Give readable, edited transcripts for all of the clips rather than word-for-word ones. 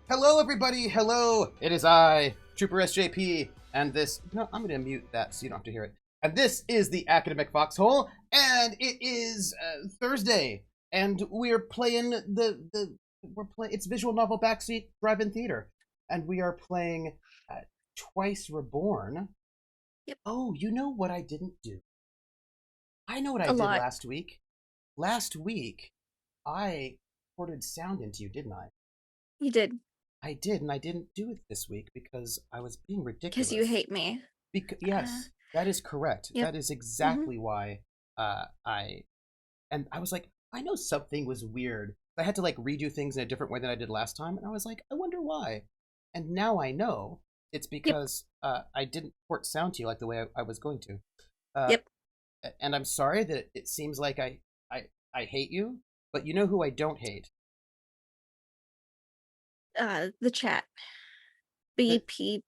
Hello, everybody. Hello. It is I, Trooper SJP, and this. No, I'm going to mute that so you don't have to hear it. And this is the Academic Foxhole, and it is Thursday, and we're playing it's visual novel Backseat Drive-In Theater, and we are playing Twice Reborn. Yep. Oh, you know what I didn't do? I know what I A did lot. last week. Last week, I recorded sound into you, didn't I? You did. I did, and I didn't do it this week because I was being Because you ridiculous. hate me. Uh, Yes, that is correct. yep. That is hmm exactly why I was like, I know something was weird. I had to like redo things in a different way than I did last time, and I was like, I wonder why. And now I know it's Yep. because I didn't port sound to you like the way I was going to. Uh, Yep. and I'm sorry that it seems like I hate you, but you know who I don't hate? The chat. BPP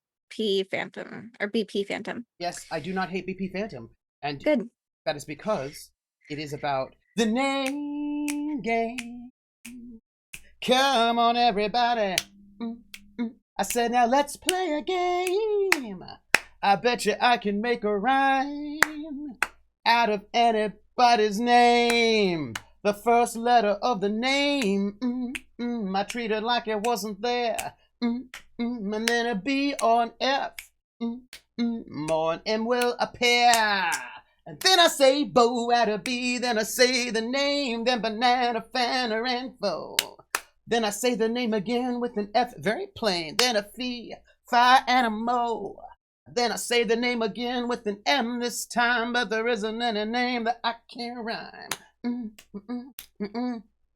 Phantom. Or BP Phantom. Yes, I do not hate BP Phantom, and Good. that is because it is about the name game. Come on, everybody. I said, now let's play a game. I bet you I can make a rhyme out of anybody's name. The first letter of the name, I treat it like it wasn't there. And then a B or an F, more an M will appear. And then I say Bo at a B, then I say the name, then banana, fan, or info. Then I say the name again with an F, very plain, then a fee, fi, and a mo. Then I say the name again with an M this time, but there isn't any name that I can rhyme.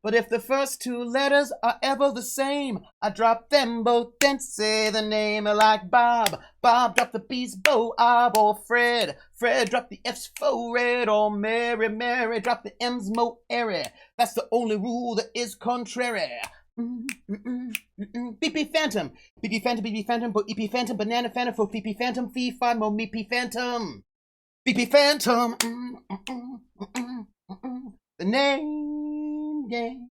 But if the first two letters are ever the same, I drop them both and say the name like Bob. Bob drop the B's, Bo, or Fred. Fred drop the F's, fo, red, or Mary. Mary drop the M's, mo, airy. That's the only rule that is contrary. BP Phantom, BP Phantom, BP Phantom, Bo EP Phantom, Banana Phantom, Fo PP Phantom, Fee Fi Mo Meepy Phantom, BP Phantom. The name game.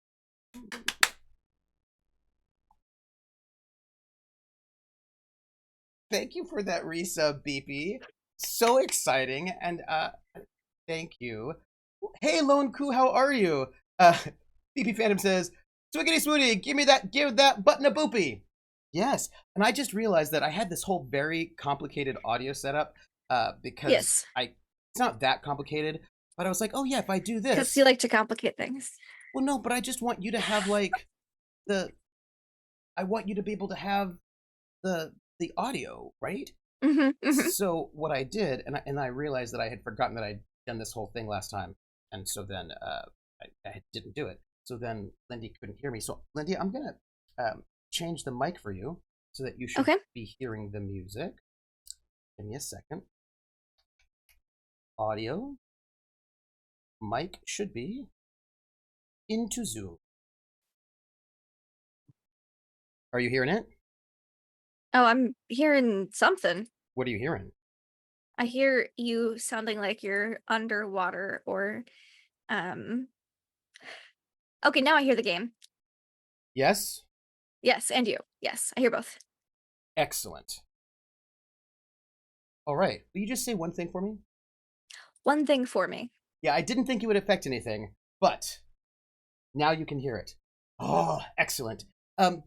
Thank you for that resub, BP. So exciting, and thank you. Hey, Lone Coup, how are you? BP Phantom says, Swiggity Swooty, give that button a boopy. Yes, and I just realized that I had this whole very complicated audio setup because Yes. it's not that complicated, but I was like, oh yeah, if I do Because this, you like to complicate things. well, no, but I just want you to have like the, I want you to be able to have the audio, right? Mm-hmm. So what I did, and I realized that I had forgotten that I'd done this whole thing last time, and so then I didn't do it. So then Lindy couldn't hear me. So Lindy, I'm gonna change the mic for you so that you should Okay. be hearing the music. Give me a second. Audio, mic should be into Zoom. Are you hearing it? Oh, I'm hearing something. What are you hearing? I hear you sounding like you're underwater or um okay, now I hear the game. Yes? Yes, and you. Yes, I hear both. Excellent. All right. Will you just say one thing for me? One thing for me. Yeah, I didn't think it would affect anything, but now you can hear it. Oh, excellent.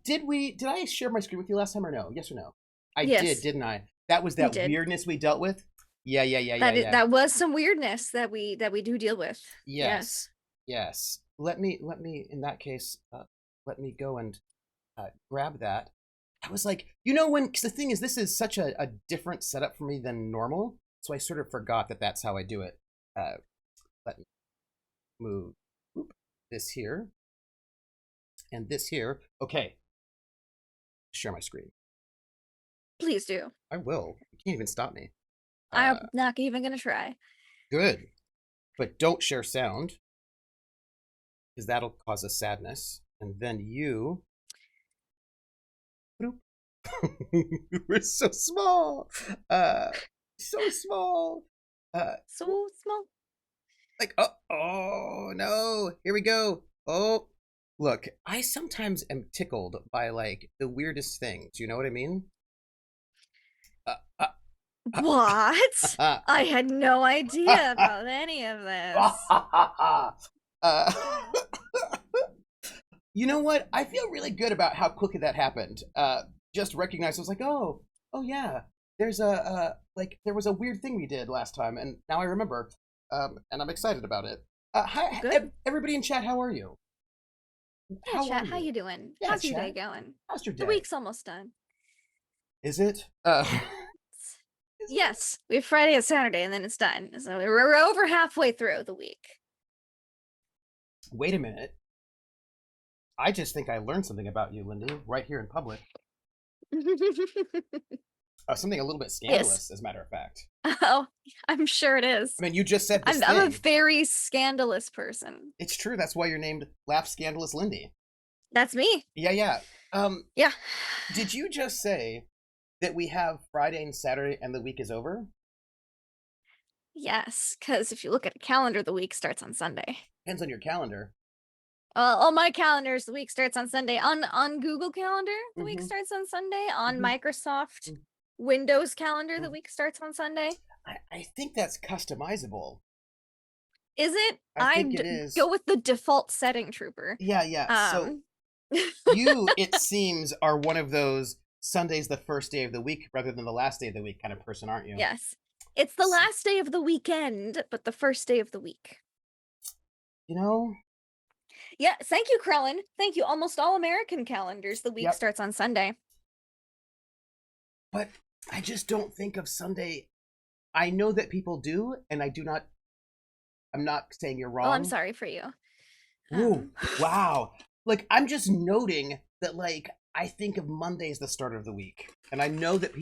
Did I share my screen with you last time or no? Yes or no? I did, Yes, didn't I? That was you that did. weirdness we dealt with? Yeah. That was some weirdness that we do deal with. Yes. Yes. Yes. Let me in that case, let me go and grab that. I was like, you know when, because the thing is, this is such a different setup for me than normal, so I sort of forgot that that's how I do it. Uh, let me move this here and this here. Okay, share my screen. Please do. I will. You can't even stop me. I'm not even gonna try. Good. But don't share sound, because that'll cause a sadness. And then you. We're so small. Uh, so small. So small. Like, oh no. Here we go. Oh, Look, I sometimes am tickled by like the weirdest things. You know what I mean? Uh, uh, What? uh, I had no idea about any of this. uh, you know what? I feel really good about how quickly that happened. Just recognized, I was like, oh yeah. There's like there was a weird thing we did last time, and now I remember. And I'm excited about it. Hi, Good. everybody in chat. How are you? Yeah, How are chat, how you? you doing? Yeah, How's your day chat. going? How's your The day? week's almost done. Is it? Is it? Yes, we have Friday and Saturday, and then it's done. So we're over halfway through the week. Wait a minute. I just think I learned something about you, Lindy, right here in public. Something a little bit Yes. scandalous, as a matter of fact. Oh, I'm sure it is. I mean, you just said this I'm a thing. very scandalous person. It's true. That's why you're named Laugh Scandalous Lindy. That's me. Yeah, yeah. Yeah. Did you just say that we have Friday and Saturday and the week is over? Yes, because if you look at a calendar, the week starts on Sunday. Depends on your calendar. On my calendars, the week starts on Sunday. On Google Calendar, the week Mhm, starts on Sunday. On mhm, Microsoft mhm, Windows Calendar, the mhm. week starts on Sunday. I think that's customizable. Is it? I think it is. Go with the default setting, Trooper. Yeah, yeah. So Um, you, it seems, are one of those Sunday's the first day of the week rather than the last day of the week kind of person, aren't you? yes. It's the last day of the weekend, but the first day of the week. You know, Yeah, thank you, Krellin. Thank you. Almost all American calendars, the week yep. starts on Sunday. But I just don't think of Sunday. I know that people do, and I do not. I'm not saying you're Well, I'm wrong. sorry for you. Ooh, wow. Like, I'm just noting that, like, I think of Monday as the start of the week. And I know that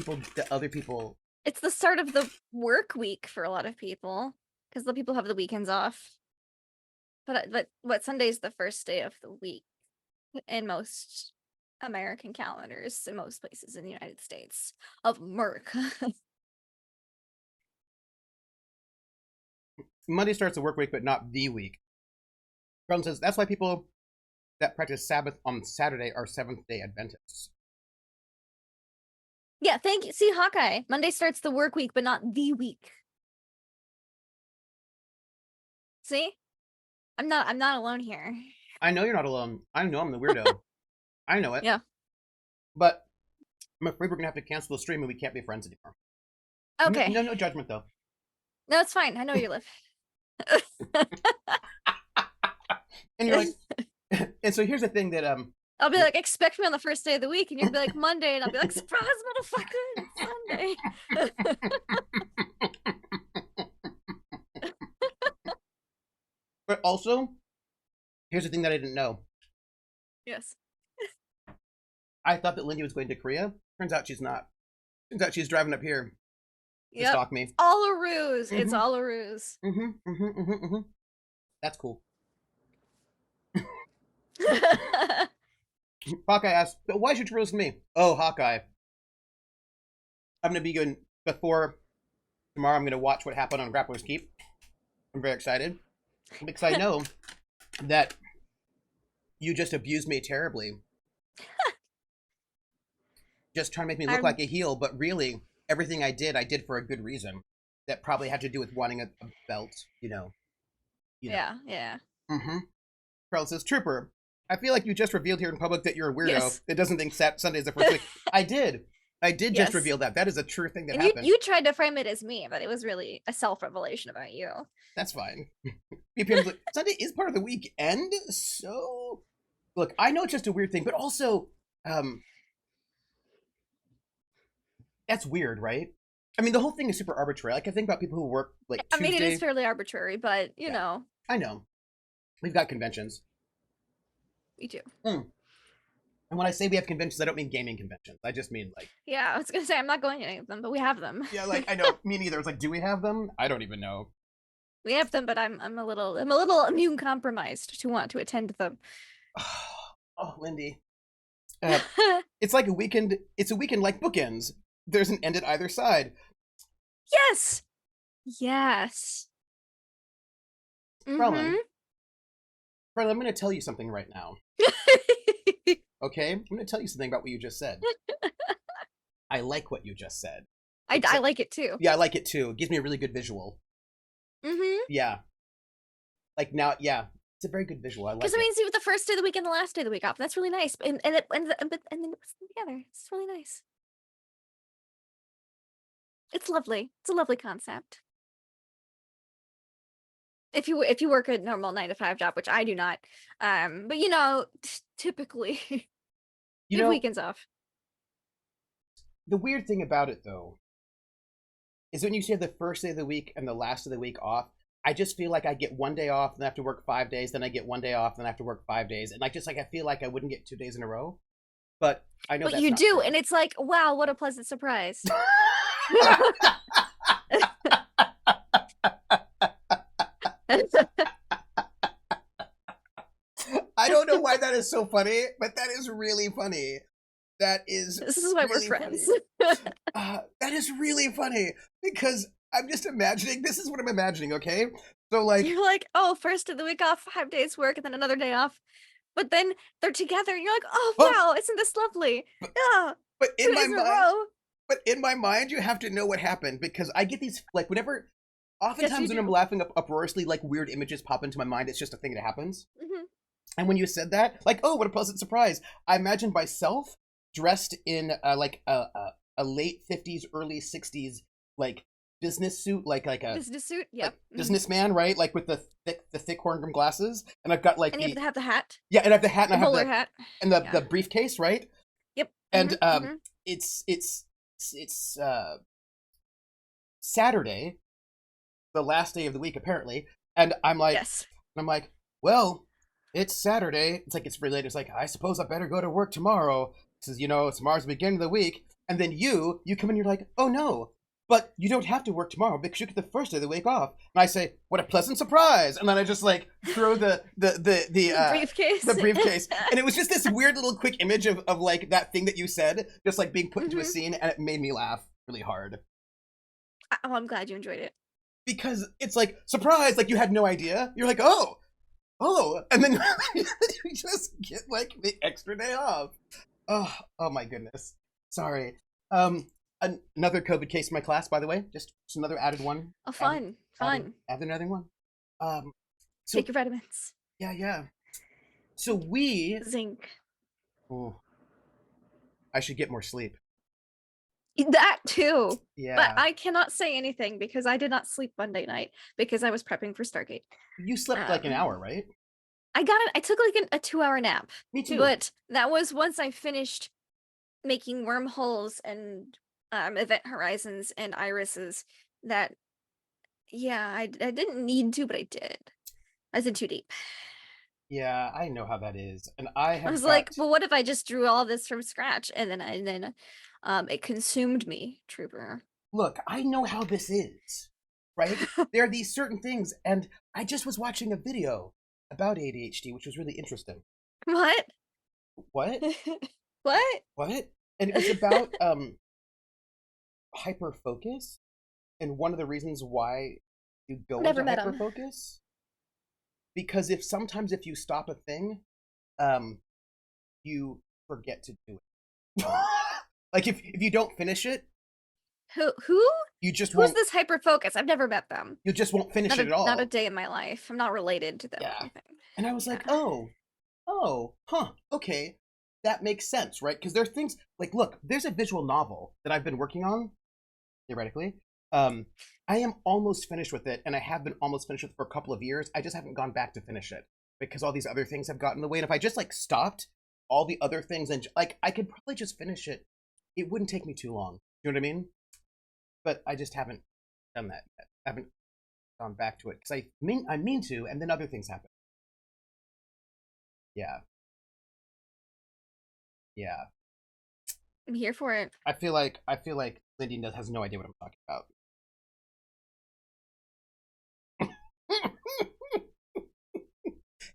other people. It's the start of the work week for a lot of people because the people have the weekends off. But Sunday's the first day of the week in most American calendars in most places in the United States of America. Monday starts the work week, but not the week. Brown says that's why people that practice Sabbath on Saturday are Seventh day Adventists. Yeah, thank you. See, Hawkeye. Monday starts the work week, but not the week. See? I'm not alone here. I know you're not alone. I know I'm the weirdo. I know it. Yeah. But I'm afraid we're gonna have to cancel the stream and we can't be friends anymore. Okay. No judgment though. No, it's fine. I know you live. And you're like, and so here's the thing that I'll be like, expect me on the first day of the week, and you'll be like Monday, and I'll be like, surprise, motherfucker, it's Sunday. but also, here's the thing that I didn't know. Yes. I thought that Lindy was going to Korea. Turns out she's not. Turns out she's driving up here to Yep. stalk me. All a ruse. It's all a ruse. That's cool. Hawkeye asks, "So why should you roast me?" Oh, Hawkeye. I'm gonna be going before tomorrow. I'm gonna watch what happened on Grappler's Keep. I'm very excited because I know that you just abused me terribly, just trying to make me look like a heel. But really, everything I did for a good reason. That probably had to do with wanting a belt. You know. Yeah. Mm-hmm. Carl says, "Trooper, I feel like you just revealed here in public that you're a weirdo Yes. that doesn't think Sunday is the first week." I did Yes. just reveal that. That is a true thing that And happened. you tried to frame it as me, but it was really a self-revelation about you. That's fine. BPM's like, Sunday is part of the weekend, so look, I know it's just a weird thing, but also, that's weird, right? I mean, the whole thing is super arbitrary. Like, I think about people who work like I Tuesday. mean, it is fairly arbitrary, but you know. I know. We've got conventions. Me too. And when I say we have conventions, I don't mean gaming conventions. I just mean like. Yeah, I was gonna say I'm not going to any of them, but we have them. Yeah, like I know. Me neither. It's like, do we have them? I don't even know. We have them, but I'm a little immune compromised to want to attend them. Oh, Lindy. It's like a weekend. It's a weekend like bookends. There's an end at either side. Yes. Yes. Roland, Fred, I'm going to tell you something right now. Okay? I'm going to tell you something about what you just said. I like what you just said. I like it too. Yeah, I like it too. It gives me a really good visual. Mm-hmm. Yeah. Like now, yeah. It's a very good visual. I like it. Because it means you have the first day of the week and the last day of the week off. That's really nice. And then it puts them together. It's really nice. It's lovely. It's a lovely concept. If you work a normal 9 to 5 job, which I do not, but you know, typically You you have know, weekends off. the weird thing about it, though, is when you say the first day of the week and the last of the week off, I just feel like I get one day off, then I have to work 5 days, then I get one day off, then I have to work 5 days, and like just like I feel like I wouldn't get 2 days in a row. But I know But that's you not do, true. and it's like, wow, what a pleasant surprise. I don't know why that is so funny, but that is really funny. That is This is why really we're friends. that is really funny because I'm just imagining. This is what I'm imagining. Okay, so like You're like, oh, first of the week off, 5 days work, and then another day off. But then they're together, and you're like, oh oh, wow, isn't this lovely? Yeah, but 2 days in a row. but in my mind, you have to know what happened because I get these like whenever. Oftentimes when I'm do. laughing uproariously, like weird images pop into my mind. It's just a thing that happens. Mhm. And when you said that, like, oh, what a pleasant surprise! I imagined myself dressed in like a late 50s, early 60s like business suit, like a Business suit, like yep. Mhm. businessman, right? Like with the thick horn rim glasses, and I've got like And you have to have the hat, yeah, and I have the hat, and the I have bowler the hat. and Yeah. the briefcase, right? Yep. And Mhm. it's Saturday, the last day of the week apparently, and Yes. I'm like, well, it's Saturday. It's like it's related. It's like I suppose I better go to work tomorrow. Says tomorrow's the beginning of the week, and then you come in. You're like, oh no, but you don't have to work tomorrow because you get the first day of the week off. And I say, what a pleasant surprise! And then I just like throw the briefcase, the briefcase, and it was just this weird little quick image of like that thing that you said, just like being put into a scene, and it made me laugh really hard. Oh, I'm glad you enjoyed it. Because it's like surprise, like you had no idea. You're like, oh, and then you just get like the extra day off. Oh my goodness. Sorry. Another COVID case in my class, by the way. Just another added one. Oh, fun. Add another one. So Take your vitamins. yeah. So we. Zinc. Oh, I should get more sleep. That too. Yeah. But I cannot say anything because I did not sleep Monday night because I was prepping for Stargate. You slept like an hour, right? I took like a 2-hour nap. Me too. But that was once I finished making wormholes and event horizons and irises that yeah, I didn't need to, but I did. I was in too deep. Yeah, I know how that is. And I was like, well, what if I just drew all this from scratch and then it consumed me, Trooper. Look, I know how this is, right? There are these certain things, and I just was watching a video about ADHD, which was really interesting. What? What? What? And it was about hyper focus, and one of the reasons why you go into hyper focus, because sometimes if you stop a thing, you forget to do it. Like if you don't finish it, who? You just Who's this hyper focus? I've never met them. You just won't finish it at all. Not a day in my life. I'm not related to them. Yeah. And I was like, oh, huh, okay, that makes sense, right? Because there are things like, look, there's a visual novel that I've been working on, theoretically. I am almost finished with it, and I have been almost finished with it for a couple of years. I just haven't gone back to finish it because all these other things have gotten in the way. And if I just like stopped all the other things and like I could probably just finish it, it wouldn't take me too long. You know what I mean? But I just haven't done that yet. I haven't gone back to it because I mean to, and then other things happen. Yeah. I'm here for it. I feel like Lindy has no idea what I'm talking about.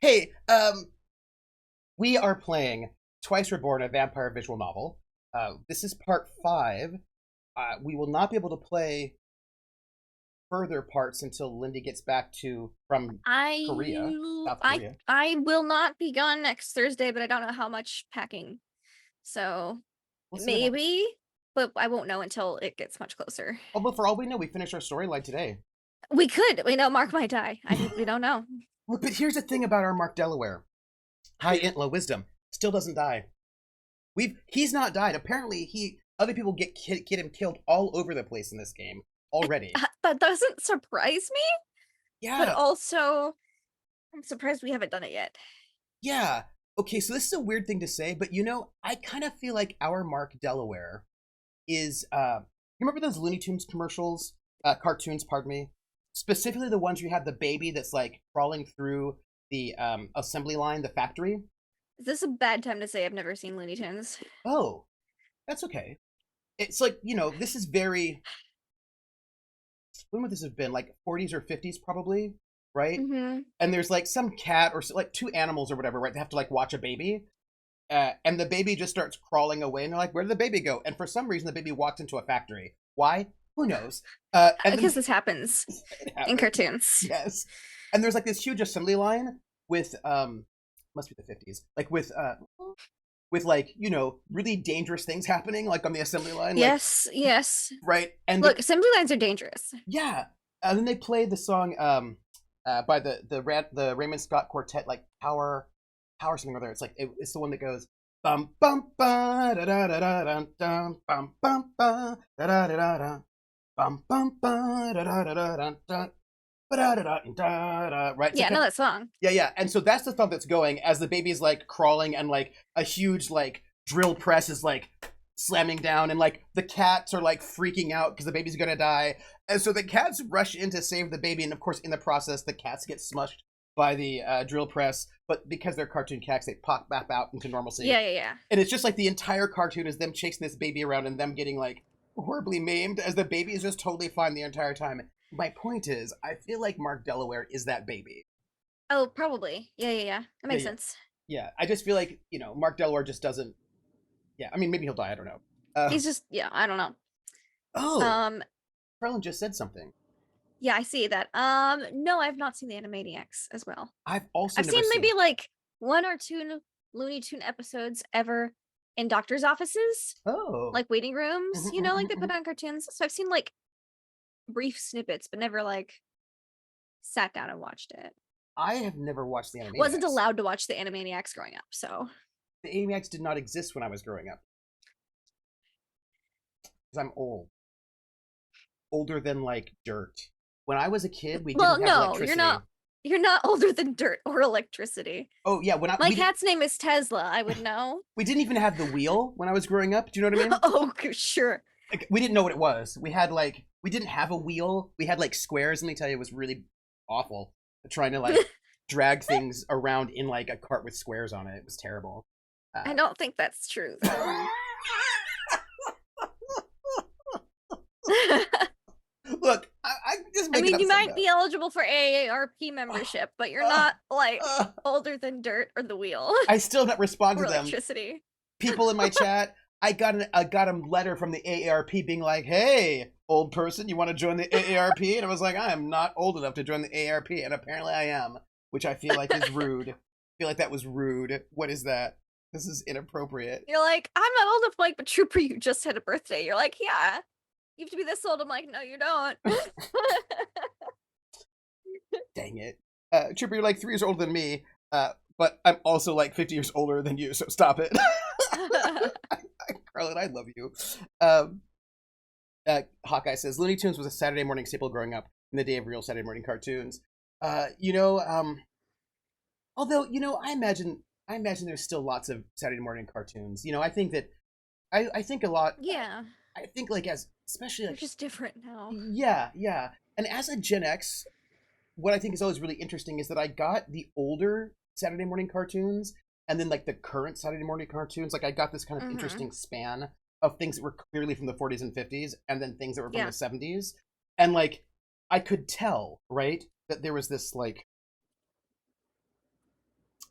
Hey, we are playing Twice Reborn, a vampire visual novel. This is part 5. We will not be able to play further parts until Lindy gets back from Korea, South Korea. I will not be gone next Thursday, but I don't know how much packing. So We'll see what happens. maybe, but I won't know until it gets much closer. Oh, but for all we know, we finished our storyline today. We could. We know Mark might die. We don't know. Look, but here's the thing about our Mark Delaware. High int, low wisdom. Still doesn't die. He's not died. Apparently, other people get him killed all over the place in this game already. That doesn't surprise me. Yeah. But also, I'm surprised we haven't done it yet. Yeah. Okay, so this is a weird thing to say, but I kind of feel like our Mark Delaware is you remember those Looney Tunes commercials? Cartoons, pardon me. Specifically the ones where you have the baby that's like crawling through the assembly line, the factory. Is this a bad time to say I've never seen Looney Tunes? Oh, that's okay. It's like, this is very... When would this have been? Like 40s or 50s probably, right? Mm-hmm. And there's like some cat or like two animals or whatever, right? They have to like watch a baby. And the baby just starts crawling away and they're like, where did the baby go? And for some reason, the baby walked into a factory. Why? Who knows? Because this happens in cartoons. Yes. And there's like this huge assembly line with, must be the 50s, like with like, really dangerous things happening, like on the assembly line. Yes, like, yes. Right. And look, assembly lines are dangerous. Yeah. And then they play the song by the Raymond Scott Quartet, like Power something or other. It's like it's the one that goes bum bum ba da da da da da bum bum ba da da da da bum bum ba da da da da da right? Yeah, I know that song. Yeah. And so that's the song that's going as the baby's like crawling and like a huge like drill press is like slamming down and like the cats are like freaking out because the baby's gonna die. And so the cats rush in to save the baby, and of course in the process the cats get smushed by the drill press, but because they're cartoon cats they pop back out into normalcy. Yeah. And it's just like the entire cartoon is them chasing this baby around and them getting like horribly maimed as the baby is just totally fine the entire time. My point is, I feel like Mark Delaware is that baby. Oh, probably. Yeah. That makes sense. Yeah, I just feel like, Mark Delaware just doesn't... Yeah, I mean, maybe he'll die, I don't know. He's just, I don't know. Oh! Carlin just said something. Yeah, I see that. No, I've not seen the Animaniacs as well. I've seen maybe like one or two Looney Tune episodes ever in doctor's offices. Oh. Like waiting rooms, like they put on cartoons. So I've seen like brief snippets, but never like sat down and watched it. I have never watched the Animaniacs. Wasn't allowed to watch the Animaniacs growing up, so. The Animaniacs did not exist when I was growing up. Because I'm old. Older than like dirt. When I was a kid, we didn't have electricity. You're not older than dirt or electricity. Oh yeah, my cat's name is Tesla. I would know. We didn't even have the wheel when I was growing up. Do you know what I mean? Oh, sure. Like, we didn't know what it was. We didn't have a wheel. We had like squares. Let me tell you, it was really awful trying to like drag things around in like a cart with squares on it. It was terrible. I don't think that's true. Look, I just make you might be eligible for AARP membership, but you're not like older than dirt or the wheel. I still don't respond to them. Electricity. People in my chat, I got a letter from the AARP being like, "Hey, old person, you want to join the AARP?" And I was like, "I am not old enough to join the AARP," and apparently I am, which I feel like is rude. I feel like that was rude. What is that? This is inappropriate. You're like, I'm not old enough, like, but Trooper, you just had a birthday. You're like, yeah. You have to be this old. I'm like, no, you don't. Dang it. Trooper, you're like 3 years older than me, but I'm also like 50 years older than you, so stop it. Carlin, I love you. Hawkeye says, Looney Tunes was a Saturday morning staple growing up in the day of real Saturday morning cartoons. Although, I imagine there's still lots of Saturday morning cartoons. I think that, I think a lot. Yeah. I think like especially like. They're just different now. Yeah. And as a Gen X, what I think is always really interesting is that I got the older Saturday morning cartoons and then like the current Saturday morning cartoons. Like I got this kind of interesting span of things that were clearly from the 40s and 50s and then things that were from the 70s. And like, I could tell, right, that there was this like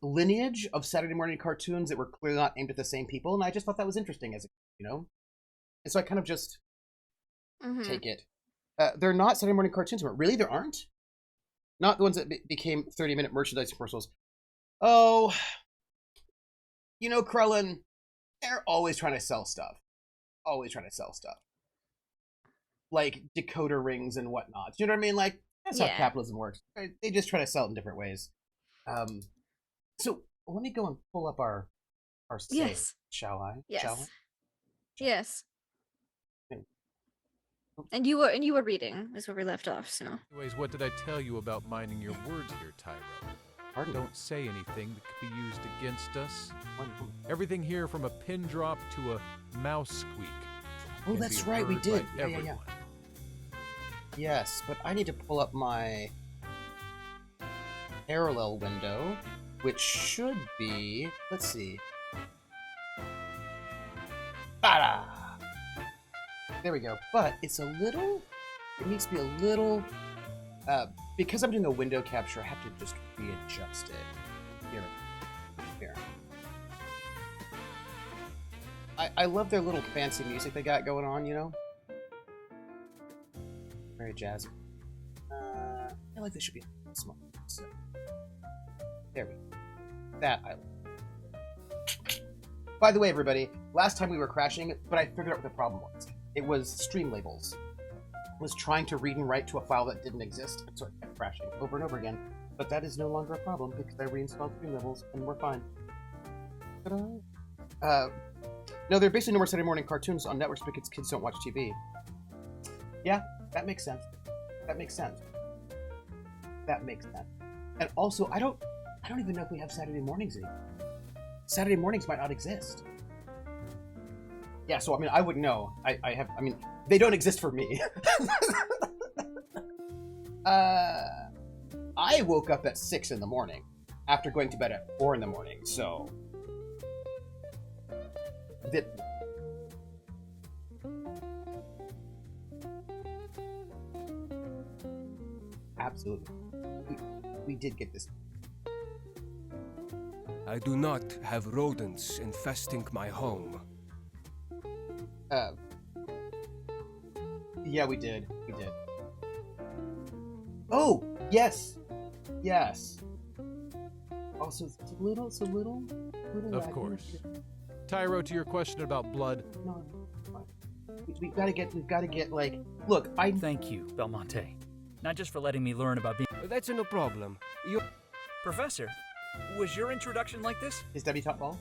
lineage of Saturday morning cartoons that were clearly not aimed at the same people. And I just thought that was interesting as a, And so I kind of just take it. They're not Saturday morning cartoons. Really, there aren't? Not the ones that became 30-minute merchandise commercials. Oh, Krellin, they're always trying to sell stuff. Always trying to sell stuff. Like decoder rings and whatnot. You know what I mean? Like, that's how capitalism works. They just try to sell it in different ways. So let me go and pull up our save, shall I? Yes. Shall I? Yes. Okay. And you were reading is where we left off, so. Anyways, what did I tell you about minding your words here, Tyro? Pardon? Don't say anything that could be used against us. Everything here from a pin drop to a mouse squeak. Oh, can that's be right, we heard did. by Yeah. everyone. Yes, but I need to pull up my parallel window, which should be, let's see. Bada! There we go. But it needs to be a little, because I'm doing a window capture, I have to just readjust it. Here. I love their little fancy music they got going on, Very jazzy. I feel like this should be small. So, there we go. That I like. By the way, everybody, last time we were crashing, but I figured out what the problem was. It was stream labels. It was trying to read and write to a file that didn't exist, so it kept crashing over and over again. But that is no longer a problem because I reinstalled stream labels and we're fine. Ta-da! No, there are basically no more Saturday morning cartoons on networks because kids don't watch TV. Yeah, that makes sense. That makes sense. And also, I don't even know if we have Saturday mornings anymore. Saturday mornings might not exist. Yeah, so I wouldn't know. They don't exist for me. I woke up at 6 in the morning after going to bed at 4 in the morning, so absolutely. We did get this. I do not have rodents infesting my home. Yeah, we did. Oh, yes. Also, it's a little Of course. Tyro, to your question about blood. No. We've got to get like, look, Thank you, Belmonte. Not just for letting me learn about being... That's no problem. Professor, was your introduction like this? Is Debbie top ball?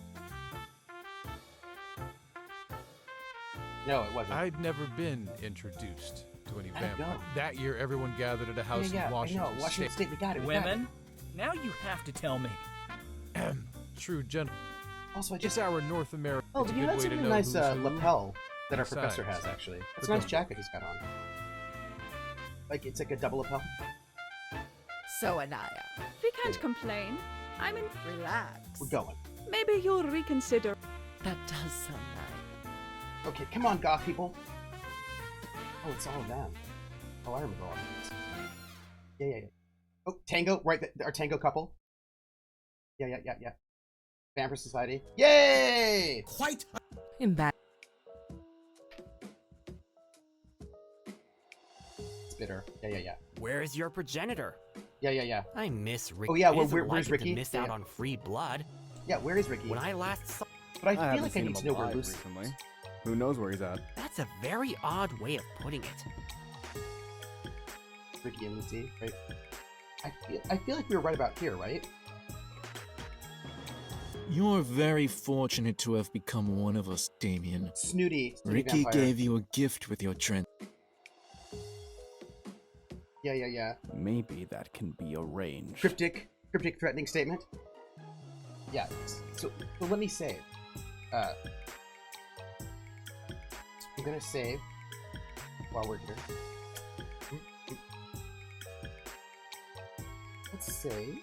No, it wasn't. I'd never been introduced to any I vampire. know. That year, everyone gathered at a house in Washington I know. Washington State, we got it. Women? Now you have to tell me. True gentlemen. Also, I It's just... our North America. Oh, it's a but good that's way a to really know nice who's who. lapel that our Besides, professor has, actually. It's a but nice don't- jacket he's got on. Like, it's like a double lapel. So, Anaya, we can't complain. I mean, relax. We're going. Maybe you'll reconsider. That does sound nice. Okay, come on, goth people. Oh, it's all of them. Oh, I remember all of this. Yeah. Oh, Tango, right, our Tango couple. Yeah. Vampire Society. Yay! Quite. In back. It's bitter. Yeah. Where's your progenitor? Yeah. I miss Ricky. Oh, yeah, It isn't where's like it to Ricky? miss Yeah. out on free blood. Yeah, where is Ricky? When I last saw... But I feel like I need to know where Lucy is. recently. Who knows where he's at? That's a very odd way of putting it. Ricky and Lucy, right? I feel like we were right about here, right? You're very fortunate to have become one of us, Damien. Snooty Ricky vampire. gave you a gift with your trend. Yeah. Maybe that can be arranged. Cryptic threatening statement. Yeah. So let me save. I'm gonna save while we're here. Let's save.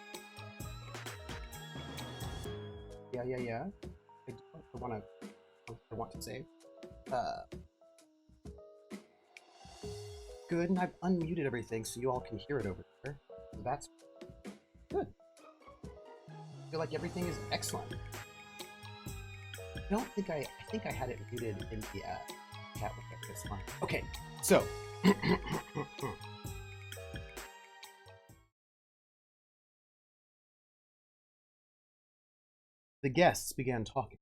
Yeah. I want to save. Good, and I've unmuted everything so you all can hear it over there. So that's good. I feel like everything is excellent. I think I had it muted in the chat with it. That's fine. Okay, so The guests began talking.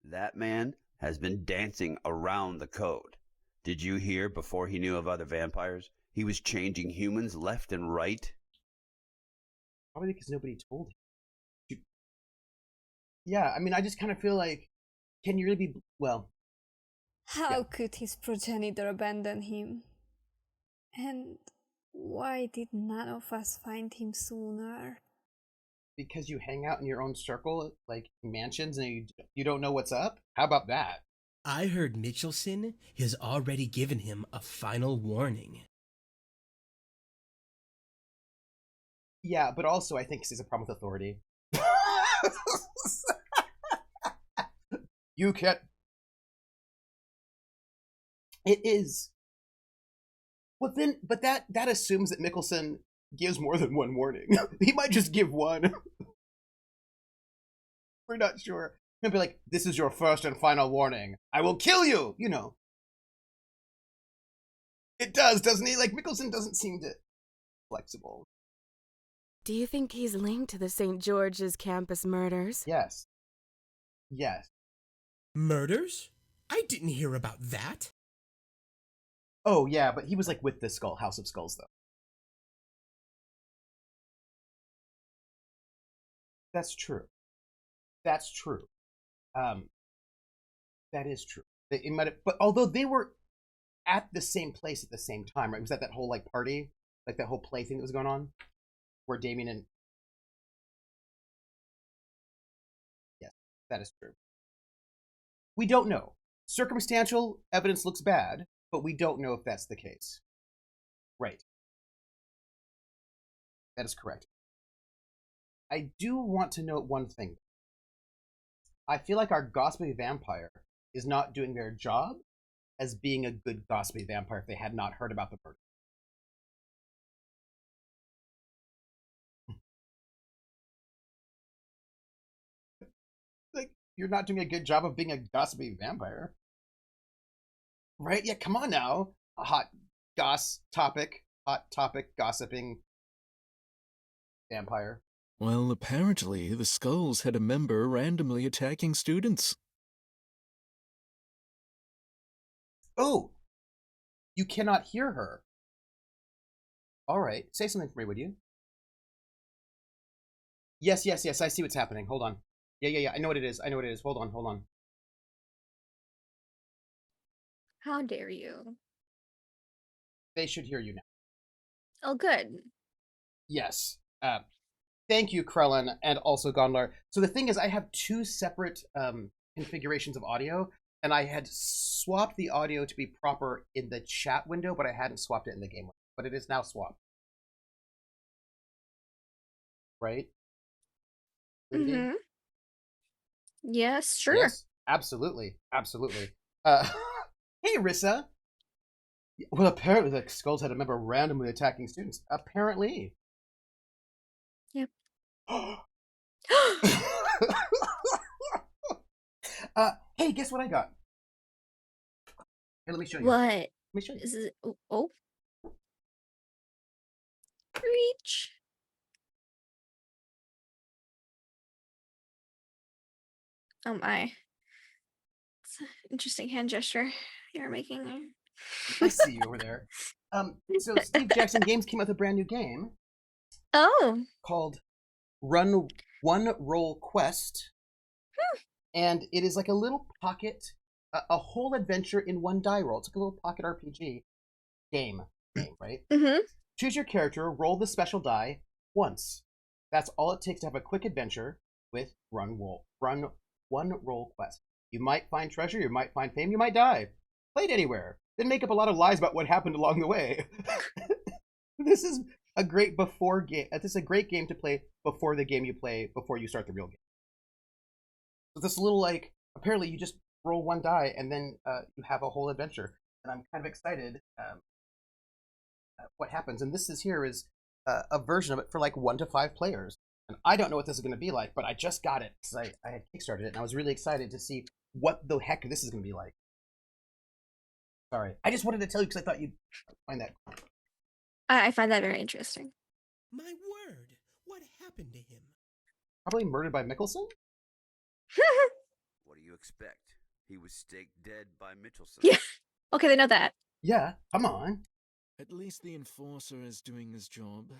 That man has been dancing around the code. Did you hear before he knew of other vampires? He was changing humans left and right. Probably because nobody told him. Yeah, I mean, I just kind of feel like, can you really be, well... How could his progenitor abandon him? And why did none of us find him sooner? Because you hang out in your own circle, like mansions, and you don't know what's up? How about that? I heard Mitchelson has already given him a final warning. Yeah, but also I think this is a problem with authority. You can't... It is. Well, then, but that assumes that Mickelson gives more than one warning. He might just give one. We're not sure. He'll be like, this is your first and final warning. I will kill you, you know. It does, doesn't he? Like, Mickelson doesn't seem to flexible. Do you think he's linked to the St. George's campus murders? Yes. Yes. Murders? I didn't hear about that. Oh, yeah, but he was like with the House of Skulls, though. That's true. That's true. That is true. It might have, but although they were at the same place at the same time, right? Was that whole like party, like that whole play thing that was going on, where Damien and yes, that is true. We don't know. Circumstantial evidence looks bad, but we don't know if that's the case. Right. That is correct. I do want to note one thing. I feel like our gossipy vampire is not doing their job as being a good gossipy vampire if they had not heard about the murder. Like, you're not doing a good job of being a gossipy vampire. Right? Yeah, come on now. A hot topic gossiping vampire. Well, apparently, the Skulls had a member randomly attacking students. Oh! You cannot hear her. Alright, say something for me, would you? Yes, I see what's happening. Hold on. Yeah, I know what it is. Hold on. How dare you? They should hear you now. Oh, good. Yes. Thank you, Krellin, and also Gondlar. So the thing is, I have two separate configurations of audio, and I had swapped the audio to be proper in the chat window, but I hadn't swapped it in the game window. But it is now swapped. Right? Mm-hmm. Yes, sure. Yes, absolutely. Hey, Rissa. Well, apparently the Skulls had a member randomly attacking students. Apparently. Yep. Hey, guess what I got? Here, let me show you. What? Let me show you. This is oh. Reach. Oh my. It's an interesting hand gesture you're making there. I see you over there. So Steve Jackson Games came out with a brand new game. Oh. Called Run One Roll Quest. And it is like a little pocket, a whole adventure in one die roll. It's like a little pocket RPG game, right? Mm-hmm. Choose your character, roll the special die once. That's all it takes to have a quick adventure with Run One Roll Quest. You might find treasure, you might find fame, you might die. Play it anywhere. Then make up a lot of lies about what happened along the way. This is a great game. This is a great game to play before the game you play before you start the real game. So this little, like, apparently you just roll one die and then you have a whole adventure. And I'm kind of excited what happens. And this is a version of it for like 1 to 5 players. And I don't know what this is going to be like, but I just got it because I had Kickstarted it and I was really excited to see what the heck this is going to be like. Sorry. I just wanted to tell you because I thought you'd find that. I find that very interesting. My word, what happened to him? Probably murdered by Mickelson? What do you expect? He was staked dead by Mitchelson. Yeah. Okay, they know that. Yeah, come on. At least the enforcer is doing his job.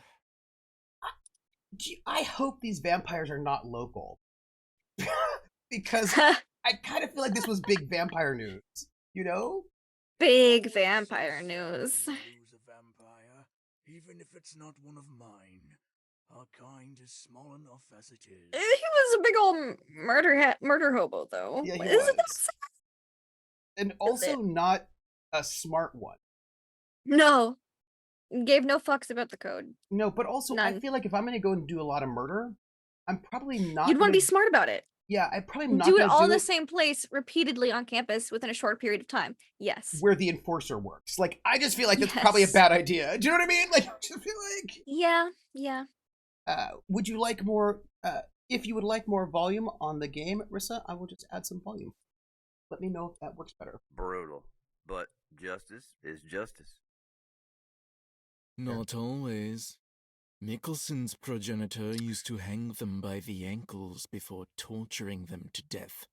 I hope these vampires are not local. Because I kind of feel like this was big vampire news, you know? Big vampire news. Lose a vampire, even if it's not one of mine. Our kind is small enough as it is. He was a big old murder hobo, though. Yeah, he Isn't that was. sad? And also not a smart one. No. Gave no fucks about the code. No, but also None. I feel like if I'm going to go and do a lot of murder, I'm probably not. You'd want to be smart about it. Yeah, I probably not Do it gonna all in the same place repeatedly on campus within a short period of time. Yes. where the enforcer works. Like, I just feel like that's probably a bad idea. Do you know what I mean? Like, I just feel like. Yeah. Would you like more? If you would like more volume on the game, Rissa, I will just add some volume. Let me know if that works better. Brutal. But justice is justice. Not always. Mickelson's progenitor used to hang them by the ankles before torturing them to death.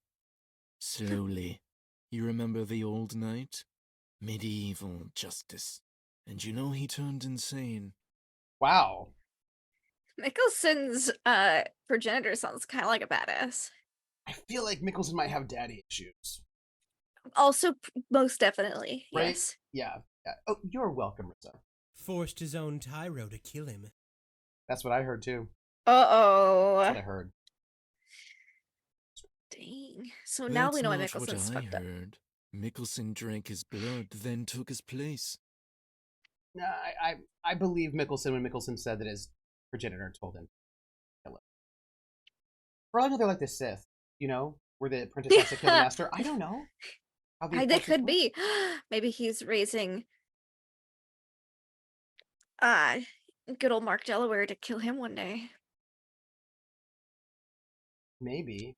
Slowly. You remember the old knight? Medieval justice. And you know he turned insane. Wow. Mickelson's progenitor sounds kind of like a badass. I feel like Mickelson might have daddy issues. Also, most definitely. Right? Yes. Yeah. Oh, you're welcome, Rissa. Forced his own tyro to kill him. That's what I heard too. Uh-oh. That's what I heard. Dang. So now we know why That's not Mickelson's what I fucked up. heard. Mickelson drank his blood, then took his place. No, I believe Mickelson when Mickelson said that his progenitor told him. For all I know, they're like the Sith, you know, where the apprentice has to kill the master. I don't know. That could be. Maybe he's raising good old Mark Delaware to kill him one day. Maybe.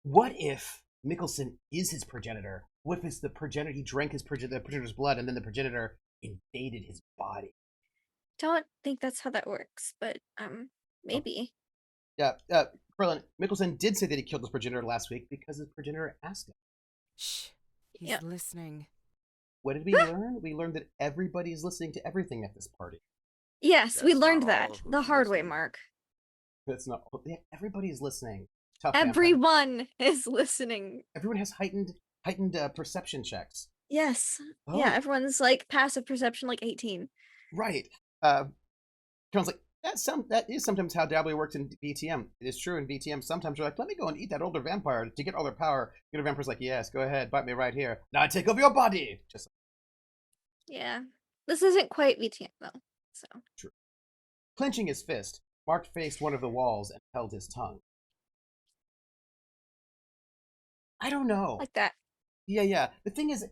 What if Mickelson is his progenitor? What if it's the progenitor? He drank the progenitor's blood, and then the progenitor invaded his body. Don't think that's how that works, but maybe. Yeah, Krillin, Mickelson did say that he killed his progenitor last week because his progenitor asked him. Shh, he's listening. What did we learn? We learned that everybody's listening to everything at this party. Yes, we learned that the hard way, Mark. That's not. Everybody's listening. Tough Everyone is listening. Everyone has heightened perception checks. Yes. Oh. Yeah, everyone's like passive perception like 18. Right. Krill's like, that is sometimes how Delaware works in VTM. It is true in VTM. Sometimes you're like, let me go and eat that older vampire to get all their power. The older vampire's like, yes, go ahead, bite me right here. Now I take over your body. Just Yeah. This isn't quite VTM though. So true. Clenching his fist, Mark faced one of the walls and held his tongue. I don't know. Like that. Yeah. The thing is,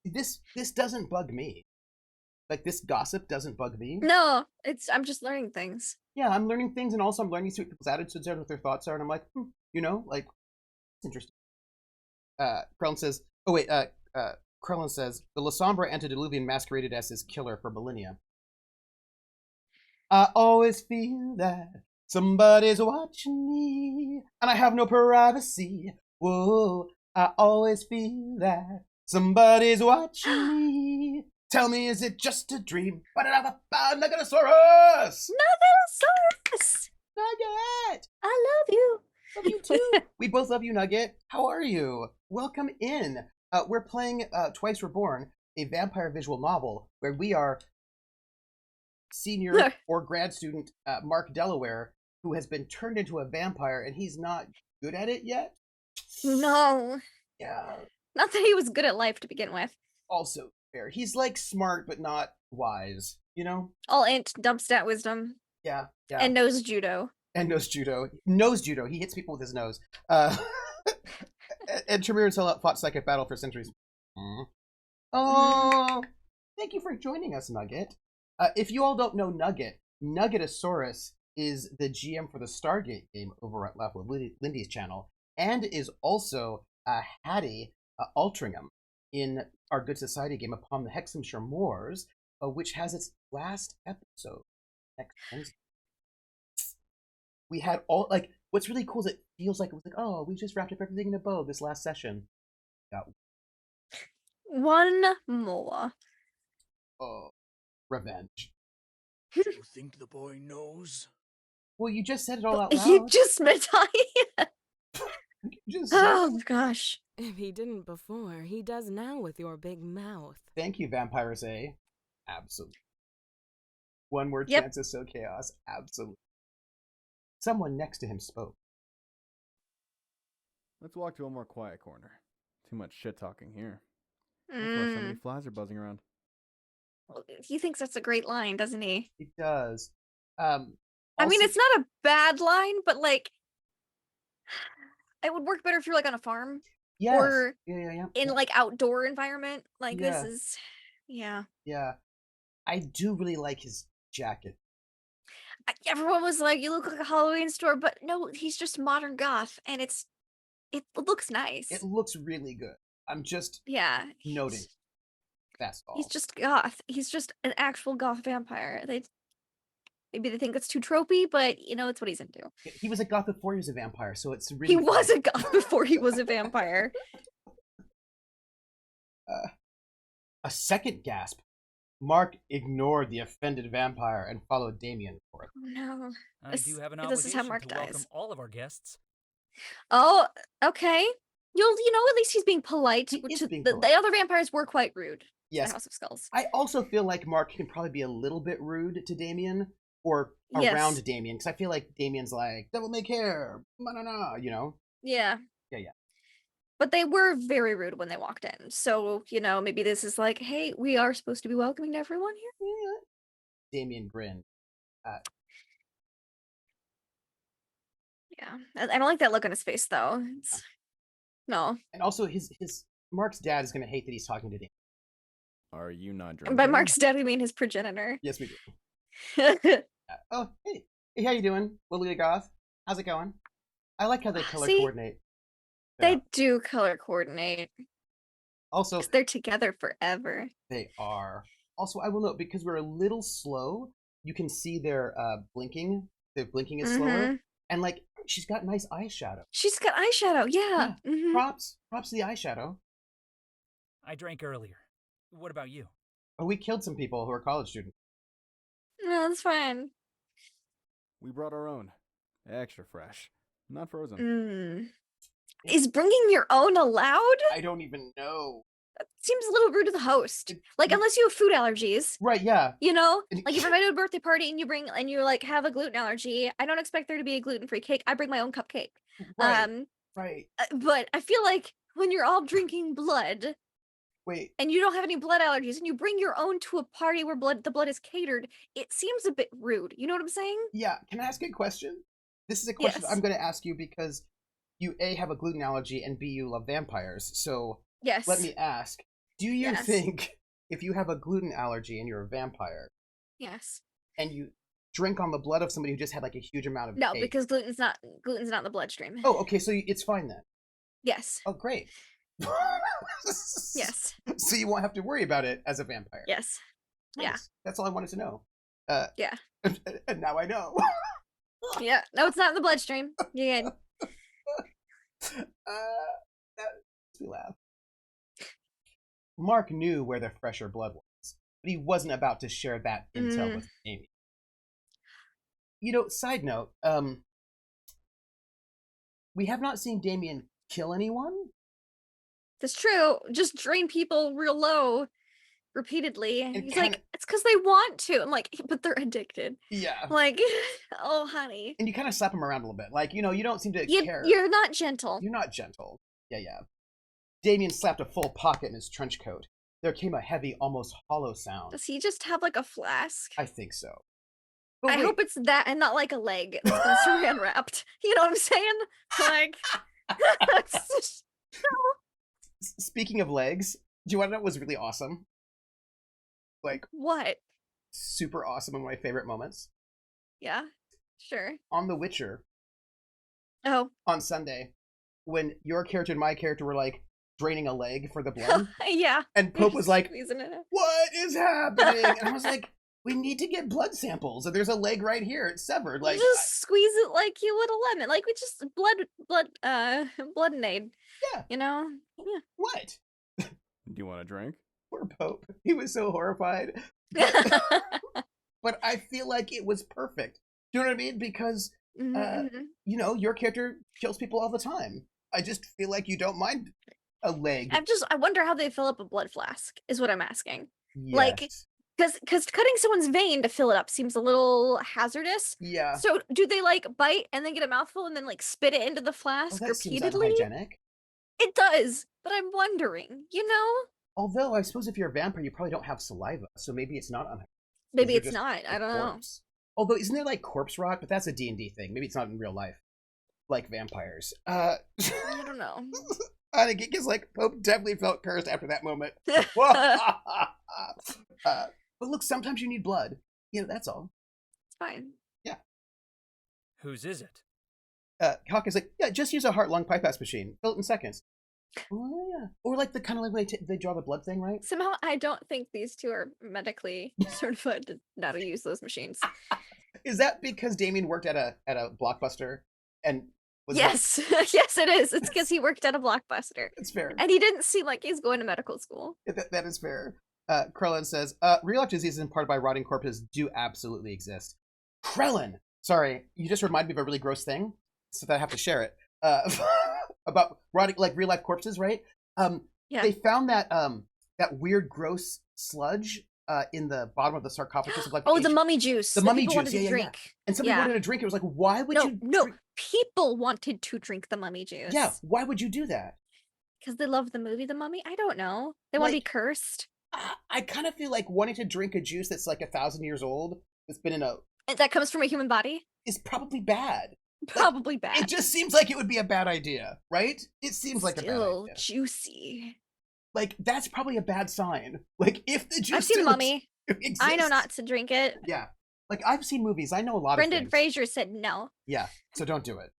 this doesn't bug me. Like, this gossip doesn't bug me. No, I'm just learning things. Yeah, I'm learning things, and also I'm learning what people's attitudes are and what their thoughts are, and I'm like, you know, like, it's interesting. Krillin says, Krillin says, the Lasombra antediluvian masqueraded as his killer for millennia. I always feel that somebody's watching me, and I have no privacy. Whoa, I always feel that somebody's watching me. Tell me, is it just a dream? Nugatosaurus! Nugatosaurus! Nugget! I love you. Love you too. We both love you, Nugget. How are you? Welcome in. We're playing Twice Reborn, a vampire visual novel where we are senior or grad student Mark Delaware, who has been turned into a vampire, and he's not good at it yet. No. Yeah. Not that he was good at life to begin with. Also fair. He's like smart but not wise, you know? All int, dump stat wisdom. Yeah. And knows judo. Knows judo. He hits people with his nose. And Tremere and Sellout fought psychic battle for centuries. Oh, thank you for joining us, Nugget. If you all don't know Nugget, Nuggetosaurus is the GM for the Stargate game over at Lindy's channel, and is also Hattie Altringham in our Good Society game Upon the Hexhamshire Moors, which has its last episode next Wednesday. We had all, like, what's really cool is it feels like it was like, oh, we just wrapped up everything in a bow this last session. Got one more. Oh, revenge. You think the boy knows? Well, you just said it all out loud. You just met Just oh gosh. If he didn't before, he does now with your big mouth. Thank you, Vampires A. Absolutely. One word Yep. chance to sow chaos. Absolutely. Someone next to him spoke. Let's walk to a more quiet corner. Too much shit talking here. That's why so many flies are buzzing around. He thinks that's a great line, doesn't he? He does. I mean, it's not a bad line, but like, it would work better if you're like on a farm. Yes. Or Yeah. in like outdoor environment. Like Yeah. this is, yeah. Yeah. I do really like his jacket. Everyone was like, "You look like a Halloween store," but no, he's just modern goth, and it looks nice. It looks really good. I'm just noting. That's all. He's just goth. He's just an actual goth vampire. Maybe they think it's too tropey, but you know, it's what he's into. He was a goth before he was a vampire, so it's really He was a goth before he was a vampire. A second gasp. Mark ignored the offended vampire and followed Damien for it. Oh no. I do have an This is how obligation Mark to dies. welcome all of our guests. Oh, okay. You know, at least he's being polite. The other vampires were quite rude. Yes. The House of Skulls. I also feel like Mark can probably be a little bit rude to Damien or around Damien, because I feel like Damien's like, devil may care, you know? Yeah. Yeah. But they were very rude when they walked in. So, you know, maybe this is like, hey, we are supposed to be welcoming to everyone here. Yeah. Damien grinned. Yeah. I don't like that look on his face, though. No. And also, his Mark's dad is going to hate that he's talking to Damien. Are you not And drinking? by Mark's dad, we mean his progenitor. Yes, we do. Oh, hey. Hey, how you doing, Lily Goth? How's it going? I like how they color coordinate. They do color coordinate. Also, they're together forever. They are. Also, I will note, because we're a little slow, you can see their blinking. Their blinking is slower. And, like, she's got nice eyeshadow. She's got eyeshadow, yeah. Props to the eyeshadow. I drank earlier. What about you? Oh, we killed some people who are college students. No, that's fine. We brought our own. Extra fresh. Not frozen. Is bringing your own allowed? I don't even know. That seems a little rude to the host. Like, unless you have food allergies. Right, yeah. You know? Like, if you're invited to a birthday party and you like have a gluten allergy, I don't expect there to be a gluten-free cake. I bring my own cupcake. Right. Right. But I feel like when you're all drinking blood, and you don't have any blood allergies, and you bring your own to a party where the blood is catered, it seems a bit rude. You know what I'm saying? Yeah. Can I ask you a question? This is a question I'm going to ask you because you A, have a gluten allergy, and B, you love vampires. So let me ask, do you think if you have a gluten allergy and you're a vampire, and you drink on the blood of somebody who just had like a huge amount of cake, because gluten's not in the bloodstream. Oh, okay, so it's fine then. Yes. Oh, great. Yes. So you won't have to worry about it as a vampire. Yes. Nice. Yeah. That's all I wanted to know. Yeah. And now I know. Yeah. No, it's not in the bloodstream. You're good. That makes me laugh. Mark knew where the fresher blood was, but he wasn't about to share that intel with Amy. You know, side note, we have not seen Damien kill anyone. That's true. Just drain people real low repeatedly. And He's like, it's because they want to. I'm like, but they're addicted. Yeah. Like, oh, honey. And you kind of slap him around a little bit. Like, you know, you don't seem to care. You're not gentle. You're not gentle. Yeah. Damien slapped a full pocket in his trench coat. There came a heavy, almost hollow sound. Does he just have like a flask? I think so. I hope it's that and not like a leg that's been saran wrapped. You know what I'm saying? Like, Speaking of legs, do you want to know what was really awesome? Like, what? Super awesome, one of my favorite moments. Yeah, sure. On The Witcher. Oh. On Sunday, when your character and my character were like draining a leg for the blood. Yeah. And Pope was like, Squeezing it out. what is happening? And I was like, we need to get blood samples. And there's a leg right here. It's severed. Like, just squeeze it like you would a lemon. Like we just blood-nade. Yeah. You know? Yeah. What? Do you want a drink? Poor Pope. He was so horrified. But I feel like it was perfect. Do you know what I mean? Because, you know, your character kills people all the time. I just feel like you don't mind a leg. I wonder how they fill up a blood flask, is what I'm asking. Yes. Like, because cutting someone's vein to fill it up seems a little hazardous. Yeah. So do they like bite and then get a mouthful and then like spit it into the flask That seems repeatedly? unhygienic. It does, but I'm wondering, you know? Although I suppose if you're a vampire, you probably don't have saliva, so maybe it's not unhygienic. Maybe it's not. I don't know. Although, isn't there like corpse rot? But that's a D&D thing. Maybe it's not in real life, like vampires. I don't know. I think it's like Pope definitely felt cursed after that moment. But look, sometimes you need blood. You know, that's all. It's fine. Yeah. Whose is it? Hawk is like, yeah, just use a heart-lung bypass machine. Fill it in seconds. Oh, yeah. Or like the kind of like they draw the blood thing, right? Somehow, I don't think these two are medically certified to know how to use those machines. Is that because Damien worked at a Blockbuster and was Yes, yes, it is. It's because he worked at a Blockbuster. It's fair. And he didn't seem like he's going to medical school. That is fair. Krellin says, real-life diseases imparted by rotting corpses do absolutely exist. Krellin! Sorry, you just reminded me of a really gross thing, so that I have to share it. About rotting, like real-life corpses, right? Yeah. They found that that weird, gross sludge in the bottom of the sarcophagus of like the mummy juice. The that mummy people juice, wanted to drink. And somebody wanted to drink it. It was like, why would you? No, people wanted to drink the mummy juice. Yeah, why would you do that? Because they love the movie The Mummy. I don't know. They want to be cursed. I kind of feel like wanting to drink a juice that's like 1,000 years old, that's been in a that comes from a human body, is probably bad. Probably bad. It just seems like it would be a bad idea, right? It seems like a bad idea. Juicy. Like that's probably a bad sign. Like if the juice. I've seen Mummy. Exists, I know not to drink it. Yeah, like I've seen movies. I know a lot Brendan of things. Fraser said no. Yeah, so don't do it.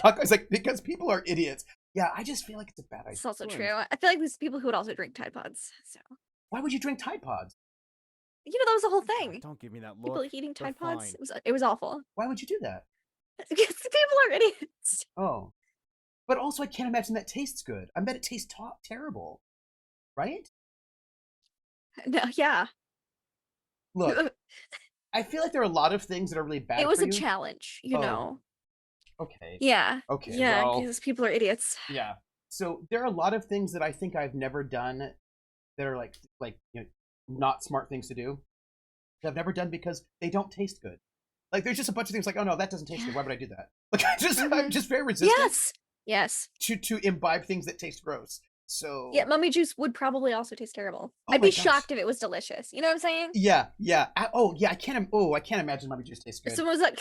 I was like, because people are idiots. Yeah, I just feel like it's a bad idea. It's also true. I feel like there's people who would also drink Tide Pods. So why would you drink Tide Pods? You know, that was the whole thing. Don't give me that look. People eating Tide They're Pods. fine. It was awful. Why would you do that? Because people are idiots. Oh, but also I can't imagine that tastes good. I bet it tastes terrible, right? No, yeah. Look, I feel like there are a lot of things that are really bad. It was for a you. challenge, you know. Okay. Yeah. Okay. Yeah, well, because people are idiots. Yeah. So there are a lot of things that I think I've never done that are like you know, not smart things to do. That I've never done because they don't taste good. Like there's just a bunch of things like, oh no, that doesn't taste good. Why would I do that? Like I'm just very resistant. Yes. To imbibe things that taste gross. So yeah, mummy juice would probably also tast terrible. Oh I'd my be gosh. shocked if it was delicious. You know what I'm saying? Yeah. I can't imagine mummy juice tastes good. If someone was like,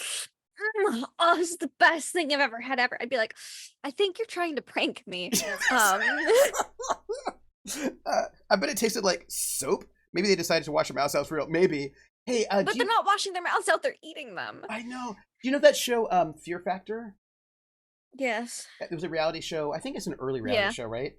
oh, this is the best thing I've ever had ever. I'd be like, I think you're trying to prank me. I bet it tasted like soap. Maybe they decided to wash their mouths out for real. Maybe. Hey, but they're not washing their mouths out; they're eating them. I know. Do you know that show, Fear Factor? Yes. It was a reality show. I think it's an early reality show, right?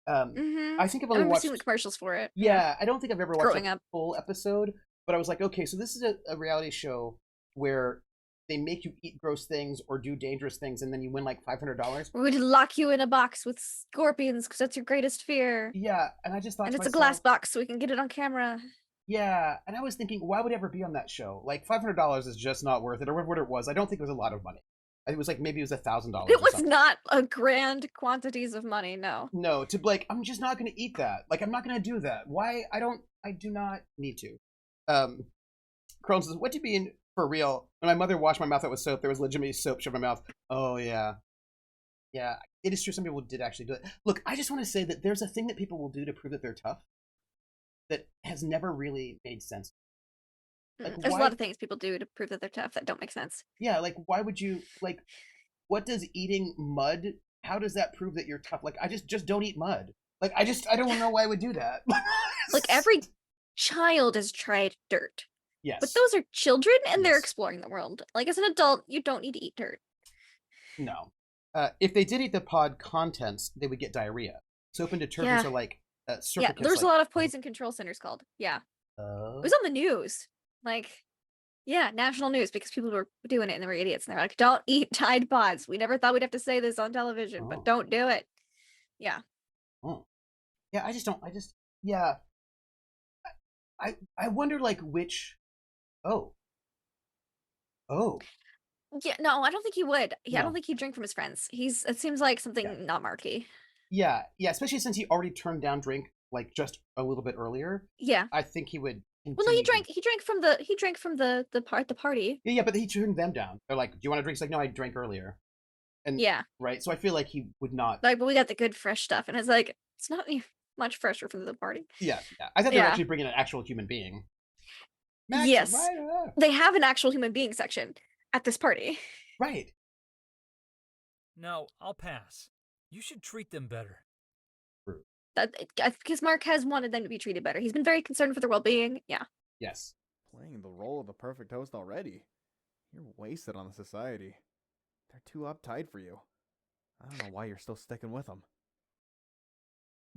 I think I've only I remember watched seeing the commercials for it. Yeah, I don't think I've ever watched Growing a up. full episode, but I was like, okay, so this is a reality show where they make you eat gross things or do dangerous things, and then you win like $500. We're going to lock you in a box with scorpions because that's your greatest fear. Yeah, and I just thought, and to it's a myself, glass box, so we can get it on camera. Yeah, and I was thinking, why would I ever be on that show? Like $500 is just not worth it, or whatever it was. I don't think it was a lot of money. It was like maybe it was $1,000. It was not a grand quantities of money. No. No, to like, I'm just not going to eat that. Like, I'm not going to do that. Why? I do not need to. Crone says, what do you mean for real? When my mother washed my mouth out with soap, there was legitimately soap shoved in my mouth. Oh, yeah. Yeah, it is true. Some people did actually do it. Look, I just want to say that there's a thing that people will do to prove that they're tough that has never really made sense. Like, There's a lot of things people do to prove that they're tough that don't make sense. Yeah, like, why would you, like, what does eating mud, how does that prove that you're tough? Like, I just don't eat mud. Like, I don't know why I would do that. Like, every child has tried dirt. Yes. But those are children, and they're exploring the world. Like, as an adult, you don't need to eat dirt. No. if they did eat the pod contents, they would get diarrhea. Soap and detergents Yeah. are like Yeah, surfactants. there's a like, lot of poison control centers called. Yeah. It was on the news. Like, yeah, national news, because people were doing it and they were idiots. And they're like, don't eat Tide Pods. We never thought we'd have to say this on television, but don't do it. Yeah. Oh. Yeah, yeah. I wonder, like, which... Oh. Yeah, no, I don't think he would. I No. don't think he'd drink from his friends. It seems like something not Marky. Yeah, especially since he already turned down drink, like, just a little bit earlier. Yeah. I think he would... Well, no, he drank from the party. Yeah, but he turned them down. They're like, do you want to drink? He's like, no, I drank earlier. And Yeah. Right? So I feel like he would not... Like, but we got the good fresh stuff. And it's like, it's not much fresher from the party. Yeah. I thought they were actually bringing an actual human being. Max, Yes. right. They have an actual human being section at this party. Right. No, I'll pass. You should treat them better. Because Mark has wanted them to be treated better. He's been very concerned for their well-being. Yeah. Yes. Playing the role of the perfect host already. You're wasted on the society. They're too uptight for you. I don't know why you're still sticking with them.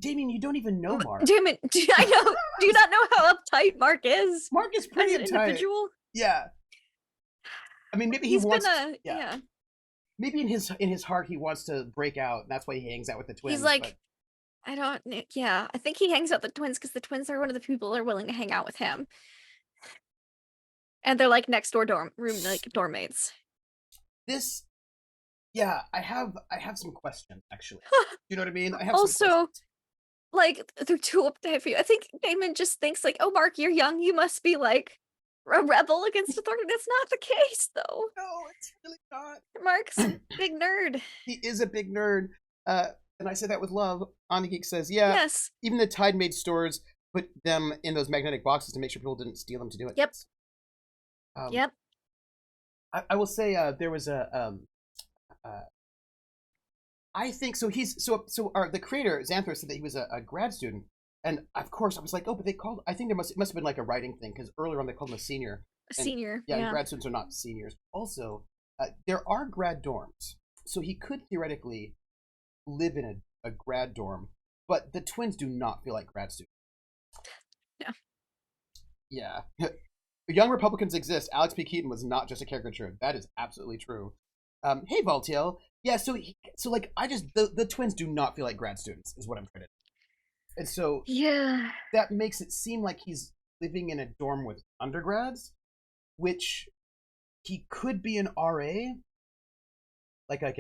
Damien, you don't even know Mark. Damn it. I know. Do you not know how uptight Mark is? Mark is pretty as an uptight. individual? Yeah. I mean, maybe He's he wants... yeah. Maybe in his heart he wants to break out, and that's why he hangs out with the twins. He's like, but... I think he hangs out with the twins because the twins are one of the people that are willing to hang out with him. And they're like next door dorm mates. I have some questions, actually. You know what I mean? I have also, like, they're too uptight for you. I think Damon just thinks like, oh, Mark, you're young. You must be like a rebel against authority. That's not the case, though. No, it's really not. Mark's a big nerd. He is a big nerd. And I say that with love. Onigeek says, yeah. Yes. Even the Tide Made stores put them in those magnetic boxes to make sure people didn't steal them to do it. Yep. Yep. I will say there was a I think so. The creator Xanthor said that he was a grad student, and of course I was like, oh, but they called. I think it must have been like a writing thing because earlier on they called him a senior. Senior. Yeah, Yeah. and grad students are not seniors. Also, there are grad dorms, so he could theoretically live in a grad dorm, but the twins do not feel like grad students. No. Yeah. Young Republicans exist. Alex P. Keaton was not just a caricature. That is absolutely true. Hey, Valtiel. Yeah, so the twins do not feel like grad students, is what I'm trying to do. And so yeah, that makes it seem like he's living in a dorm with undergrads, which he could be an RA, like a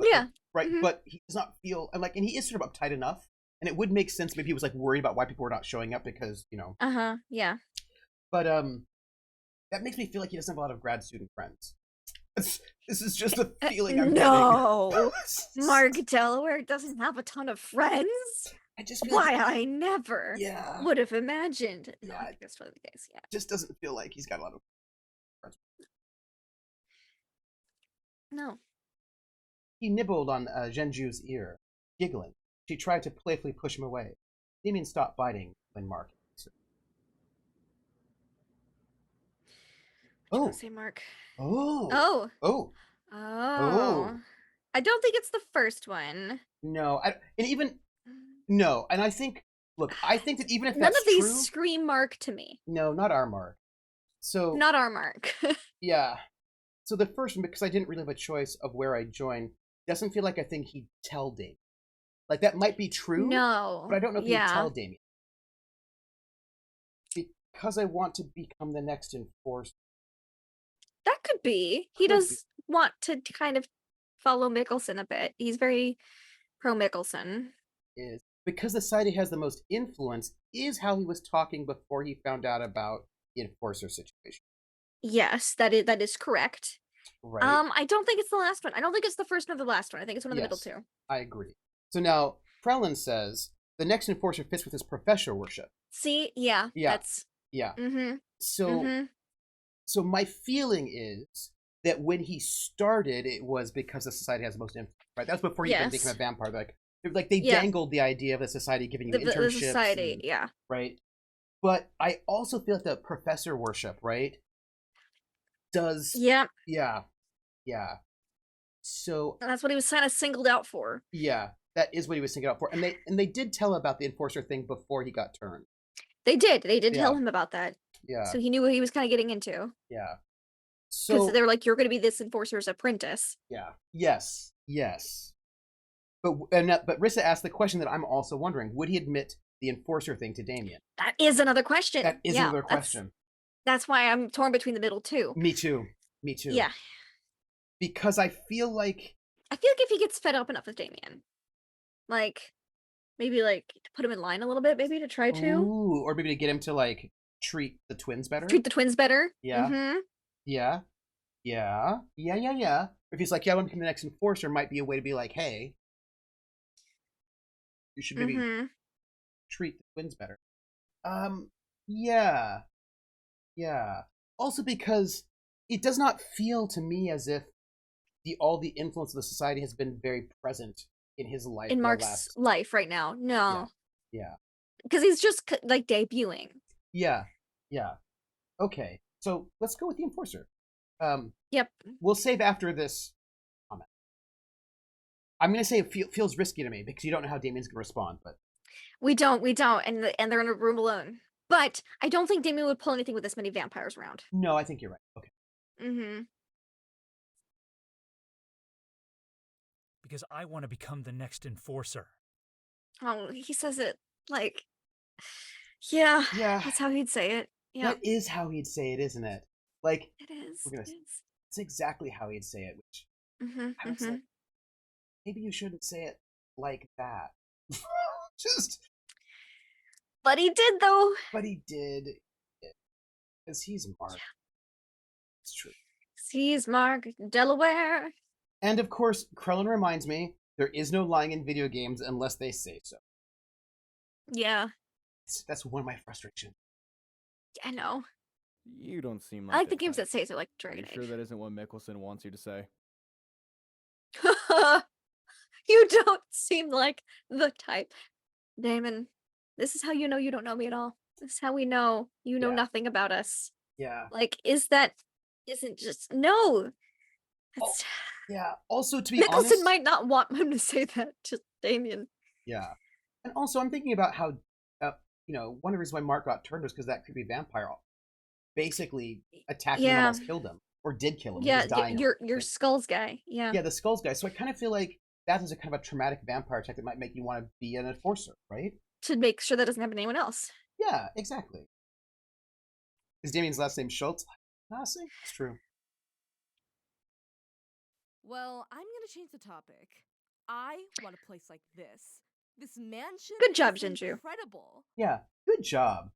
yeah, right. But he does not feel and he is sort of uptight enough, and it would make sense. Maybe he was like worried about why people were not showing up because yeah. But that makes me feel like he doesn't have a lot of grad student friends. This is just a feeling I'm getting. Mark Delaware doesn't have a ton of friends. I just feel I never would have imagined. Yeah, I think that's probably the case. Yeah, just doesn't feel like he's got a lot of friends. No. He nibbled on Zhenju's ear, giggling. She tried to playfully push him away. Damien stopped biting when Mark. Oh. Say Mark. Oh. I don't think it's the first one. No, and I think. Look, I think that even if none that's of these true, scream Mark to me. No, not our Mark. So not our Mark. Yeah. So the first one, because I didn't really have a choice of where I joined, doesn't feel like I think he'd tell Damien. Like that might be true. No, but I don't know if he'd tell Damien. Because I want to become the next enforcer. That could be. He does want to kind of follow Mickelson a bit. He's very pro Mickelson. Is because the side he has the most influence is how he was talking before he found out about the enforcer situation. Yes, that is correct. Right. I don't think it's the last one. I don't think it's the first nor the last one. I think it's one of the middle two. I agree. So now Prelin says the next enforcer fits with his professor worship. See, yeah. That's Mm-hmm. So my feeling is that when he started, it was because the society has the most influence, right? That was before he even became a vampire. Like they dangled the idea of the society giving you internships. The society, right? But I also feel like the professor worship, right? Does yeah. So And that's what he was kind of singled out for. yeah, that is what he was singled out for. And they did tell him about the enforcer thing before he got turned. They did tell Yeah. him about that. Yeah. So he knew what he was kind of getting into. Yeah. Because So they were like, you're going to be this enforcer's apprentice. yeah. Yes. But Rissa asked the question that I'm also wondering: would he admit the enforcer thing to Damien? That is another question. That is another question. That's why I'm torn between the middle too. Me too. Yeah. Because I feel like if he gets fed up enough with Damien, like maybe like to put him in line a little bit, maybe to try to. Ooh, or maybe to get him to like treat the twins better. Yeah. Mm-hmm. Yeah. If he's like, yeah, I want to become the next enforcer, might be a way to be like, hey, you should maybe treat the twins better. Yeah. Also because it does not feel to me as if all the influence of the society has been very present in his life. In Mark's life right now. No. Yeah. Because he's just like debuting. Yeah. Okay, so let's go with the enforcer. Yep. We'll save after this comment. I'm going to say it feels risky to me because you don't know how Damien's going to respond, but we don't, and they're in a room alone. But I don't think Damien would pull anything with this many vampires around. No, I think you're right. Okay. Mm-hmm. Because I want to become the next enforcer. Oh, he says it like, yeah, that's how he'd say it. Yeah, that is how he'd say it, isn't it? Like it is. It's exactly how he'd say it. Which I was like, maybe you shouldn't say it like that. But he did though. But he did, because he's Mark. Yeah. It's true. He's Mark Delaware. And of course, Krellin reminds me, there is no lying in video games unless they say so. Yeah. That's one of my frustrations. I know. You don't seem like I like the games that say so, like Dragon Age. Sure that isn't what Mikkelsen wants you to say? You don't seem like the type. Damon, this is how you know you don't know me at all. This is how we know you know nothing about us. Yeah. Like, isn't just, no. Yeah. Also, to be Mikkelsen honest, might not want him to say that to Damien. Yeah. And also, I'm thinking about how, one of the reasons why Mark got turned was because that creepy vampire basically attacked him and almost killed him. Or did kill him. Yeah, your Skulls guy. Yeah. Yeah, the Skulls guy. So I kind of feel like that is a kind of a traumatic vampire attack that might make you want to be an enforcer, right? To make sure that doesn't happen to anyone else. Yeah, exactly. Is Damien's last name Schultz? Honestly, it's true. Well, I'm gonna change the topic. I want a place like this. This mansion. Good job, is Jinju. incredible. Yeah, good job.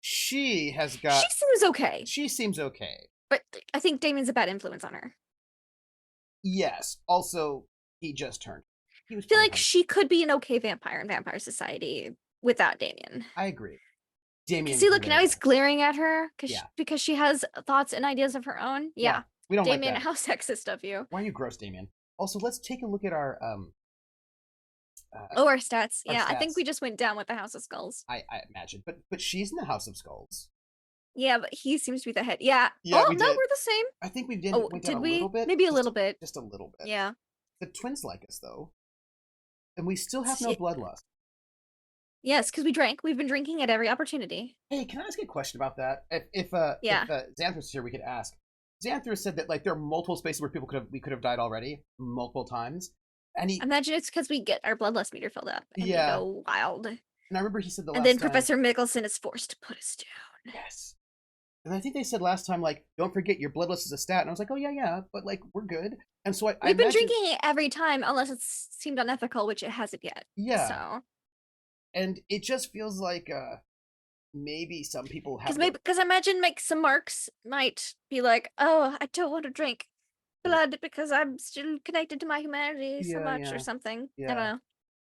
She has got. She seems okay. She seems okay. But I think Damien's a bad influence on her. Yes. Also, he just turned. I feel like she could be an okay vampire in Vampire Society without Damien. I agree. Damien. See, look, now he's glaring at her Yeah. because she has thoughts and ideas of her own. Yeah. We don't Damien, like that. how sexist of you. Why are you gross, Damien? Also, let's take a look at our our stats. Our Yeah, I stats. think we just went down with the House of Skulls. I imagine, but she's in the House of Skulls. Yeah, but he seems to be the head. Yeah. Yeah, oh we no, did. we're the same. I think we did. Oh, went did down we? A little bit. Maybe a Just little bit. Just a little bit. Yeah. The twins like us though, and we still have no bloodlust. Yes, because we drank. We've been drinking at every opportunity. Hey, can I ask you a question about that? If Xanthus is here, we could ask. Xanthus said that like there are multiple spaces where we could have died already multiple times, and he imagine it's because we get our bloodlust meter filled up and we go wild. And I remember he said the last and then time, Professor Mikkelsen is forced to put us down. Yes. And I think they said last time, like, don't forget your bloodlust is a stat. And I was like, oh yeah, but like we're good. And so We've been drinking it every time, unless it's seemed unethical, which it hasn't yet. Yeah. So. And it just feels like maybe some people have. Because I imagine like some marks might be like, oh, I don't want to drink blood because I'm still connected to my humanity so much or something. Yeah. I don't know.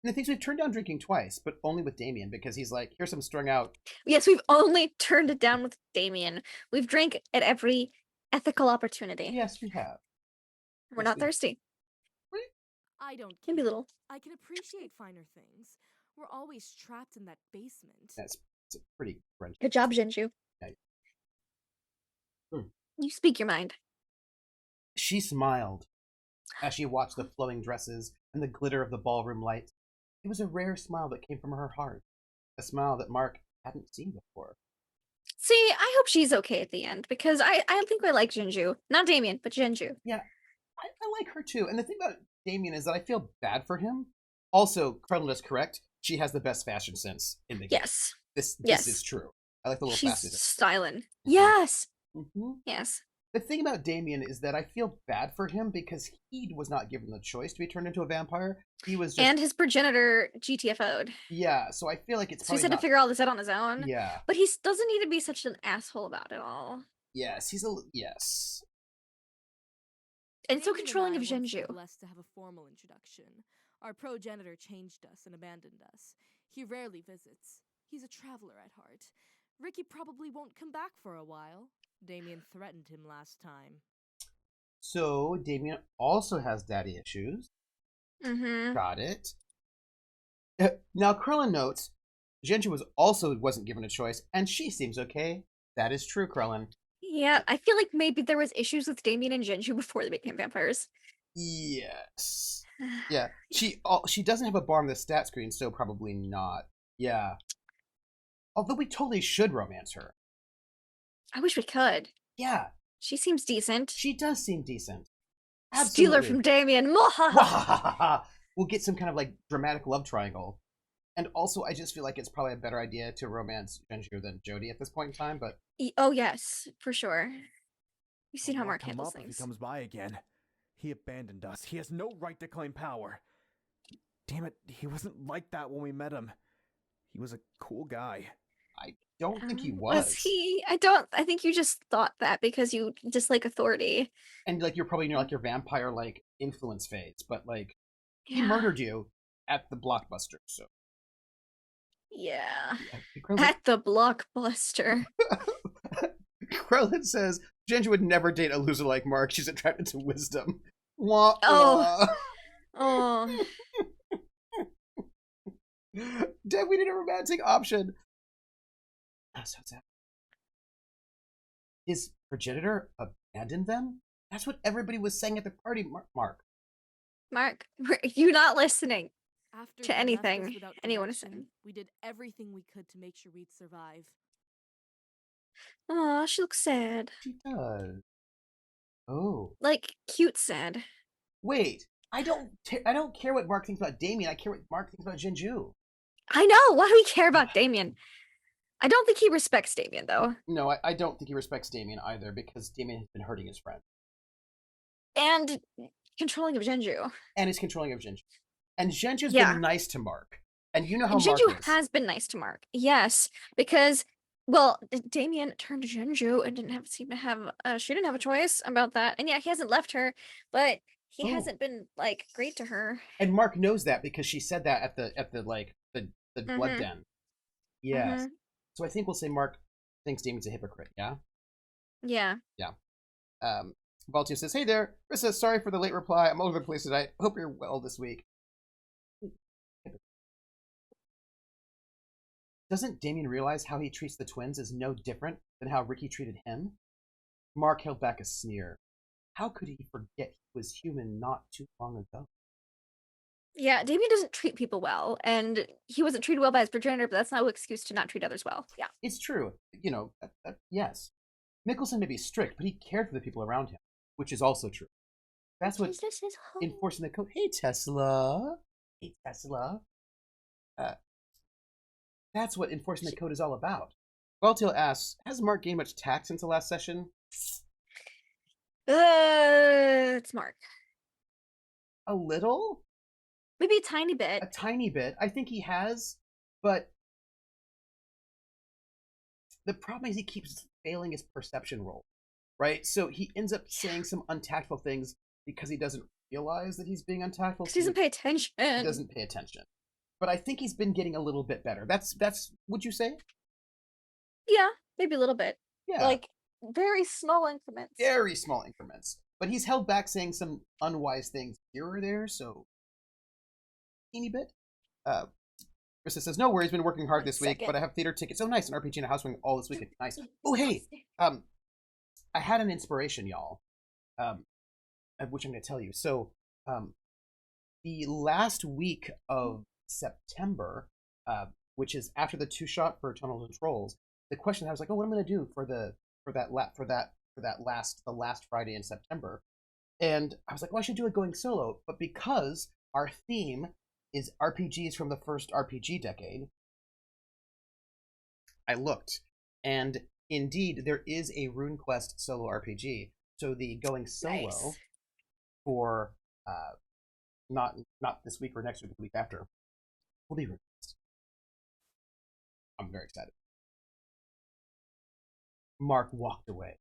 And the things we've turned down drinking twice, but only with Damien because he's like, here's some strung out. Yes, we've only turned it down with Damien. We've drank at every ethical opportunity. Yes, we have. We're not thirsty. I don't. Maybe a little. I can appreciate finer things. We're always trapped in that basement. It's a pretty French. Good job, Jinju. Yeah. You speak your mind. She smiled. as she watched the flowing dresses and the glitter of the ballroom lights. It was a rare smile that came from her heart, a smile that Mark hadn't seen before. See, I hope she's okay at the end, because I think I like Jinju. Not Damien, but Jinju. Yeah, I like her too. And the thing about Damien is that I feel bad for him. Also, Krellin is correct. She has the best fashion sense in the game. Yes. This is true. I like the little She's fashion sense. styling. Yes. Mm-hmm. Yes. The thing about Damien is that I feel bad for him because he was not given the choice to be turned into a vampire. He was just... And his progenitor GTFO'd. Yeah, so I feel like it's so he's had to figure all this out on his own. Yeah. But he doesn't need to be such an asshole about it all. Yes, yes. And so controlling of Jinju. Blessed to have a formal introduction. Our progenitor changed us and abandoned us. He rarely visits. He's a traveler at heart. Ricky probably won't come back for a while. Damien threatened him last time. So Damien also has daddy issues. Mm-hmm. Got it. Now Krellin notes Jinju wasn't given a choice, and she seems okay. That is true, Krellin. Yeah, I feel like maybe there was issues with Damien and Jinju before they became vampires. Yes. Yeah. She doesn't have a bar on the stat screen, so probably not. Yeah. Although we totally should romance her. I wish we could. Yeah. She seems decent. She does seem decent. Absolutely. Steal her from Damien. We'll get some kind of like dramatic love triangle. And also, I just feel like it's probably a better idea to romance Jinju than Jody at this point in time. But oh yes, for sure. You've seen how Mark handles If things. he comes by again. He abandoned us. He has no right to claim power. Damn it, he wasn't like that when we met him. He was a cool guy. I don't think he was. he? I think you just thought that because you dislike authority. And like you're probably like your vampire like influence fades, but like he murdered you at the Blockbuster, so. Yeah. At the Blockbuster. Krellin says Jinju would never date a loser like Mark. She's attracted to wisdom. Wah, wah. Oh. Dad, we need a romantic option. So sad. His progenitor abandoned them? That's what everybody was saying at the party, Mark. Mark, you're not listening After to anything anyone is direction, saying. We did everything we could to make Sharit survive. Aw, she looks sad. She does. Oh. Like, cute sad. Wait, I don't care what Mark thinks about Damien. I care what Mark thinks about Jinju. I know. Why do we care about Damien? I don't think he respects Damien, though. No, I don't think he respects Damien either, because Damien has been hurting his friend. And controlling of Jinju. And he's controlling of Jinju. And Jinju's been nice to Mark. And you know how Mark Jinju is. has been nice to Mark. Yes, because, well, Damien turned to Jinju and she didn't have a choice about that. And yeah, he hasn't left her, but he hasn't been, like, great to her. And Mark knows that because she said that at the blood den. Yes. Mm-hmm. So I think we'll say Mark thinks Damien's a hypocrite, yeah? Yeah. Yeah. Valtia says, hey there, Rissa, sorry for the late reply. I'm all over the place tonight. Hope you're well this week. Doesn't Damien realize how he treats the twins is no different than how Ricky treated him? Mark held back a sneer. How could he forget he was human not too long ago? Yeah, Damien doesn't treat people well, and he wasn't treated well by his progenitor, but that's no excuse to not treat others well. Yeah. It's true. You know, yes. Mickelson may be strict, but he cared for the people around him, which is also true. That's what enforcing the code. Hey, Tesla. Hey, Tesla. That's what enforcing the code is all about. Valtil asks, has Mark gained much tact since the last session? It's Mark. A little? Maybe a tiny bit. A tiny bit. I think he has, but the problem is he keeps failing his perception roll, right? So he ends up saying some untactful things because he doesn't realize that he's being untactful. He doesn't pay attention. He doesn't pay attention. But I think he's been getting a little bit better. That's would you say? Yeah, maybe a little bit. Yeah. Like very small increments. Very small increments. But he's held back saying some unwise things here or there, so teeny bit. Krista says, no worries, been working hard this week, but I have theater tickets. Oh, nice. An RPG and a house wing all this week. Nice. Oh, hey. I had an inspiration, y'all. which I'm going to tell you. So, the last week of September, which is after the 2-shot for Tunnels and Trolls, the question I was like, oh, what am I going to do for the last Friday in September? And I was like, well, I should do it going solo, but because our theme is RPGs from the first RPG decade, I looked, and indeed there is a RuneQuest solo RPG. So the going solo for not this week or next week, but the week after, will be RuneQuest. I'm very excited. Mark walked away.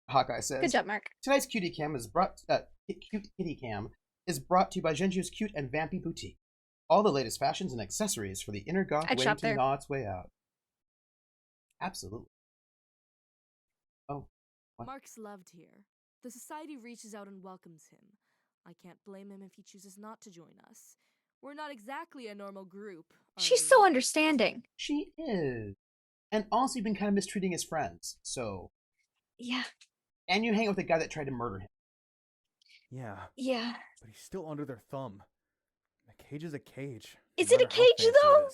Hawkeye says, "Good job, Mark." Tonight's Cutie Cam is brought. Cute Kitty Cam is brought to you by Genju's Cute and Vampy Boutique. All the latest fashions and accessories for the inner goth I'd waiting shop to there. gnaw its way out. Absolutely. Oh. What? Mark's loved here. The society reaches out and welcomes him. I can't blame him if he chooses not to join us. We're not exactly a normal group. She's so understanding. She is. And also, you've been kind of mistreating his friends, so. Yeah. And you hang out with the guy that tried to murder him. Yeah. Yeah. But he's still under their thumb. A cage is a cage. Is it a cage, though?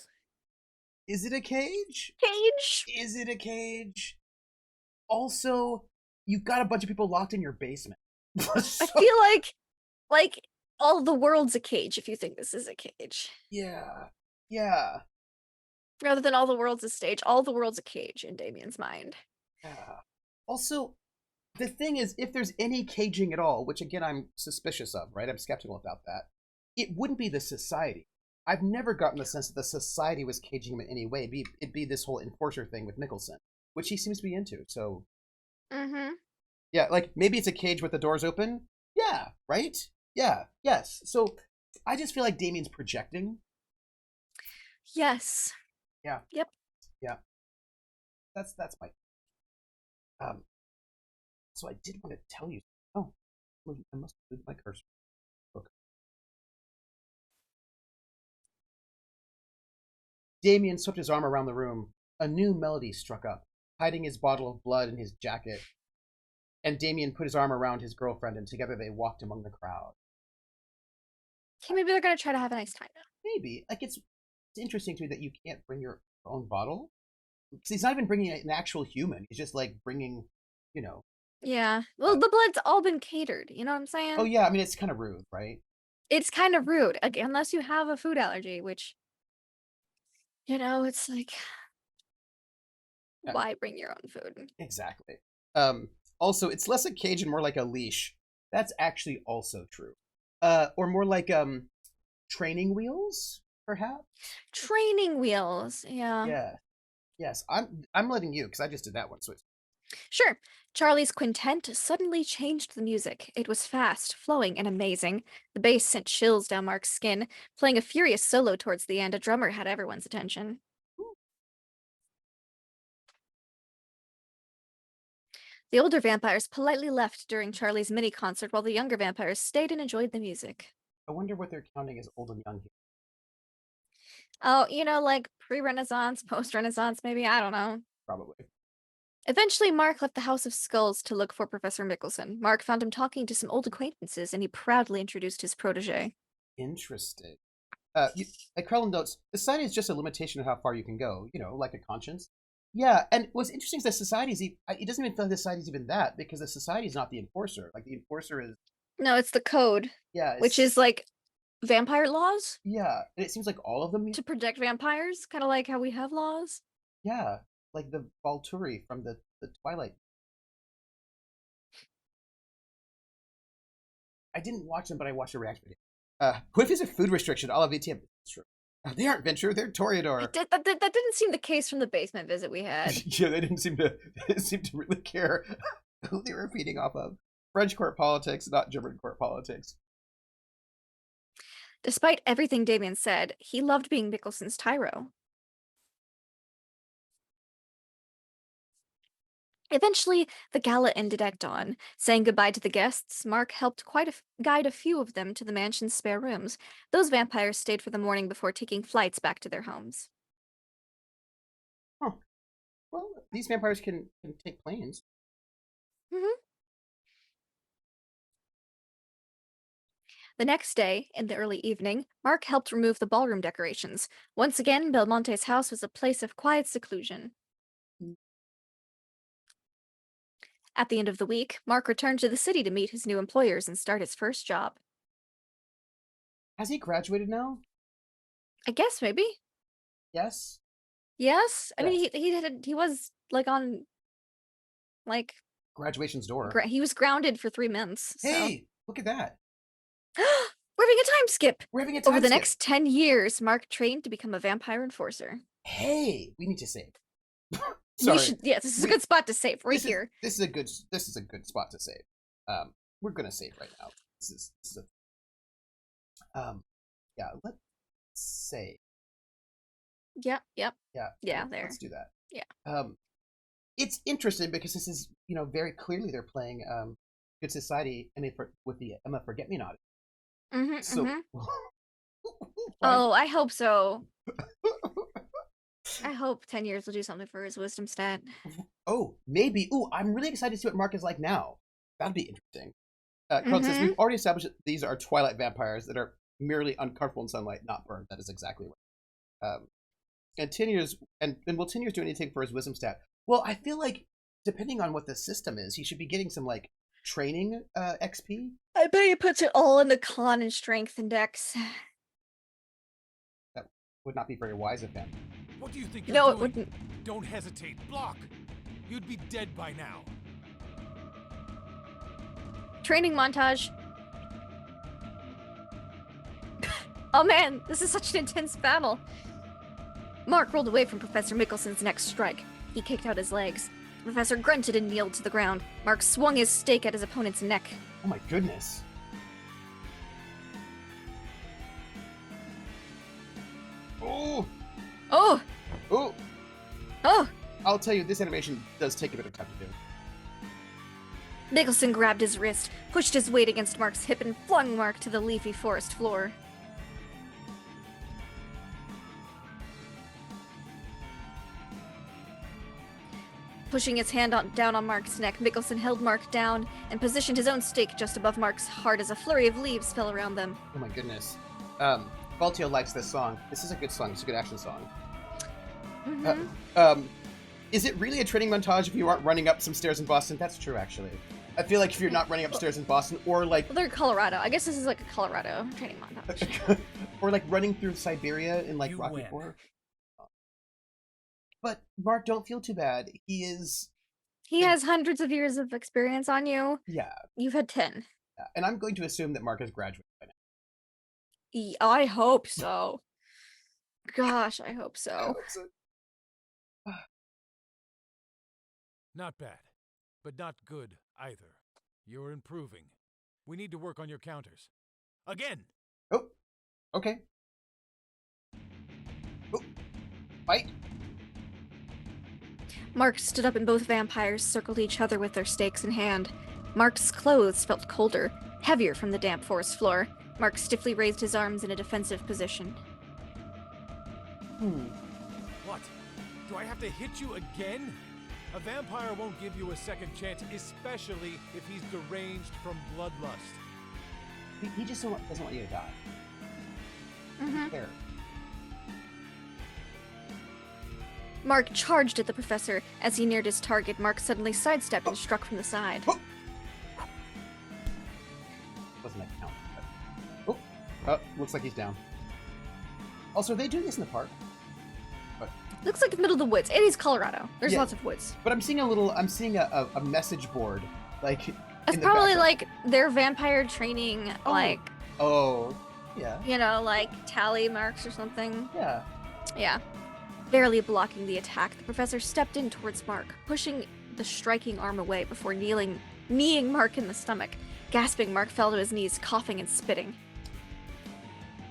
Is it a cage? Cage? Is it a cage? Also, you've got a bunch of people locked in your basement. I feel like all the world's a cage if you think this is a cage. Yeah. Yeah. Rather than all the world's a stage, all the world's a cage in Damien's mind. Yeah. Also, the thing is, if there's any caging at all, which again I'm suspicious of, right? I'm skeptical about that. It wouldn't be the society. I've never gotten the sense that the society was caging him in any way. It'd be this whole enforcer thing with Mickelson, which he seems to be into. So, yeah, like maybe it's a cage with the doors open. Yeah, right? Yeah, yes. So I just feel like Damien's projecting. Yes. Yeah. Yep. Yeah. That's my. So I did want to tell you. Oh, I must move my cursor. Okay. Damien swept his arm around the room. A new melody struck up, hiding his bottle of blood in his jacket. And Damien put his arm around his girlfriend, and together they walked among the crowd. Okay, maybe they're gonna try to have a nice time now. Maybe. Like, it's interesting to me that you can't bring your own bottle. Because he's not even bringing an actual human. He's just, like, bringing, you know. Yeah. Well, the blood's all been catered. You know what I'm saying? Oh, yeah. I mean, it's kind of rude, right? It's kind of rude, unless you have a food allergy, which, it's like, why bring your own food? Exactly. Also, it's less a cage and more like a leash. That's actually also true. Or more like training wheels, perhaps. Training wheels, yeah. Yeah. Yes, I'm letting you because I just did that one. So Sure. Charlie's quintet suddenly changed the music. It was fast, flowing, and amazing. The bass sent chills down Mark's skin. Playing a furious solo towards the end, a drummer had everyone's attention. The older vampires politely left during Charlie's mini concert while the younger vampires stayed and enjoyed the music. I wonder what they're counting as old and young here. Oh, like pre-Renaissance, post-Renaissance, maybe? I don't know. Probably. Eventually, Mark left the House of Skulls to look for Professor Mickelson. Mark found him talking to some old acquaintances, and he proudly introduced his protege. Interesting. Like Krellin notes, society is just a limitation of how far you can go, like a conscience. Yeah, and what's interesting is that society's, it doesn't even feel like the society's even that, because the society is not the enforcer. Like, the enforcer is... No, it's the code. Yeah. Which is, like, vampire laws? Yeah, and it seems like all of them... To protect vampires? Kind of like how we have laws? Yeah, like the Volturi from the Twilight. I didn't watch them, but I watched a reaction video. What if there's a food restriction? All of ATM. They aren't Venture, they're Toreador. That didn't seem the case from the basement visit we had. Yeah, they didn't seem to really care who they were feeding off of. French court politics, not German court politics. Despite everything Damien said, he loved being Mickelson's tyro. Eventually, the gala ended at dawn. Saying goodbye to the guests, Mark helped guide a few of them to the mansion's spare rooms. Those vampires stayed for the morning before taking flights back to their homes. Huh. Well, these vampires can take planes. The next day, in the early evening, Mark helped remove the ballroom decorations. Once again, Belmonte's house was a place of quiet seclusion. At the end of the week, Mark returned to the city to meet his new employers and start his first job. Has he graduated now? I guess maybe. Yes. Yes. I mean, Yes. he was like on like Graduation's door. he was grounded for 3 months. So. Hey, look at that. We're having a time skip. We're having a time Over the skip. next 10 years, Mark trained to become a vampire enforcer. Hey, we need to save. Sorry. This is a good spot to save right this here. This is a good spot to save. We're gonna save right now. This is a yeah, let's save. Yep. Yeah. Yeah, there. Let's do that. Yeah. It's interesting because this is, very clearly they're playing Good Society and with the Emma Forget-Me-Not. So Oh, I hope so. I hope 10 years will do something for his wisdom stat. Oh, maybe. Ooh, I'm really excited to see what Mark is like now. That'd be interesting. Carl says, we've already established that these are twilight vampires that are merely uncomfortable in sunlight, not burned. That is exactly right. And 10 years, and will 10 years do anything for his wisdom stat? Well, I feel like, depending on what the system is, he should be getting some, training XP. I bet he puts it all into con and strength index. That would not be very wise of him. What do you think No, you're it doing? wouldn't. Don't hesitate. Block. You'd be dead by now. Training montage. Oh man, this is such an intense battle. Mark rolled away from Professor Mickelson's next strike. He kicked out his legs. The professor grunted and kneeled to the ground. Mark swung his stake at his opponent's neck. Oh my goodness. Oh! Oh! Oh! Oh! I'll tell you, this animation does take a bit of time to do. Mickelson grabbed his wrist, pushed his weight against Mark's hip, and flung Mark to the leafy forest floor. Pushing his hand down on Mark's neck, Mickelson held Mark down and positioned his own stake just above Mark's heart as a flurry of leaves fell around them. Oh my goodness. Baltio likes this song. This is a good song. It's a good action song. Is it really a training montage if you aren't running up some stairs in Boston? That's true, actually. I feel like if you're not running upstairs in Boston, or Well, they're in Colorado. I guess this is like a Colorado training montage. or running through Siberia in Rocky IV. But Mark, don't feel too bad. He has hundreds of years of experience on you. Yeah. You've had 10. Yeah. And I'm going to assume that Mark has graduated by now. I hope so. Gosh, I hope so. Not bad, but not good either. You're improving. We need to work on your counters. Again! Oh, okay. Oh, fight! Mark stood up and both vampires circled each other with their stakes in hand. Mark's clothes felt colder, heavier from the damp forest floor. Mark stiffly raised his arms in a defensive position. What? Do I have to hit you again? A vampire won't give you a second chance, especially if he's deranged from bloodlust. He just doesn't want you to die. There. Mark charged at the professor. As he neared his target, Mark suddenly sidestepped and struck from the side. Doesn't that count? Looks like he's down. Also, are they doing this in the park? Looks like the middle of the woods. It is Colorado. There's Yeah. lots of woods. But I'm seeing a message board, That's in the probably background. their vampire training, Oh, yeah. Tally marks or something. Yeah. Yeah. Barely blocking the attack, the professor stepped in towards Mark, pushing the striking arm away before kneeing Mark in the stomach. Gasping, Mark fell to his knees, coughing and spitting.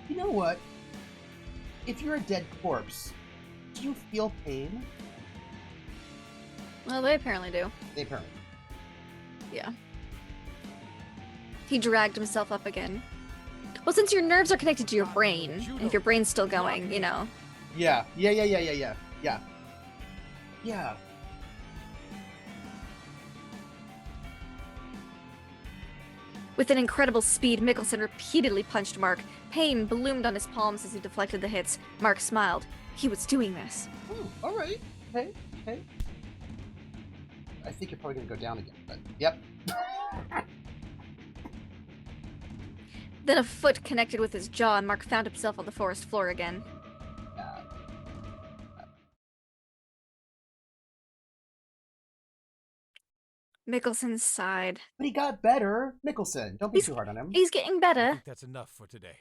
You know what? If you're a dead corpse, do you feel pain? Well, they apparently do. They apparently. Yeah. He dragged himself up again. Well, since your nerves are connected to your brain, and if your brain's still going, Yeah. With an incredible speed, Mickelson repeatedly punched Mark. Pain bloomed on his palms as he deflected the hits. Mark smiled. He was doing this. Ooh, all right. Okay. I think you're probably going to go down again, but yep. Then a foot connected with his jaw, and Mark found himself on the forest floor again. Mickelson sighed. But he got better. Mickelson, don't be too hard on him. He's getting better. I think that's enough for today.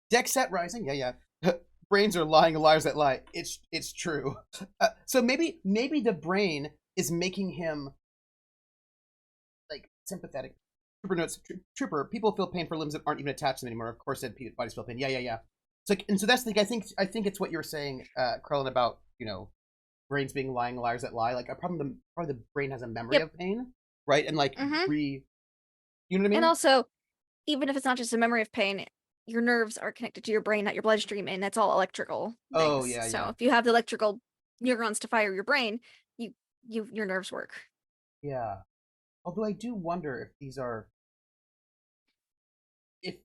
Deck set rising. Yeah. Brains are lying liars that lie. It's true. So maybe the brain is making him like sympathetic. Trooper notes. Trooper. People feel pain for limbs that aren't even attached to them anymore. Of course, dead bodies feel pain. Yeah. So that's the. I think it's what you were saying, Krillin, about brains being lying liars that lie. Like probably the brain has a memory of pain, right? And like you know what I mean? And also, even if it's not just a memory of pain, your nerves are connected to your brain, not your bloodstream, and that's all electrical things. Oh yeah. So if you have the electrical neurons to fire your brain, your nerves work. Yeah. Although I do wonder if these are if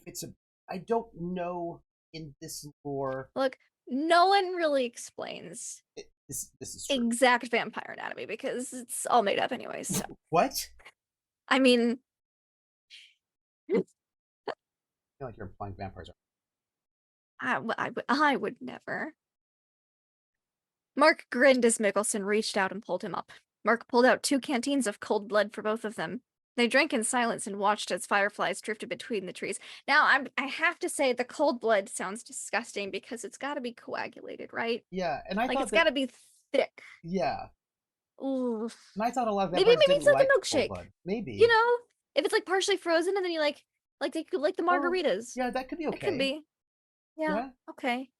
it's a I don't know in this lore. Look, no one really explains this is true. Exact vampire anatomy because it's all made up anyways. So. What? I mean, I feel like you're implying vampires are. I would never. Mark grinned as Mickelson reached out and pulled him up. Mark pulled out 2 canteens of cold blood for both of them. They drank in silence and watched as fireflies drifted between the trees. Now, I have to say the cold blood sounds disgusting because it's got to be coagulated, right? Yeah, and I thought it's got to be thick. Yeah. Ooh. And I thought a lot of maybe it's like like a milkshake. Maybe. If it's like partially frozen and then you like the margaritas. Yeah, that could be okay. It could be. Yeah. Okay.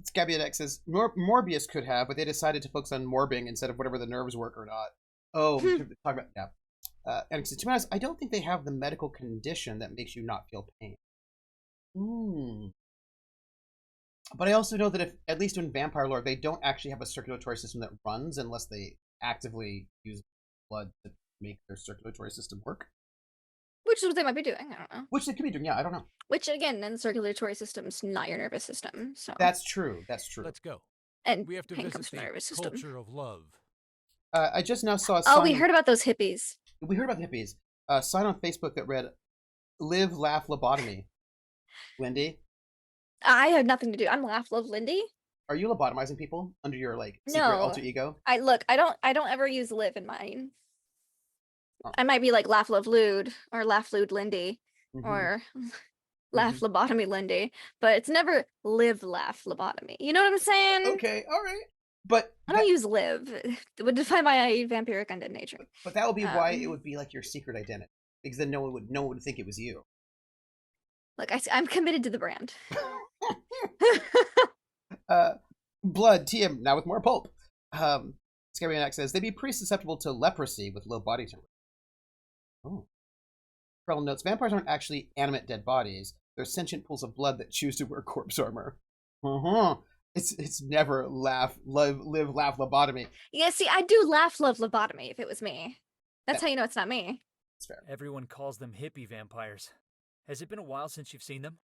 Scabby says Morbius could have, but they decided to focus on morbing instead of whatever the nerves work or not. Oh, we should talk about and to be honest, I don't think they have the medical condition that makes you not feel pain. But I also know that if, at least in vampire lore, they don't actually have a circulatory system that runs unless they actively use blood to make their circulatory system work. Which is what they might be doing. I don't know. Which they could be doing. Yeah, I don't know. Which again, then the circulatory system's not your nervous system. So that's true. Let's go. And we have to visit the nervous system. culture of love. I just now saw a sign. Oh, we heard about those hippies. We heard about the hippies. A sign on Facebook that read, "Live, laugh, lobotomy." Lindy? I have nothing to do. I'm Laugh Love Lindy. Are you lobotomizing people under your secret alter ego? I don't ever use live in mine. Oh. I might be like Laugh Love Lude or Laugh Lude Lindy or Laugh Lobotomy Lindy, but it's never live laugh lobotomy. You know what I'm saying? Okay, all right. But I don't use live. It would define my vampiric undead nature. But that would be why it would be like your secret identity, because then no one would think it was you. Look, I'm committed to the brand. Blood TM now with more pulp. Scary Mac says they'd be pretty susceptible to leprosy with low body temperature. Oh. Krell notes vampires aren't actually animate dead bodies. They're sentient pools of blood that choose to wear corpse armor. It's never live, laugh, lobotomy. Yeah, see, I do laugh, love, lobotomy if it was me. That's how you know it's not me. That's fair. Everyone calls them hippie vampires. Has it been a while since you've seen them?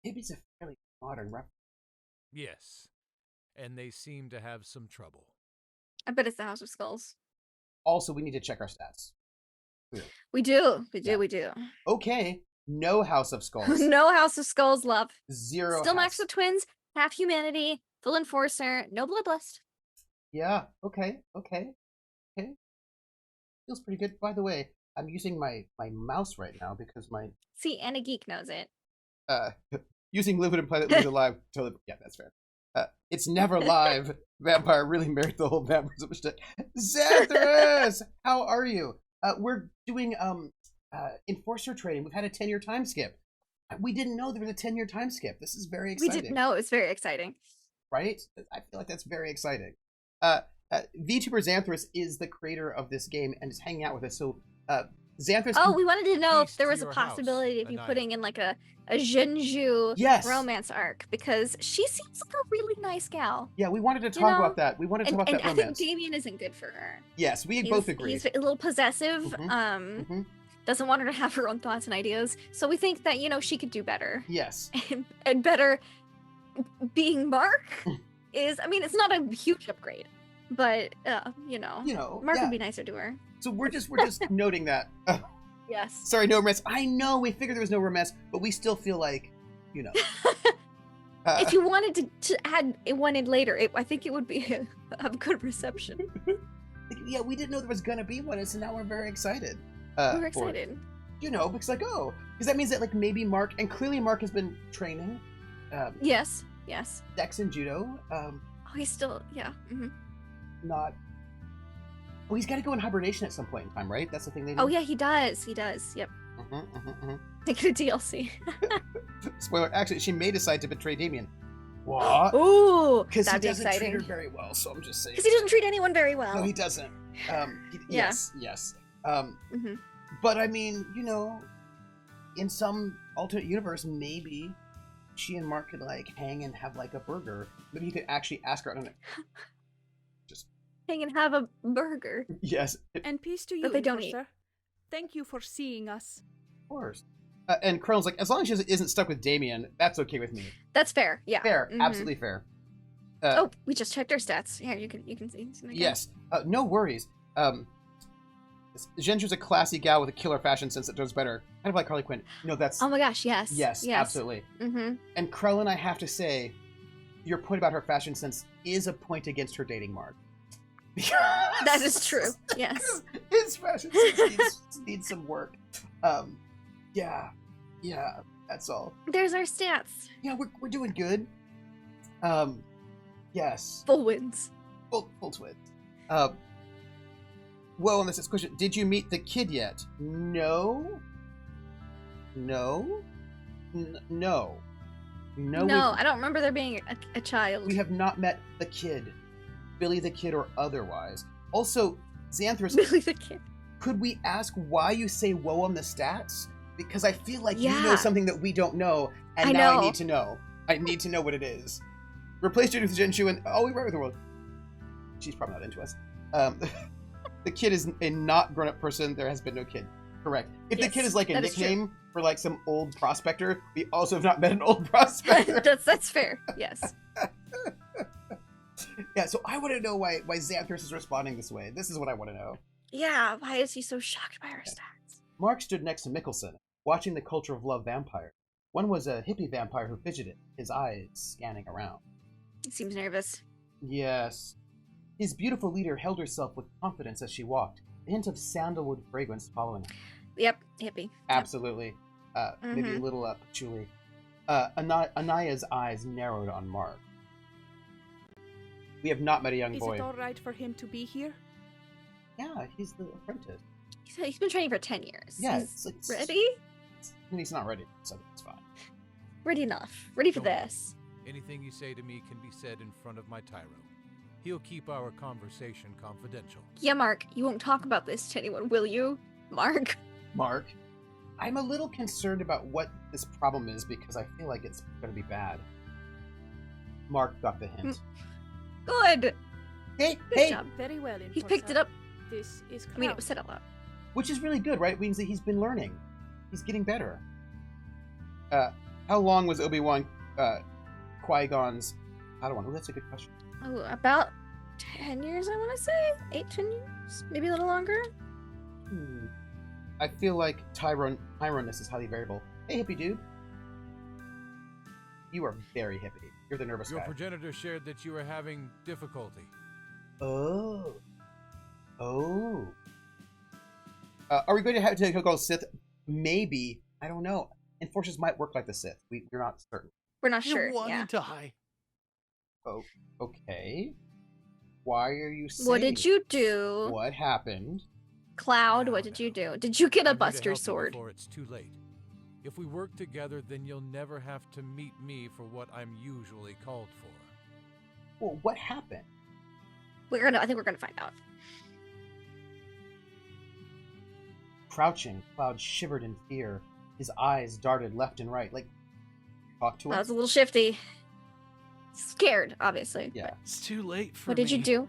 Hippie's a fairly modern reference. Yes, and they seem to have some trouble. I bet it's the House of Skulls. Also, we need to check our stats. We do. Okay. No House of Skulls. No House of Skulls, love. 0 Still Max with twins, half humanity, full enforcer, no bloodlust. Yeah, okay. Feels pretty good. By the way, I'm using my mouse right now because my... See, and a geek knows it. Using live would imply that live alive. Totally, yeah, that's fair. It's never live. Vampire really married the whole vampirism shit. Xanthorus! How are you? We're doing enforcer training. We've had a 10-year time skip. We didn't know there was a 10-year time skip. This is very exciting. We didn't know. It was very exciting. Right? I feel like that's very exciting. VTuber Xanthorus is the creator of this game and is hanging out with us. So Xanthus. Oh, we wanted to know if Peace there to was a your house, possibility of you Anaya. putting in like a Jinju Yes. romance arc, because she seems like a really nice gal. Yeah, we wanted to You talk know? about that. We wanted to talk about And that I romance. think Damien isn't good for her. Yes, we both agreed. He's a little possessive. Mhm. Doesn't want her to have her own thoughts and ideas. So we think that, you know, she could do better. Yes. And better being Mark is, I mean, it's not a huge upgrade, but you know, Mark yeah. would be nicer to her. So we're just noting that. Yes. Sorry, no romance. I know we figured there was no romance, but we still feel like, you know. If you wanted to add one in later, I think it would be a good reception. Yeah, we didn't know there was gonna be one, and so now we're very excited. We're for it. excited. You know, because because that means that like maybe Mark, and clearly Mark has been training. Yes. Dex and judo. Oh, he's still, yeah. Not. Oh, he's got to go in hibernation at some point in time, right? That's the thing they do. Oh yeah, he does. Yep. Thinking of DLC. Spoiler. Actually, she may decide to betray Damien. What? Ooh, Because he that'd be doesn't exciting. treat her very well, so I'm just saying. Because he doesn't treat anyone very well. No, he doesn't. Yeah. Yes. But I mean, you know, in some alternate universe, maybe she and Mark could like hang and have like a burger. Maybe he could actually ask her. I don't know. Just hang and have a burger. Yes. And peace to you, That they don't Enforcer. Thank you for seeing us. Of course. And Kron's like, as long as she isn't stuck with Damien, that's okay with me. That's fair. Yeah. Fair. Absolutely fair. Oh, we just checked our stats. Here, you can see. Yes. No worries. Jinju's a classy gal with a killer fashion sense that does better. Kind of like Harley Quinn. No, that's... Oh my gosh, yes. Yes, absolutely. And Krellin, I have to say, your point about her fashion sense is a point against her dating Mark. That is true. Yes. His fashion sense needs some work. Yeah, that's all. There's our stats. Yeah, we're doing good. Yes. Full wins. Full twins. Well, on this question, did you meet the kid yet? No. No, I don't remember there being a child. We have not met the kid. Billy the Kid or otherwise. Also, Xanthus, Billy the Kid. Could we ask why you say whoa on the stats? Because I feel like you know something that we don't know, and I need to know. I need to know what it is. Replace Judy with Jinshu and we right with the world. She's probably not into us. The kid is a not grown-up person. There has been no kid. Correct. If the kid is like a nickname for like some old prospector, we also have not met an old prospector. That's fair. Yes. Yeah, so I want to know why Xanthus is responding this way. This is what I want to know. Yeah, why is he so shocked by our stats? Mark stood next to Mickelson, watching the Culture of Love vampire. One was a hippie vampire who fidgeted, his eyes scanning around. He seems nervous. Yes. His beautiful leader held herself with confidence as she walked, a hint of sandalwood fragrance following her. Yep, hippie. Absolutely. Maybe a little patchouli. Anaya's eyes narrowed on Mark. We have not met a young boy. Is it all right for him to be here? Yeah, he's the apprentice. He's been training for 10 years. Yeah, he's ready? He's not ready, so it's fine. Ready enough. Ready for this. Anything you say to me can be said in front of my Tyro. He'll keep our conversation confidential. Yeah, Mark, you won't talk about this to anyone, will you? Mark, I'm a little concerned about what this problem is because I feel like it's going to be bad. Mark got the hint. Good. Good job. Very well. He picked it up. This is. I mean, it was said out loud. Which is really good, right? It means that he's been learning. He's getting better. How long was Obi-Wan Qui-Gon's Padawan? Oh, that's a good question. Oh, about 10 years, I want to say. 10 years? Maybe a little longer? I feel like Tyrone-ness is highly variable. Hey, hippie dude. You are very hippie. You're the nervous Your guy. progenitor shared that you were having difficulty. Oh. Are we going to have to go Sith? Maybe. I don't know. Enforcers might work like the Sith. We're not certain. We're not sure. You want Yeah. to die. Oh, okay. Why are you saying... What did you do? What happened? Cloud, what did you do? Did you get a I'm here to Buster help you sword? Before it's too late. If we work together, then you'll never have to meet me for what I'm usually called for. Well, what happened? I think we're gonna find out. Crouching, Cloud shivered in fear. His eyes darted left and right. Like, talk to That us? was a little shifty. Scared, obviously. Yeah. It's too late for What did you me. do?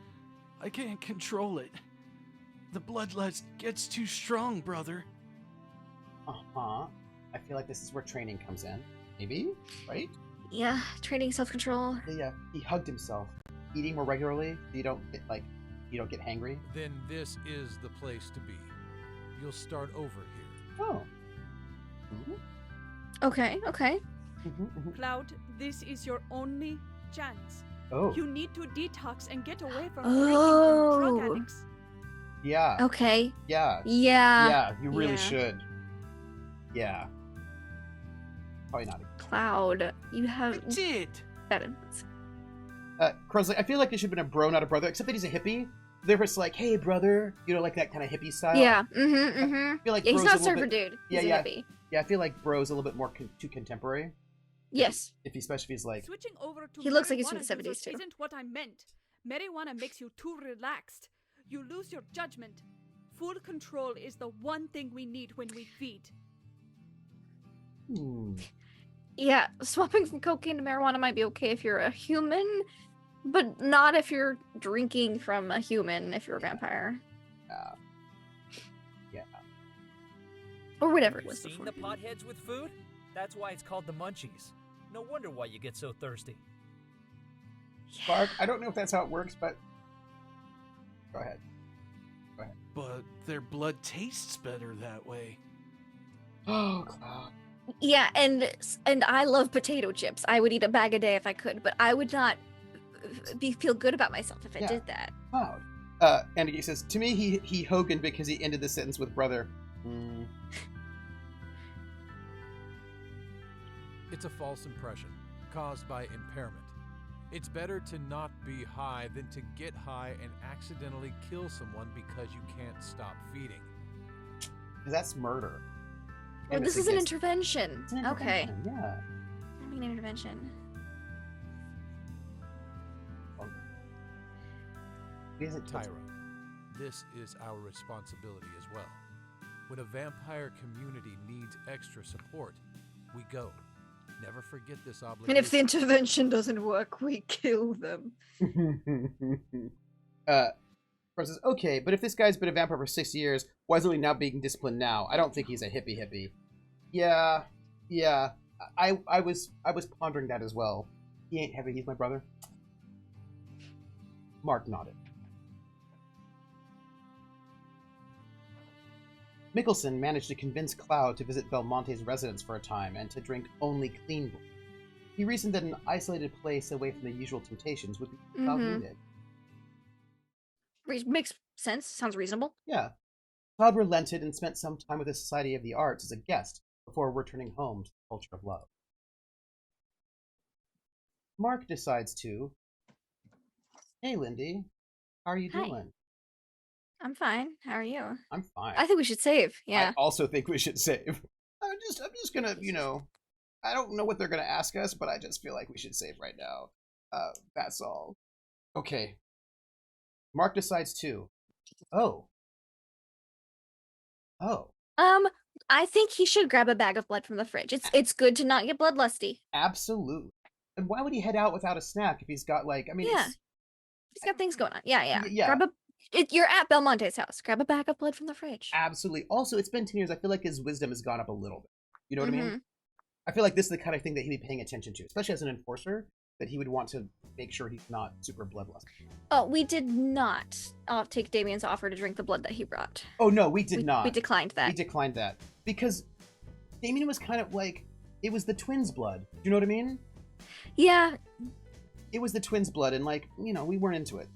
I can't control it. The bloodlust gets too strong, brother. Uh-huh. I feel like this is where training comes in. Maybe? Right? Yeah, training self-control. Yeah. He hugged himself. Eating more regularly so you don't get hangry. Then this is the place to be. You'll start over here. Oh. Okay. Cloud, this is your only chance. Oh. You need to detox and get away from Oh. drinking from drug addicts. Yeah. Okay. Yeah. Yeah. Yeah, you really Yeah. should. Yeah. Probably not. Cloud, you have I did. bad influence. Crow's I feel like it should have been a bro, not a brother, except that he's a hippie. They're just like, hey, brother. You know, like that kind of hippie style. Yeah. I feel like Yeah, he's bro's not a a little surfer bit- dude. He's Yeah, a hippie. Yeah, I feel like bro's a little bit more too contemporary. Yes. Especially if he's like... Switching over to He looks like he's marijuana from the 70s users too. Isn't what I meant. Marijuana makes you too relaxed. You lose your judgment. Full control is the one thing we need when we feed. Yeah, swapping from cocaine to marijuana might be okay if you're a human, but not if you're drinking from a human if you're a vampire. Yeah. Or whatever it You was seen before. the potheads with food? That's why it's called the munchies. No wonder why you get so thirsty. Spark, I don't know if that's how it works, but... Go ahead. But their blood tastes better that way. Oh, Cloud. Yeah, and I love potato chips. I would eat a bag a day if I could, but I would not feel good about myself if I Yeah. did that. Cloud. And he says, to me, he Hogan because he ended the sentence with brother. It's a false impression caused by impairment. It's better to not be high than to get high and accidentally kill someone because you can't stop feeding. That's murder. Well, And this it's is an against- intervention. It's an Okay. intervention, Yeah. I mean intervention. He hasn't killed Tyra, this is our responsibility as well. When a vampire community needs extra support, we go. Never forget this obligation. And if the intervention doesn't work, we kill them. Frost says, okay, but if this guy's been a vampire for 6 years, why is he now being disciplined now? I don't think he's a hippie. Yeah. I was pondering that as well. He ain't heavy, he's my brother. Mark nodded. Mickelson managed to convince Cloud to visit Belmonte's residence for a time and to drink only clean blood. He reasoned that an isolated place away from the usual temptations would be what Cloud needed. Makes sense. Sounds reasonable. Yeah. Cloud relented and spent some time with the Society of the Arts as a guest before returning home to the culture of love. Mark decides to... Hey, Lindy. How are you Hi. doing? I'm fine. How are you? I'm fine. I think we should save. Yeah. I also think we should save. I'm just gonna, I don't know what they're gonna ask us, but I just feel like we should save right now. That's all. Okay. Mark decides to. Oh. I think he should grab a bag of blood from the fridge. It's good to not get bloodlusty. Absolutely. And why would he head out without a snack if he's got Yeah. it's- He's got things going on. Yeah. Yeah. You're at Belmonte's house. Grab a bag of blood from the fridge. Absolutely. Also, it's been 10 years. I feel like his wisdom has gone up a little bit. You know what I mean? Mhm. I feel like this is the kind of thing that he'd be paying attention to, especially as an enforcer, that he would want to make sure he's not super bloodlusty. Oh, we did not take Damien's offer to drink the blood that he brought. Oh, no, we did not. We declined that. We declined that. Because Damien was kind of like, it was the twins' blood. Do you know what I mean? Yeah. It was the twins' blood, and we weren't into it.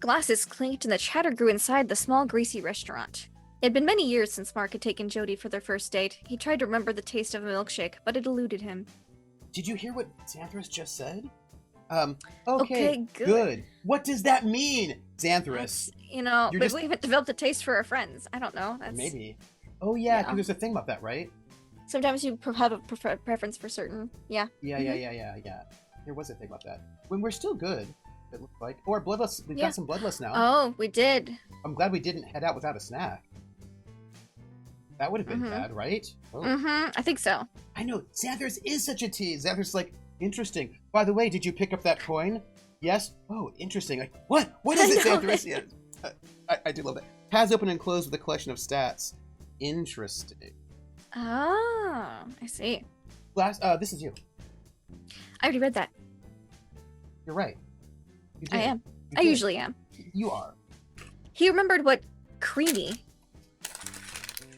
Glasses clinked and the chatter grew inside the small, greasy restaurant. It had been many years since Mark had taken Jody for their first date. He tried to remember the taste of a milkshake, but it eluded him. Did you hear what Xanthros just said? Okay, good. What does that mean, Xanthros? Maybe we haven't developed a taste for our friends. I don't know. That's... Maybe. Oh, yeah, because there's a thing about that, right? Sometimes you have a preference for certain. Yeah. Yeah. There was a thing about that. When we're still good, it looks like. Or bloodless. We've Yeah. got some bloodless now. Oh, we did. I'm glad we didn't head out without a snack. That would have been bad, right? Oh. I think so. I know. Xanthus is such a tease. Xanthus is like, interesting. By the way, did you pick up that coin? Yes? Oh, interesting. Like, what? What is it, Xanthus? Yeah. I do love that. Has open and closed with a collection of stats. Interesting. Oh, I see. This is you. I already read that. You're right. You I did. am. You I did. usually am. You are. He remembered what creamy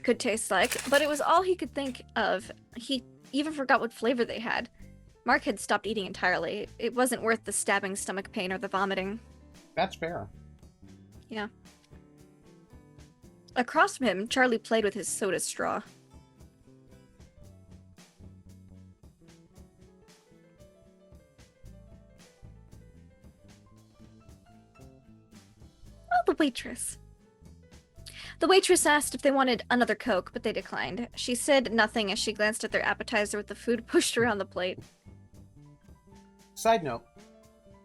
could taste like, but it was all he could think of. He even forgot what flavor they had. Mark had stopped eating entirely. It wasn't worth the stabbing stomach pain or the vomiting. That's fair. Yeah. Across from him, Charlie played with his soda straw. Oh, the waitress. The waitress asked if they wanted another Coke, but they declined. She said nothing as she glanced at their appetizer with the food pushed around the plate. Side note.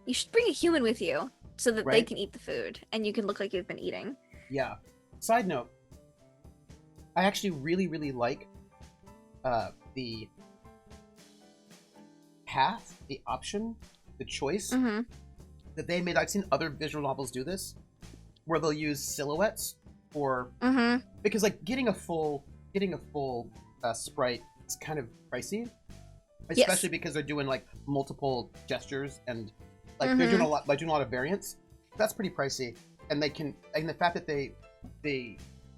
You should bring a human with you so that they Right. can eat the food, and you can look like you've been eating. Yeah. Side note. I actually really, really like the path, the option, the choice that they made. I've seen other visual novels do this, where they'll use silhouettes for because like getting a full sprite is kind of pricey, especially because they're doing like multiple gestures and like they're doing a lot of variants. That's pretty pricey, and the fact that they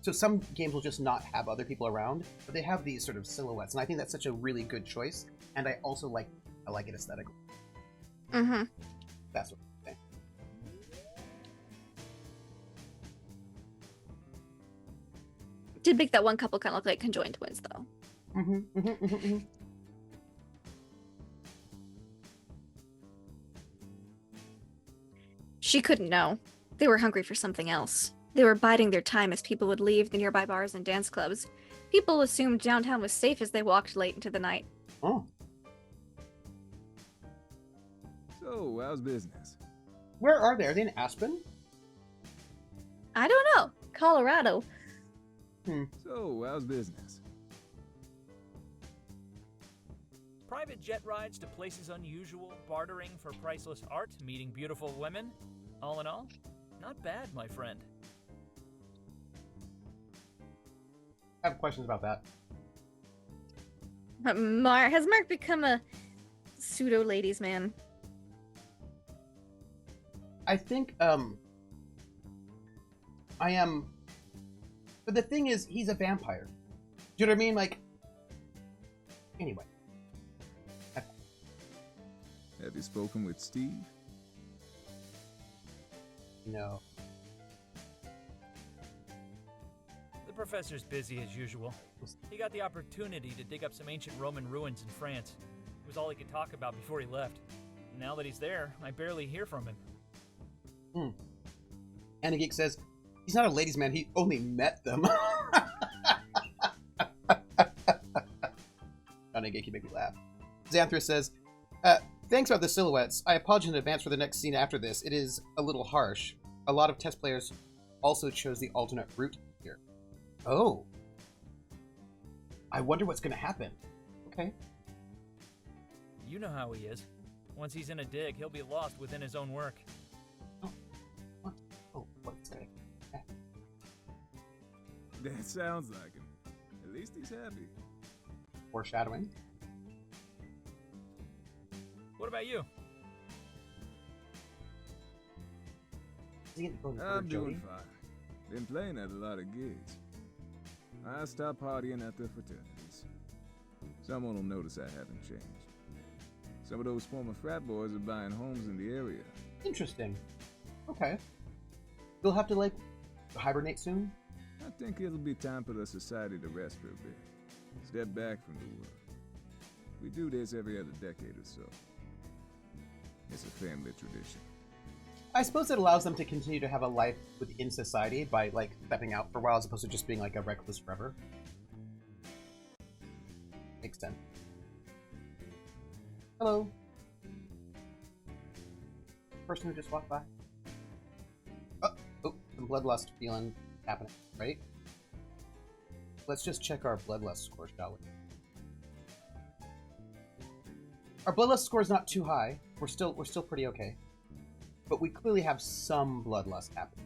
so some games will just not have other people around, but they have these sort of silhouettes, and I think that's such a really good choice. And I also like it aesthetically. That's what I'm saying. Did make that one couple kind of look like conjoined twins, though. She couldn't know. They were hungry for something else. They were biding their time as people would leave the nearby bars and dance clubs. People assumed downtown was safe as they walked late into the night. Oh. So, how's business? Where are they? Are they in Aspen? I don't know. Colorado. So, how's business? Private jet rides to places unusual, bartering for priceless art, meeting beautiful women. All in all, not bad, my friend. I have questions about that. Has Mark become a pseudo ladies man? I think I am, but the thing is, he's a vampire. Do you know what I mean? Like, anyway. Have you spoken with Steve? No. The professor's busy as usual. He got the opportunity to dig up some ancient Roman ruins in France. It was all he could talk about before he left. Now that he's there, I barely hear from him. Anna Geek says, he's not a ladies' man, he only met them. Anna Geek, you make me laugh. Xanthus says, thanks about the silhouettes. I apologize in advance for the next scene after this. It is a little harsh. A lot of test players also chose the alternate route here. Oh. I wonder what's going to happen. Okay. You know how he is. Once he's in a dig, he'll be lost within his own work. What's going to happen? That sounds like him. At least he's happy. Foreshadowing. What about you? I'm doing fine. Been playing at a lot of gigs. I stopped partying at the fraternities. Someone will notice I haven't changed. Some of those former frat boys are buying homes in the area. Interesting. Okay. You'll have to, like, hibernate soon? I think it'll be time for the society to rest for a bit. Step back from the world. We do this every other decade or so. It's a family tradition. I suppose it allows them to continue to have a life within society by, like, stepping out for a while as opposed to just being, like, a recluse forever. Makes sense. Hello. Person who just walked by. Oh, some bloodlust feeling happening, right? let's just check our bloodlust score, shall we? Our bloodlust score is not too high. We're still pretty okay. But we clearly have some bloodlust happening.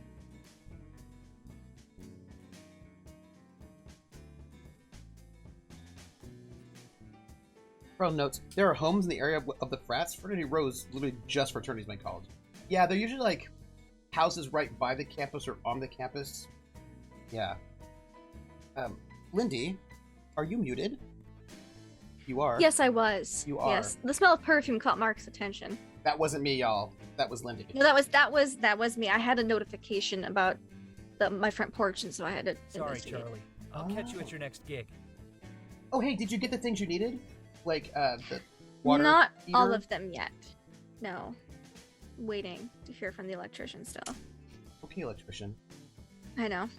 Carl notes, there are homes in the area of the frats. Fraternity Row is literally just fraternities in my college. Yeah, they're usually like houses right by the campus or on the campus. Yeah. Lindy, are you muted? You are. Yes, I was. You are. Yes, the smell of perfume caught Mark's attention. That wasn't me, y'all. That was Lindy. No, that was me. I had a notification about my front porch, and so I had to. Sorry, investigate. Charlie. I'll catch you at your next gig. Oh, hey, did you get the things you needed? Like, the water Not heater? all of them yet. No. Waiting to hear from the electrician still. Okay, electrician. I know.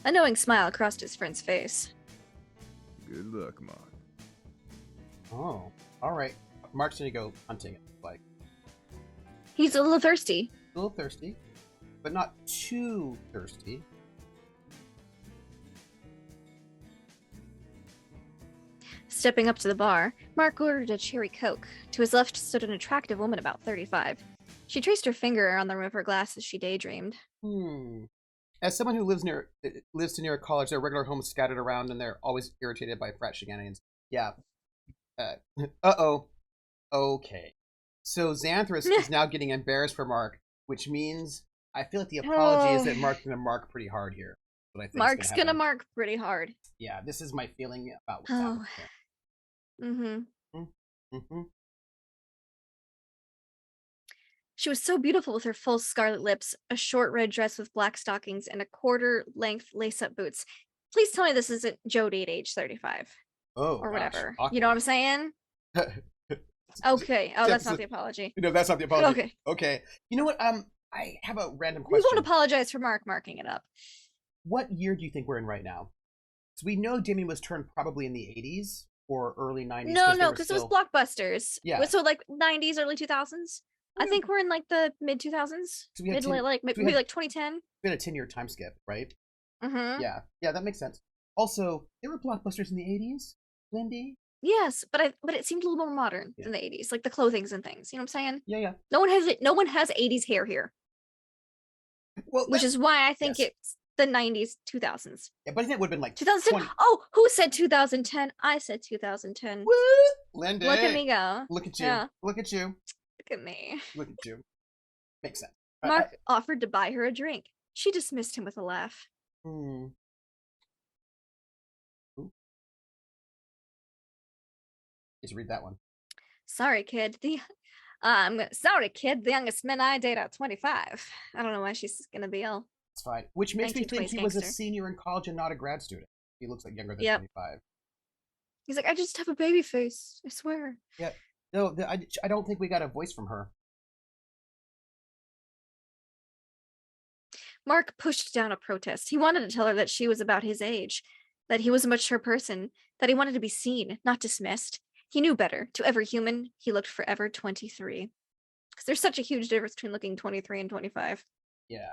A knowing smile crossed his friend's face. Good luck, Mark. Oh, all right. Mark's gonna go hunting. It like He's a little thirsty. a little thirsty, but not too thirsty. Stepping up to the bar, Mark ordered a cherry Coke. To his left stood an attractive woman about 35. She traced her finger on the rim of her glass as she daydreamed. As someone who lives near a college, their regular homes scattered around, and they're always irritated by frat shenanigans. Yeah. Uh-oh. Okay. So Xanthras is now getting embarrassed for Mark, which means I feel like the apology is that Mark's gonna mark pretty hard here. What I think Mark's gonna mark pretty hard. Yeah, this is my feeling about what's happening here. She was so beautiful with her full scarlet lips, a short red dress with black stockings, and a quarter-length lace-up boots. Please tell me this isn't Jodie at age 35. Oh, or gosh, whatever. awkward. You know what I'm saying? Okay. Oh, that's not the apology. No, that's not the apology. Okay. Okay. You know what? I have a random We question. won't apologize for Mark marking it up. What year do you think we're in right now? So we know Damien was turned probably in the 80s or early 90s. No, because it was blockbusters. Yeah. So like 90s, early 2000s. I think we're in like the mid 2000s. So we had Maybe like 2010. We had a 10-year time skip, right? Mm-hmm. Yeah, that makes sense. Also, there were blockbusters in the 80s, Lindy. Yes, but it seemed a little more modern than the 80s, like the clothings and things. You know what I'm saying? Yeah. No one has 80s hair here. Well, which is why I think it's the 90s, 2000s. Yeah, but I think it would have been like 2010. Oh, who said 2010? I said 2010. Woo! Lindy. Look at me go. Look at you. Yeah. Look at you. Look at me. Look at you. Makes sense. Mark offered to buy her a drink. She dismissed him with a laugh. Just read that one. Sorry, kid. The youngest men I date are 25. I don't know why she's gonna be ill. It's fine. Which makes me think he was a gangster. senior in college and not a grad student. He looks like younger than Yep. 25. He's like, I just have a baby face. I swear. Yeah. No, I don't think we got a voice from her. Mark pushed down a protest. He wanted to tell her that she was about his age, that he was a mature person, that he wanted to be seen, not dismissed. He knew better. To every human, he looked forever 23. Because there's such a huge difference between looking 23 and 25. Yeah.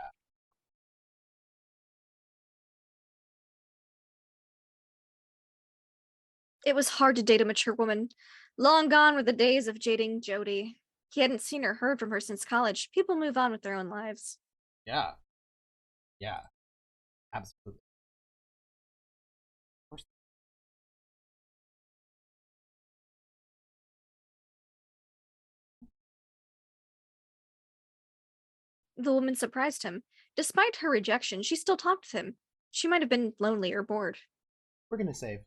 It was hard to date a mature woman. Long gone were the days of dating Jodie. He hadn't seen or heard from her since college. People move on with their own lives. Yeah. Yeah. Absolutely. Of course. The woman surprised him. Despite her rejection, she still talked with him. She might have been lonely or bored. We're gonna save.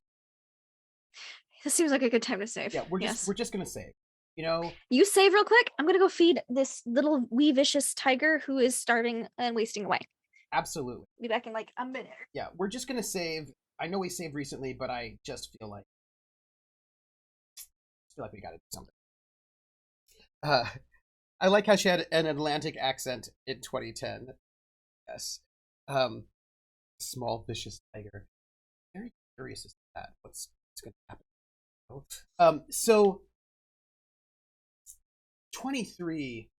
This seems like a good time to save. Yeah, we're just gonna save. You know. You save real quick. I'm gonna go feed this little wee vicious tiger who is starving and wasting away. Absolutely. Be back in like a minute. Yeah, we're just gonna save. I know we saved recently, but I just feel like we gotta do something. I like how she had an Atlantic accent in 2010. Yes. Small vicious tiger. Very curious as to that. What's gonna happen? So 23.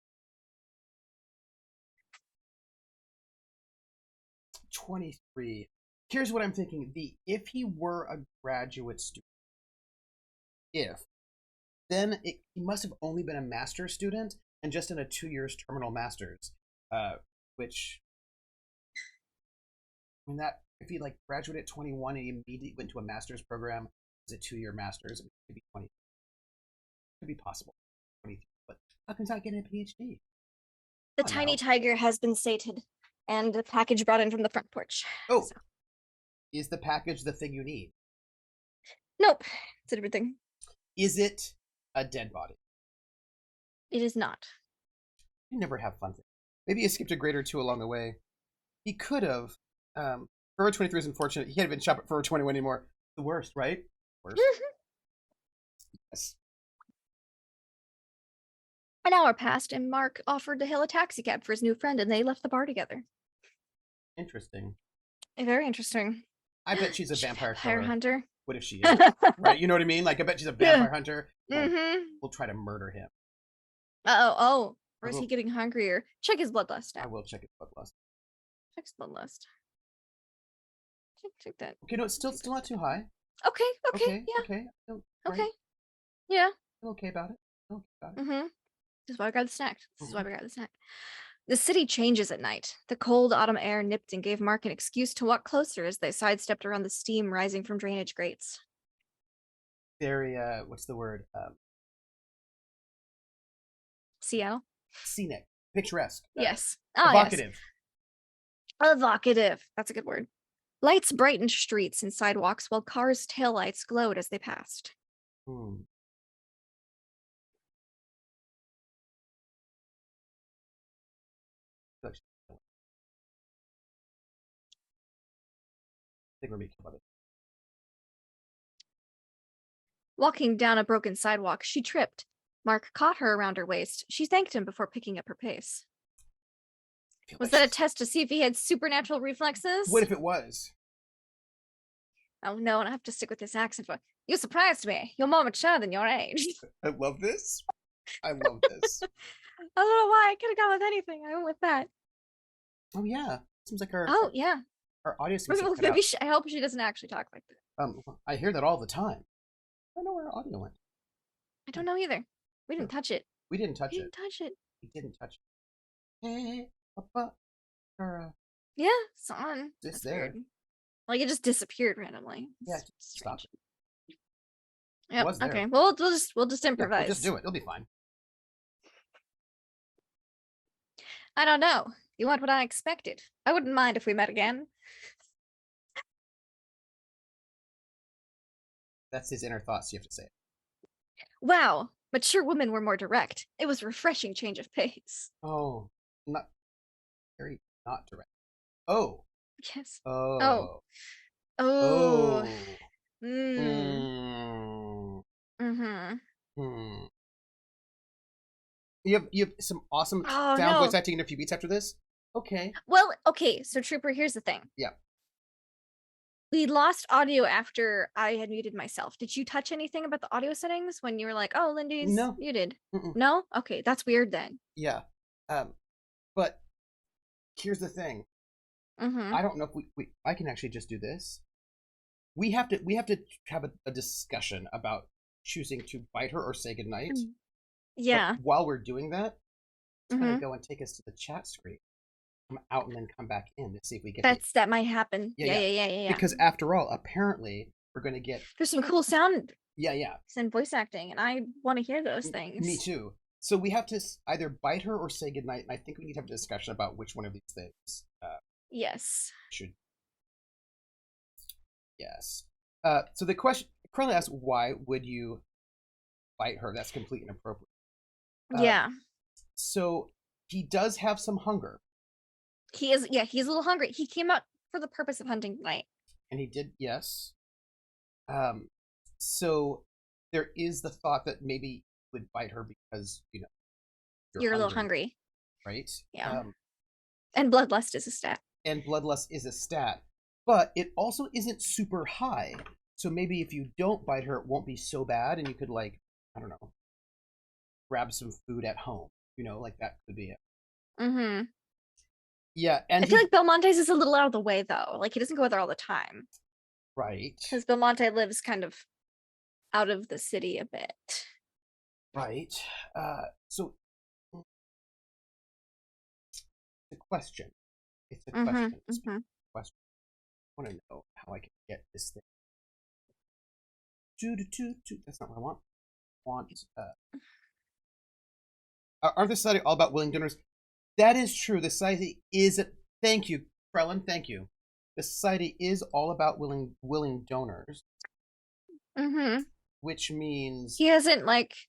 Here's what I'm thinking. If he were a graduate student, then he must have only been a master's student and just in a 2 years terminal master's, which, I mean, that if he like graduated at 21 and he immediately went to a master's program, it's a 2-year master's, it could be 20. Could be possible, 23. But how come he's not getting a PhD? The tiny tiger has been sated, and the package brought in from the front porch. Oh, so. Is the package the thing you need? Nope, it's a different thing. Is it a dead body? It is not. You never have fun things. Maybe he skipped a grade or two along the way. He could have. Forever 23 is unfortunate. He can't even shop at Forever 21 anymore. The worst, right? Worst. Yes. An hour passed, and Mark offered to hail a taxi cab for his new friend, and they left the bar together. Interesting. Very interesting. I bet she's a vampire hunter. What if she is? Right? You know what I mean? Like, I bet she's a vampire hunter. We'll try to murder him. Or is he getting hungrier? Check his bloodlust. I will check his bloodlust. Check his bloodlust. Check that. Okay, no, it's still not too high. Okay, yeah. Okay. Yeah. I'm okay about it. This is why I got the snack. The city changes at night. The cold autumn air nipped and gave Mark an excuse to walk closer as they sidestepped around the steam rising from drainage grates. Very, what's the word? Seattle? Scenic. Picturesque. Yes. Evocative. Yes. Evocative. That's a good word. Lights brightened streets and sidewalks while cars' taillights glowed as they passed. Walking down a broken sidewalk, she tripped. Mark caught her around her waist. She thanked him before picking up her pace. Was that a test to see if he had supernatural reflexes? What if it was? Oh no, and I have to stick with this accent. You surprised me. You're more mature than your age. I love this. I love this. I don't know why. I could have gone with anything. I went with that. Oh yeah, seems like her. Oh yeah. Our audio seems to maybe I hope she doesn't actually talk like that. I hear that all the time. I don't know where our audio went. I don't know either. We didn't touch it. We didn't touch it. We didn't touch it. We didn't touch it. Hey, Papa. Yeah, it's on. It's there. Weird. Like it just disappeared randomly. Yeah, stop it. Yep. Okay. Well, we'll just improvise. We'll just do it. It'll be fine. I don't know. You weren't what I expected. I wouldn't mind if we met again. That's his inner thoughts. You have to say it. Wow. Mature women were more direct. It was a refreshing change of pace. Oh, not direct. Oh. Yes. Oh. Oh. You have some awesome sound voice acting in a few beats after this? Okay. Well, okay, so Trooper, here's the thing. Yeah. We lost audio after I had muted myself. Did you touch anything about the audio settings when you were like, oh, Lindy's muted? No? Okay, that's weird then. Yeah. But here's the thing. I don't know if I can actually just do this. We have to have a discussion about choosing to bite her or say goodnight. Yeah. But while we're doing that, it's gonna go and take us to the chat screen. Come out and then come back in to see if we get that might happen. Yeah. Because after all, apparently we're gonna get there's some cool sound. Yeah. And voice acting, and I want to hear those things. Me too. So we have to either bite her or say goodnight, and I think we need to have a discussion about which one of these things. Yes. Yes. So the question currently asks, why would you bite her? That's completely inappropriate. Yeah. So he does have some hunger. He is, he's a little hungry. He came out for the purpose of hunting tonight. And he did, yes. So there is the thought that maybe you would bite her because, you're a little hungry. Right? Yeah. And bloodlust is a stat. But it also isn't super high. So maybe if you don't bite her, it won't be so bad, and you could, like, I don't know, grab some food at home. Like that could be it. Yeah, and I feel like Belmonte's is a little out of the way though. Like he doesn't go there all the time. Right. Because Belmonte lives kind of out of the city a bit. Right. So the question. It's a question. It's a question. I want to know how I can get this thing. That's not what I want. Aren't the society all about willing donors? That is true. The society is. Thank you, Krellin. Thank you. The society is all about willing donors. Mm-hmm. Which means he hasn't like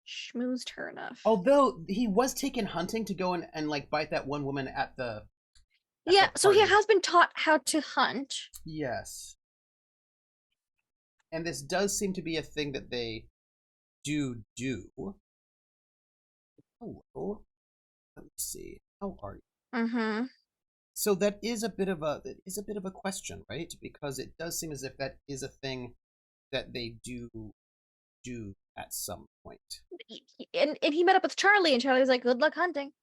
schmoozed her enough. Although he was taken hunting to go and like bite that one woman at the. Yeah, so he has been taught how to hunt. Yes. And this does seem to be a thing that they do. Hello. Let me see. How are you? Mm-hmm. So that is a bit of a question, right? Because it does seem as if that is a thing that they do at some point. And he met up with Charlie, and Charlie was like, "Good luck hunting."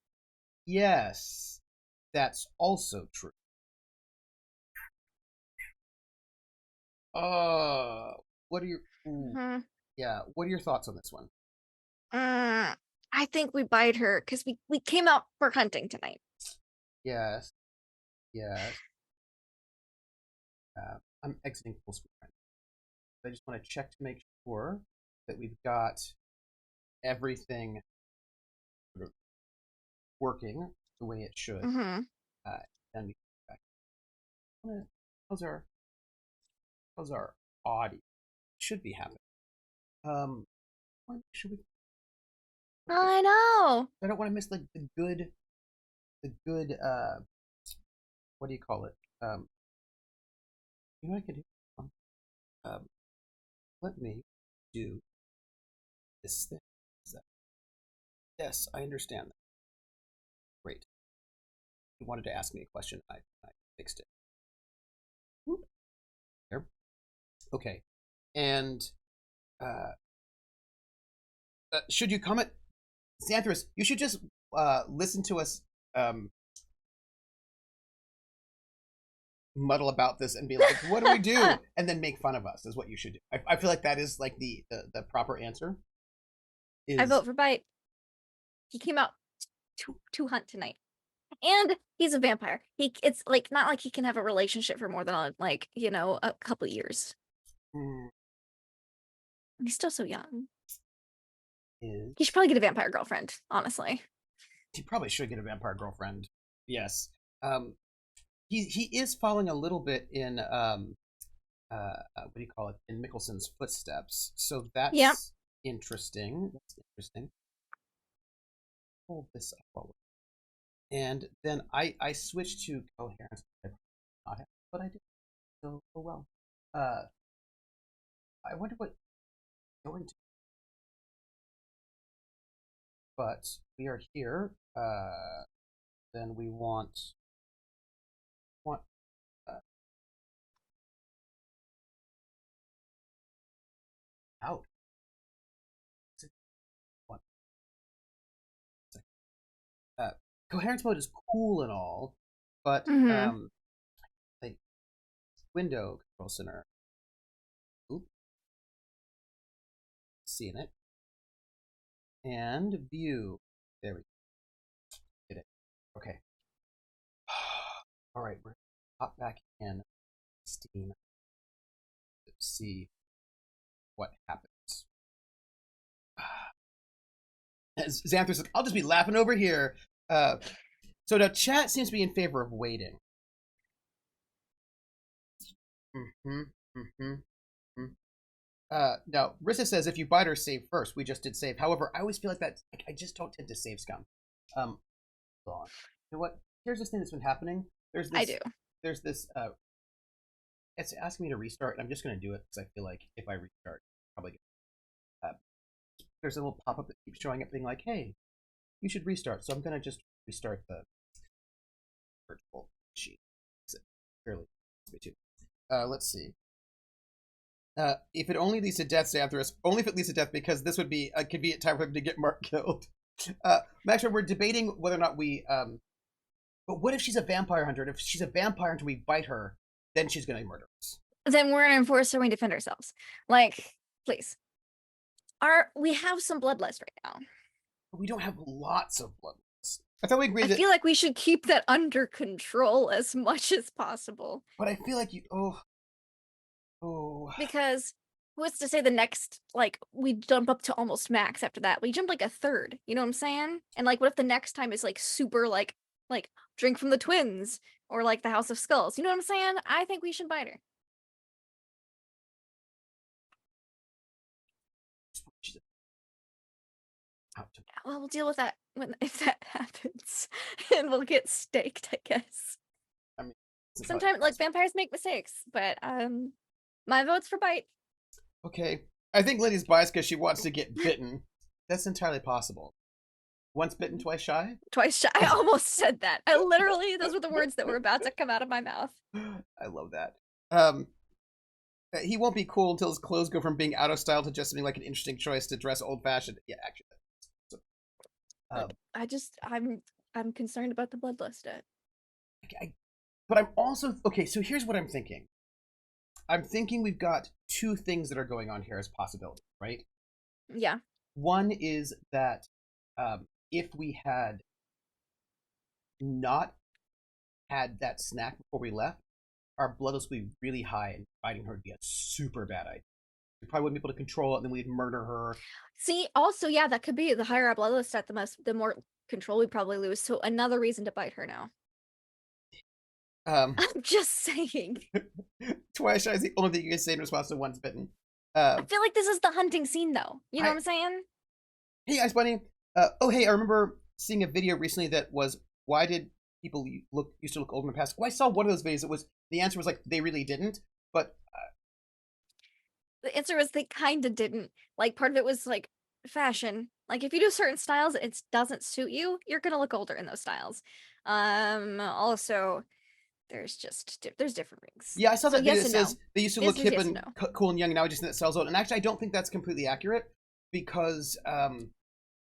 Yes, that's also true. What are your yeah? What are your thoughts on this one? I think we bite her because we came out for hunting tonight. Yes. I'm exiting full screen. I just want to check to make sure that we've got everything working the way it should. Mm-hmm. Then we come back. How's our audio? Should be happening. Should we? I know. I don't want to miss like the good. What do you call it? You know what I could do? Let me do this thing. Yes, I understand that. Great. You wanted to ask me a question. I fixed it. Whoop. There. Okay. And should you comment, Xanthorus? You should just listen to us muddle about this and be like, "What do we do?" and then make fun of us. Is what you should do. I feel like that is like the proper answer. I vote for bite. He came out to hunt tonight, and he's a vampire. It's like not like he can have a relationship for more than like a couple years. He's still so young. He should probably get a vampire girlfriend. Honestly, he probably should get a vampire girlfriend. Yes. He is following a little bit in what do you call it, in Mickelson's footsteps. So that's interesting. Hold this up forward. And then I switched to coherence. But I did so well. I wonder what going to. But we are here. Then we want out. Coherence mode is cool and all, but like window control center. Oop. Seeing it. And view. There we go. Get it. Okay. All right, we're hop back in Steam to see what happens. Xanthorus says, "I'll just be laughing over here." So now chat seems to be in favor of waiting. Now Rissa says, "If you bite her, save first." We just did save. However, I always feel like that. I just don't tend to save scum. Hold on. You know what? Here's this thing that's been happening. There's this. I do. There's this. It's asking me to restart, and I'm just going to do it because I feel like if I restart, probably. There's a little pop-up that keeps showing up, being like, "Hey, you should restart." So I'm going to just restart the virtual machine. Fairly me too. Let's see. If it only leads to death, Xanthorus, only if it leads to death, because this would be a convenient time for him to get Mark killed. Max, we're debating whether or not we But what if she's a vampire hunter? And if she's a vampire hunter, we bite her, then she's going to murder us. Then we're gonna enforce our way to defend ourselves. Like, please. We have some bloodlust right now. But we don't have lots of bloodlust. I thought we agreed I feel like we should keep that under control as much as possible. But I feel like Because what's to say the next, like, we jump up to almost max after that? We jump like a third, you know what I'm saying? And like, what if the next time is like super like Drink from the Twins or like the House of Skulls? You know what I'm saying? I think we should bite her. Well, we'll deal with that if that happens, and we'll get staked, I guess. I mean, sometimes like vampires make mistakes, but my vote's for bite. Okay, I think Lindy's biased because she wants to get bitten. That's entirely possible. Once bitten, twice shy. Twice shy. I almost said that. I literally, those were the words that were about to come out of my mouth. I love that. He won't be cool until his clothes go from being out of style to just something like an interesting choice to dress old fashioned. Yeah, actually. I'm concerned about the bloodlust. But I'm also okay. So here's what I'm thinking. I'm thinking we've got two things that are going on here as possibilities, right? Yeah. One is that if we had not had that snack before we left, our bloodlust would be really high, and fighting her would be a super bad idea. We probably wouldn't be able to control it, and then we'd murder her. See, also, yeah, that could be the higher our bloodlust at the more control we'd probably lose. So another reason to bite her now. I'm just saying. Twice shy is the only thing you can say in response to once bitten. I feel like this is the hunting scene, though. You know what I'm saying? Hey, Ice Bunny. Hey, I remember seeing a video recently that was, why did people used to look old in the past? Well, I saw one of those videos. The answer was like, they really didn't. But the answer was they kind of didn't. Like, part of it was like fashion. Like, if you do certain styles, it doesn't suit you, you're gonna look older in those styles. Also, there's different rings. Yeah, I saw that video that says no. they used to look hip and cool and young, and now I just think that sells out. And actually, I don't think that's completely accurate because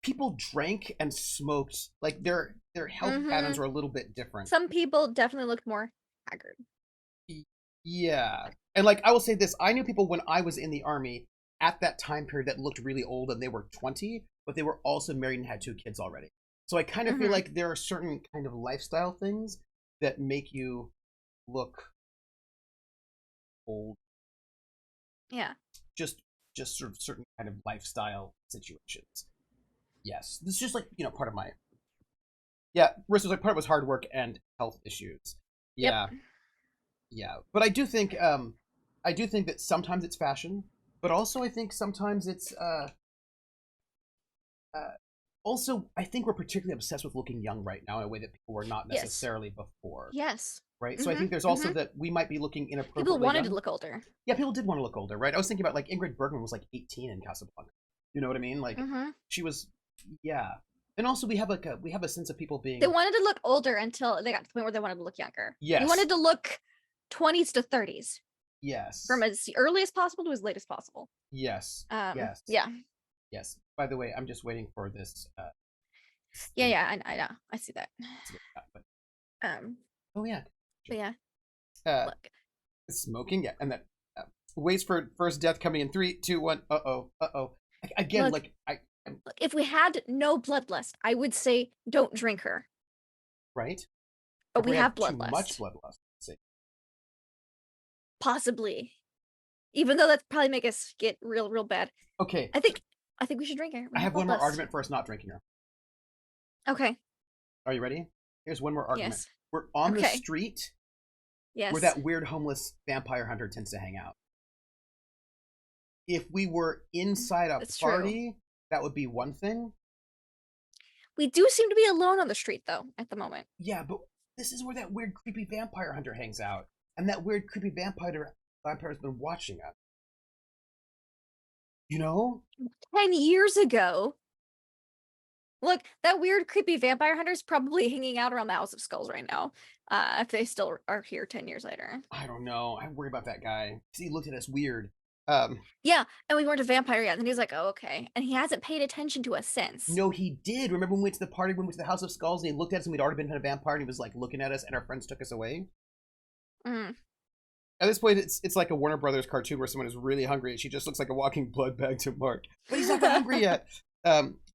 people drank and smoked. Like their health patterns were a little bit different. Some people definitely looked more haggard. Yeah, and like I will say this: I knew people when I was in the army at that time period that looked really old, and they were 20, but they were also married and had 2 kids already. So I kind of feel like there are certain kind of lifestyle things that make you look old. Yeah. Just sort of certain kind of lifestyle situations. Yes, this is just like part of my. Yeah, Marissa was like part of it was hard work and health issues. Yeah. Yep. Yeah, but I do think that sometimes it's fashion, but also I think sometimes it's also I think we're particularly obsessed with looking young right now in a way that people were not necessarily before. Yes. Right. So I think there's also that we might be looking inappropriately. People wanted to look older. Yeah, people did want to look older, right? I was thinking about like Ingrid Bergman was like 18 in Casablanca. You know what I mean? Like she was. Yeah. And also we have a sense of people being. They wanted to look older until they got to the point where they wanted to look younger. Yes. They wanted to look 20s to 30s. Yes. From as early as possible to as late as possible. Yes. Yes. Yeah. Yes. By the way, I'm just waiting for this. Yeah. I know. I see that. Oh yeah. But yeah. Look. Smoking. Yeah, and that waits for first death coming in 3, 2, 1. Uh-oh. Again, look, if we had no bloodlust, I would say don't drink her. Right. But we have bloodlust. Too much bloodlust. Possibly, even though that'd probably make us get real bad. Okay. I think we should drink her. I have one more argument for us not drinking her. Okay. Are you ready? Here's one more argument. Yes. We're on the street. Yes. Where that weird homeless vampire hunter tends to hang out. If we were inside a party, that would be one thing. We do seem to be alone on the street, though, at the moment. Yeah, but this is where that weird, creepy vampire hunter hangs out. And that weird, creepy vampire has been watching us. 10 years ago. Look, that weird, creepy vampire hunter's probably hanging out around the House of Skulls right now. If they still are here 10 years later. I don't know. I worry about that guy. He looked at us weird. Yeah, and we weren't a vampire yet. And he was like, "Oh, okay." And he hasn't paid attention to us since. No, he did. Remember when we went to the party, when we went to the House of Skulls, and he looked at us, and we'd already been a vampire, and he was like looking at us, and our friends took us away. Mm. At this point, it's like a Warner Brothers cartoon where someone is really hungry, and she just looks like a walking blood bag to Mark. But he's not that hungry yet.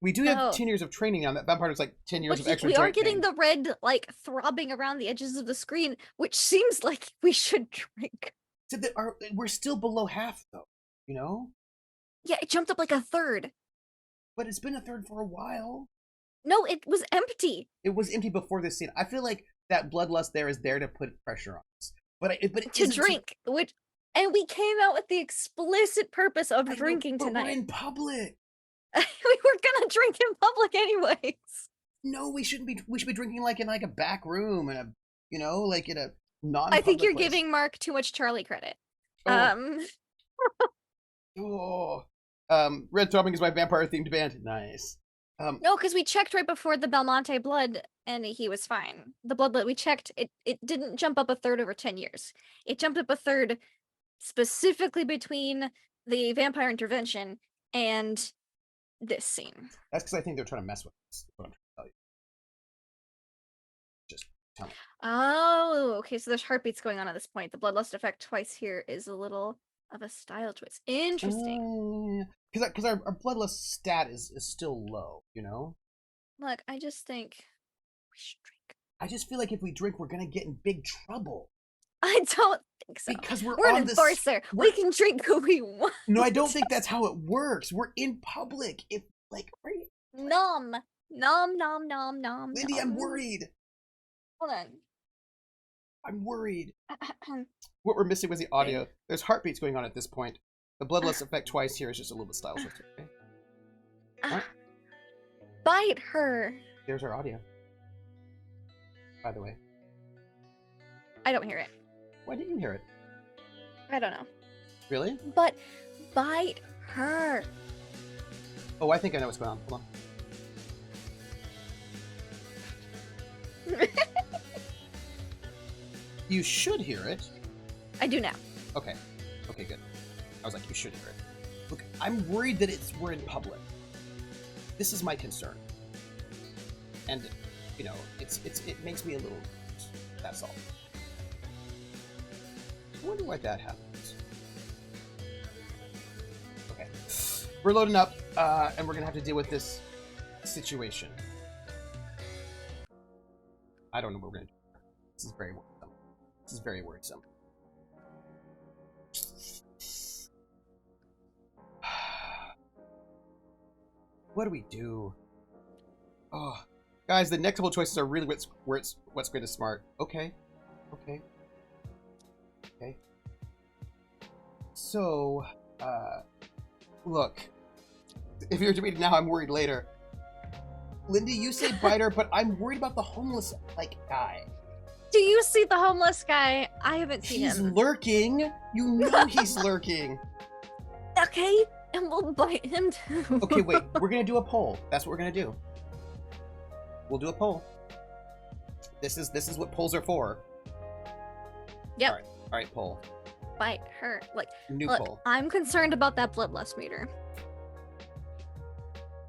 We do have 10 years of training on that. Vampire is like 10 years of extra. We are getting the red like throbbing around the edges of the screen, which seems like we should drink. So we're still below half, though. You know? Yeah, it jumped up like a third. But it's been a third for a while. No, it was empty. It was empty before this scene. I feel like that bloodlust there is there to put pressure on us. But to drink, and we came out with the explicit purpose of drinking tonight. We're in public. We were gonna drink in public anyways. No, we shouldn't be. We should be drinking like in like a back room and like in a non. I think you're giving Mark too much Charlie credit. Red Throbbing is my vampire themed band. Nice. No, because we checked right before the Belmonte blood, and he was fine. The blood that we checked, it didn't jump up a third over 10 years. It jumped up a third specifically between the vampire intervention and this scene. That's because I think they're trying to mess with us. What I'm trying to tell you. Just tell me. Oh, okay. So there's heartbeats going on at this point. The bloodlust effect twice here is a little of a style choice. Interesting. Because our bloodlust stat is still low, you know? Look, I just think we should drink. I just feel like if we drink, we're going to get in big trouble. I don't think so. Because we're an on enforcer. We can drink who we want. No, I don't think that's how it works. We're in public. Nom. Nom, nom, nom, nom. Lindy, I'm worried. Hold on. I'm worried. What we're missing was the audio. Okay. There's heartbeats going on at this point. The bloodlust effect twice here is just a little bit style shift. Okay. Right. Bite her. There's our audio. By the way. I don't hear it. Why didn't you hear it? I don't know. Really? But bite her. Oh, I think I know what's going on. Hold on. You should hear it. I do now. Okay. Okay, good. I was like, you should hear it. Look, I'm worried that we're in public. This is my concern. And, it makes me a little nervous. That's all. I wonder why that happens. Okay. We're loading up, and we're gonna have to deal with this situation. I don't know what we're gonna do. This is very worrisome. This is very worrisome. What do we do? Oh, guys, the next couple of choices are really what's great is smart. Okay. So, look, if you're debating now, I'm worried later. Lindy, you say biter, but I'm worried about the homeless guy. Do you see the homeless guy? I haven't seen him. He's lurking. You know he's lurking. Okay, and we'll bite him too. Okay, wait. We're gonna do a poll. That's what we're gonna do. We'll do a poll. This is what polls are for. Yep. All right, poll. Bite her. New look, poll. I'm concerned about that bloodlust meter.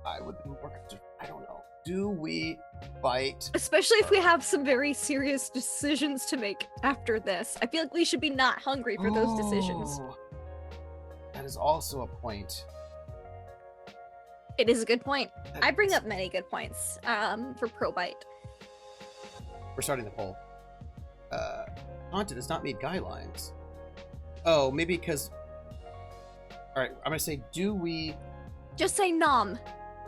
I would be more concerned. I don't know. Do we bite? Especially if we have some very serious decisions to make after this. I feel like we should be not hungry for those decisions. That is also a point. It is a good point. I bring up many good points for pro bite. We're starting the poll. Haunted does not meet guidelines. Oh, maybe because... Alright, I'm gonna say, do we... Just say nom.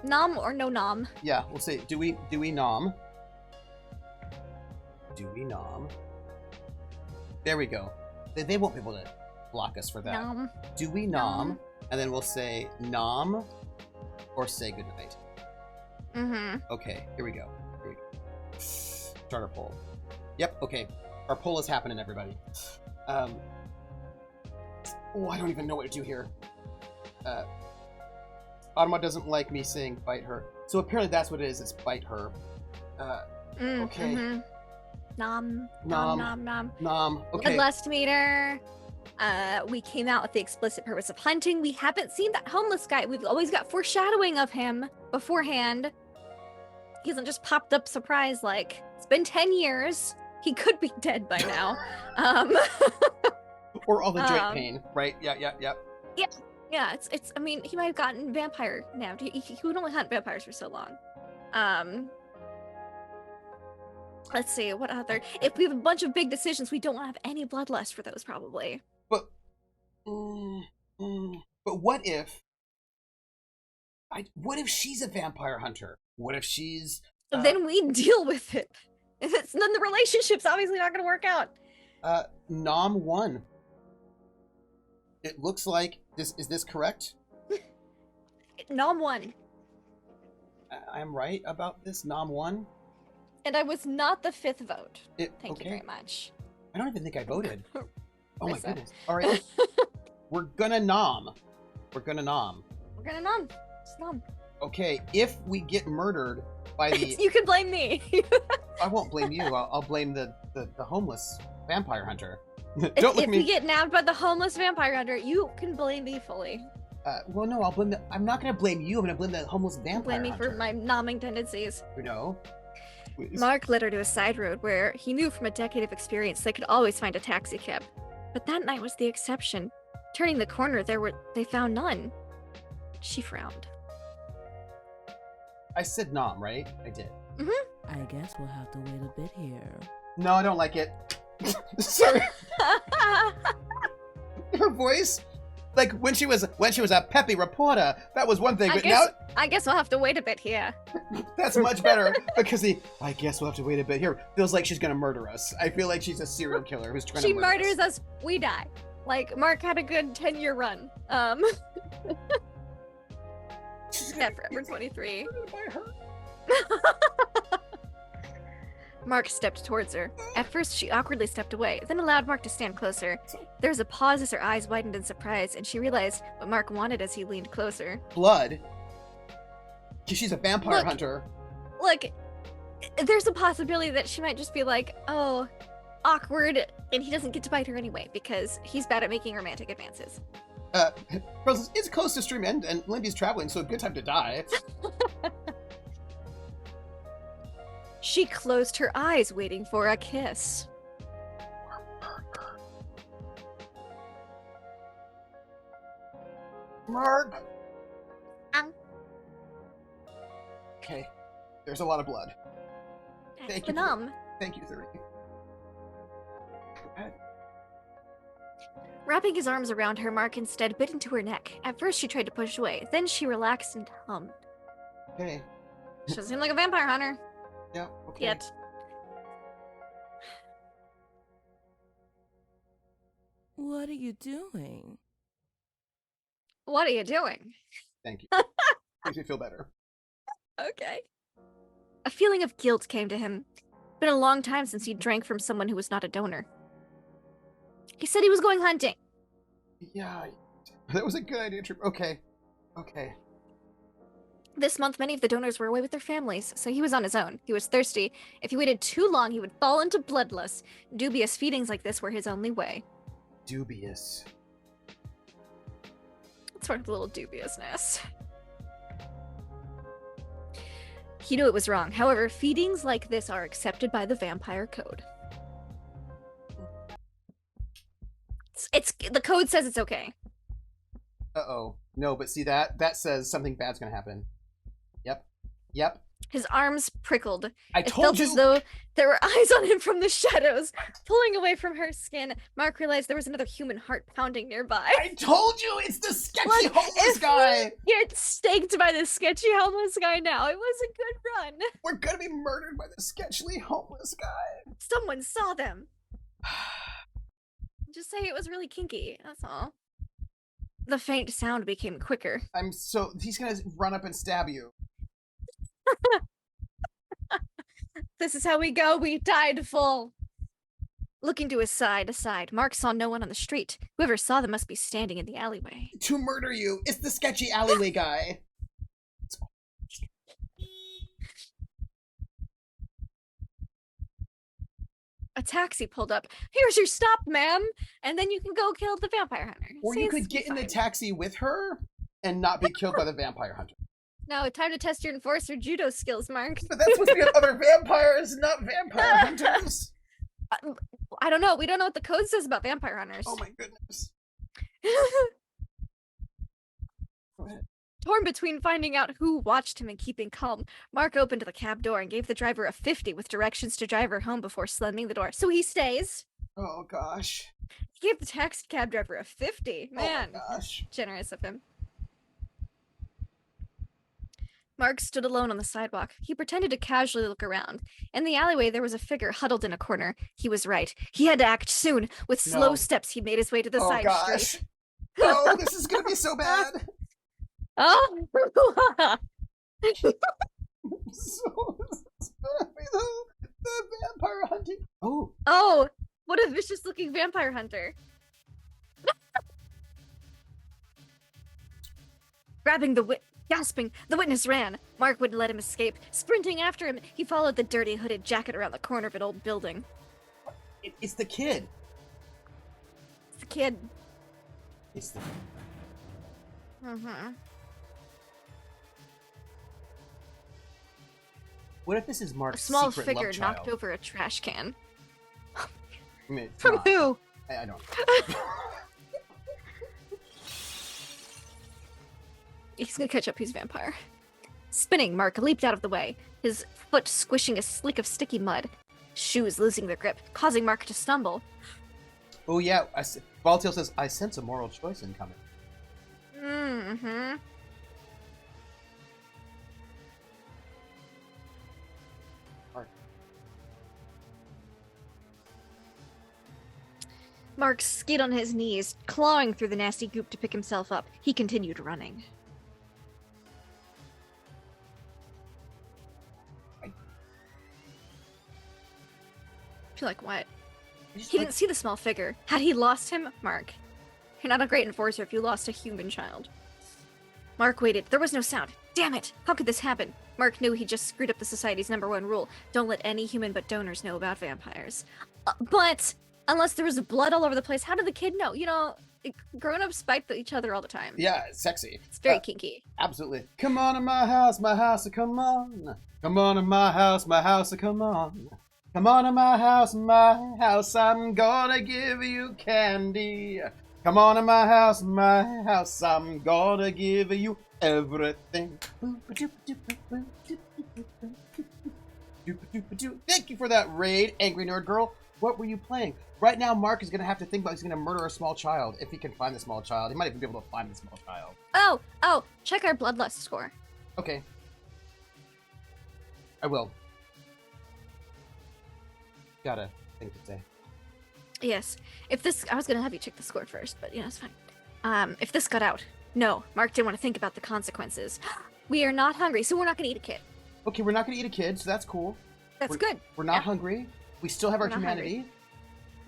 Nom or no nom. Yeah, we'll say, do we nom? Do we nom? There we go. They won't be able to block us for that. Nom. Do we nom? And then we'll say nom or say goodnight. Mm-hmm. Okay, here we go. Start our poll. Yep, okay. Our poll is happening, everybody. Oh, I don't even know what to do here. Automa doesn't like me saying bite her. So apparently that's what it is. It's bite her. Okay. Mm-hmm. Nom. Nom. Nom, nom, nom. Nom. Okay. Bloodlust meter. We came out with the explicit purpose of hunting. We haven't seen that homeless guy. We've always got foreshadowing of him beforehand. He hasn't just popped up surprise like, it's been 10 years. He could be dead by now. Or all the joint pain, right? Yeah. Yeah, it's I mean, he might have gotten vampire nabbed. He would only hunt vampires for so long. Let's see, what other... If we have a bunch of big decisions, we don't want to have any bloodlust for those, probably. But what if... What if she's a vampire hunter? What if she's... Then we deal with it. Then the relationship's obviously not going to work out. Nom 1. It looks like... Is this correct? Nom 1. I'm right about this, Nom 1? And I was not the 5th vote. Thank you very much. I don't even think I voted. Oh my goodness. All right. We're gonna nom. We're gonna nom. Just nom. Okay, if we get murdered by the... You can blame me. I won't blame you. I'll blame the homeless vampire hunter. If we get nabbed by the homeless vampire hunter, you can blame me fully. Well, no, I'm not gonna blame you. I'm gonna blame the homeless vampire Blame me for my nomming tendencies. No. Mark led her to a side road where he knew from a decade of experience they could always find a taxi cab. But that night was the exception. Turning the corner, they found none. She frowned. I said nom, right? I did. Mm-hmm. I guess we'll have to wait a bit here. No, I don't like it. Sorry. Her voice, like when she was a peppy reporter, that was one thing. But now I guess we'll have to wait a bit here. That's much better because I guess we'll have to wait a bit here feels like she's gonna murder us. I feel like she's a serial killer who's trying to murder us. She murders us, we die. Like Mark had a good 10-year run. Yeah, Forever 23. Mark stepped towards her. At first, she awkwardly stepped away, then allowed Mark to stand closer. There was a pause as her eyes widened in surprise, and she realized what Mark wanted as he leaned closer. Blood? She's a vampire hunter. Look, there's a possibility that she might just be like, oh, awkward, and he doesn't get to bite her anyway, because he's bad at making romantic advances. It's close to stream end, and Lindy's traveling, so a good time to die. She closed her eyes, waiting for a kiss. Mark! Okay, there's a lot of blood. Thank you. Thank you, 30. Wrapping his arms around her, Mark instead bit into her neck. At first, she tried to push away. Then she relaxed and hummed. Hey. She doesn't seem like a vampire hunter. Yeah, okay. Yet. What are you doing? What are you doing? Thank you. Makes me feel better. Okay. A feeling of guilt came to him. It's been a long time since he drank from someone who was not a donor. He said he was going hunting. Yeah, that was a good idea. Okay. This month, many of the donors were away with their families, so he was on his own. He was thirsty. If he waited too long, he would fall into bloodlust. Dubious feedings like this were his only way. Dubious. It's sort of a little dubiousness. He knew it was wrong. However, feedings like this are accepted by the vampire code. It's the code says it's okay. Uh-oh. No, but see that says something bad's gonna happen. Yep. His arms prickled. It felt as though there were eyes on him from the shadows, pulling away from her skin. Mark realized there was another human heart pounding nearby. I told you! It's the sketchy homeless guy! Get staked by the sketchy homeless guy now. It was a good run. We're gonna be murdered by the sketchy homeless guy. Someone saw them. Just say it was really kinky, that's all. The faint sound became quicker. He's gonna run up and stab you. This is how we go. We died full. Looking to his side, Mark saw no one on the street. Whoever saw them must be standing in the alleyway. To murder you. It's the sketchy alleyway guy. a taxi pulled up. Here's your stop, ma'am, and then you can go kill the vampire hunter. Or you could get in the taxi with her and not be killed by the vampire hunter. No, time to test your enforcer judo skills, Mark. But that's supposed to be other vampires, not vampire hunters. I don't know. We don't know what the code says about vampire hunters. Oh my goodness. Go ahead. Torn between finding out who watched him and keeping calm, Mark opened the cab door and gave the driver a 50 with directions to drive her home before slamming the door. So he stays. Oh gosh. He gave the taxi cab driver a 50. Man, oh my gosh. Generous of him. Mark stood alone on the sidewalk. He pretended to casually look around. In the alleyway, there was a figure huddled in a corner. He was right. He had to act soon. With slow steps, he made his way to the side street. Oh, this is gonna be so bad. Oh! So, it's gonna be the vampire hunting. Oh. Oh! What a vicious-looking vampire hunter. Grabbing the gasping, the witness ran. Mark wouldn't let him escape. Sprinting after him, he followed the dirty hooded jacket around the corner of an old building. It's the kid. It's the kid. It's the... Mm-hmm. What if this is Mark's A small secret figure love child? knocked over a trash can. I mean, it's From not. who? I don't. He's gonna catch up, he's a vampire. Spinning, Mark leaped out of the way, his foot squishing a sleek of sticky mud. Shoes losing their grip, causing Mark to stumble. Oh yeah, Balltail says, I sense a moral choice incoming. Mm-hmm. Mark skid on his knees, clawing through the nasty goop to pick himself up. He continued running. I feel like what? He didn't see the small figure. Had he lost him? Mark, you're not a great enforcer if you lost a human child. Mark waited. There was no sound. Damn it! How could this happen? Mark knew he just screwed up the society's #1 rule. Don't let any human but donors know about vampires. But unless there was blood all over the place, how did the kid know? You know, grown-ups bite each other all the time. Yeah, it's sexy. It's very kinky. Absolutely. Come on to my house, come on. Come on to my house, come on. Come on to my house, I'm gonna give you candy. Come on to my house, I'm gonna give you everything. Thank you for that raid, Angry Nerd Girl. What were you playing? Right now, Mark is going to have to think about he's going to murder a small child, if he can find the small child. He might even be able to find the small child. Oh, check our bloodlust score. Okay. I will. Got a thing to say. Yes. If this... I was going to have you check the score first, but, you know, it's fine. If this got out... No, Mark didn't want to think about the consequences. We are not hungry, so we're not going to eat a kid. Okay, we're not going to eat a kid, so that's cool. That's good. We're not hungry. We still have our humanity. Hungry.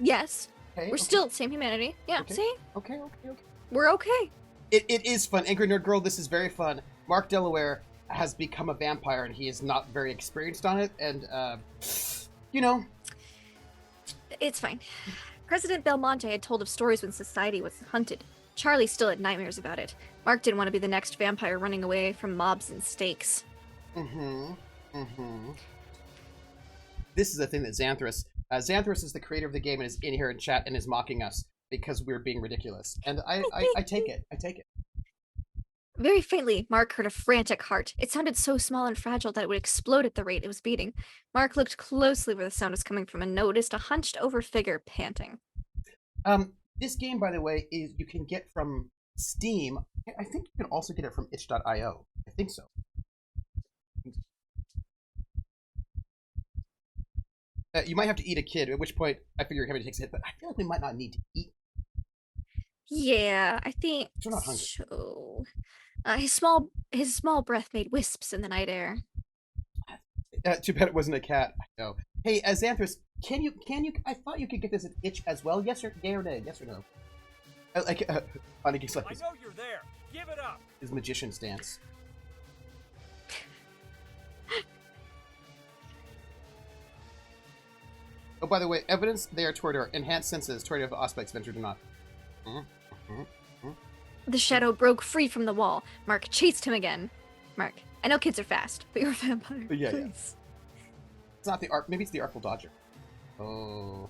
Yes. Okay, we're still same humanity. Yeah, okay. see? Okay. We're okay. It is fun. Angry Nerd Girl, this is very fun. Mark Delaware has become a vampire, and he is not very experienced on it, and, you know. It's fine. President Belmonte had told of stories when society was hunted. Charlie still had nightmares about it. Mark didn't want to be the next vampire running away from mobs and stakes. This is the thing that Xanthros... Xanthros is the creator of the game and is in here in chat and is mocking us because we're being ridiculous. And I take it. I take it. Very faintly, Mark heard a frantic heart. It sounded so small and fragile that it would explode at the rate it was beating. Mark looked closely where the sound was coming from and noticed a hunched-over figure panting. This game, by the way, is you can get from Steam. I think you can also get it from itch.io. I think so. You might have to eat a kid, at which point I figure Kevin takes a hit, but I feel like we might not need to eat. Yeah, I think we're not hungry. So. His small breath made wisps in the night air. Too bad it wasn't a cat. I know. Hey, Xanthros, can you? I thought you could get this at itch as well. Yes or nay? Yes or no? Funny geeks like I know you're there. Give it up. His magician's dance. Oh, by the way, evidence they are toward our enhanced senses, toward of aspects ventured or not. The shadow broke free from the wall. Mark chased him again. Mark, I know kids are fast, but you're a vampire. Yeah, please. yeah. It's not the arc. Maybe it's the Artful Dodger. Oh.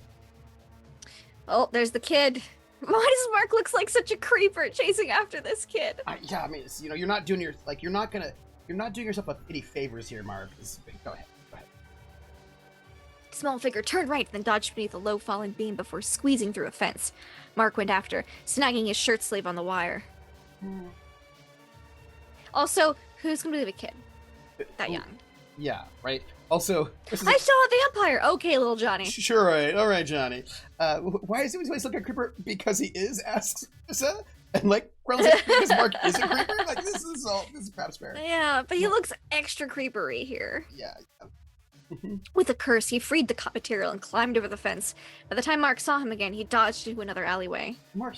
Oh, there's the kid. Why does Mark look like such a creeper chasing after this kid? Yeah, I mean, it's, you're not doing you're not doing yourself any favors here, Mark. Go ahead. Small figure turned right, then dodged beneath a low falling beam before squeezing through a fence. Mark went after, snagging his shirt sleeve on the wire. Also, who's gonna believe a kid that young? Yeah, right. Also, I saw a vampire. Okay, little Johnny. Sure, right. All right, Johnny. Why is he always looking at creeper? Because he is, asks Lisa. And like, because Mark is a creeper? Like, this is perhaps fair. Yeah, but he looks extra creepery here. Yeah. With a curse, he freed the cut material and climbed over the fence. By the time Mark saw him again, he dodged into another alleyway. Mark.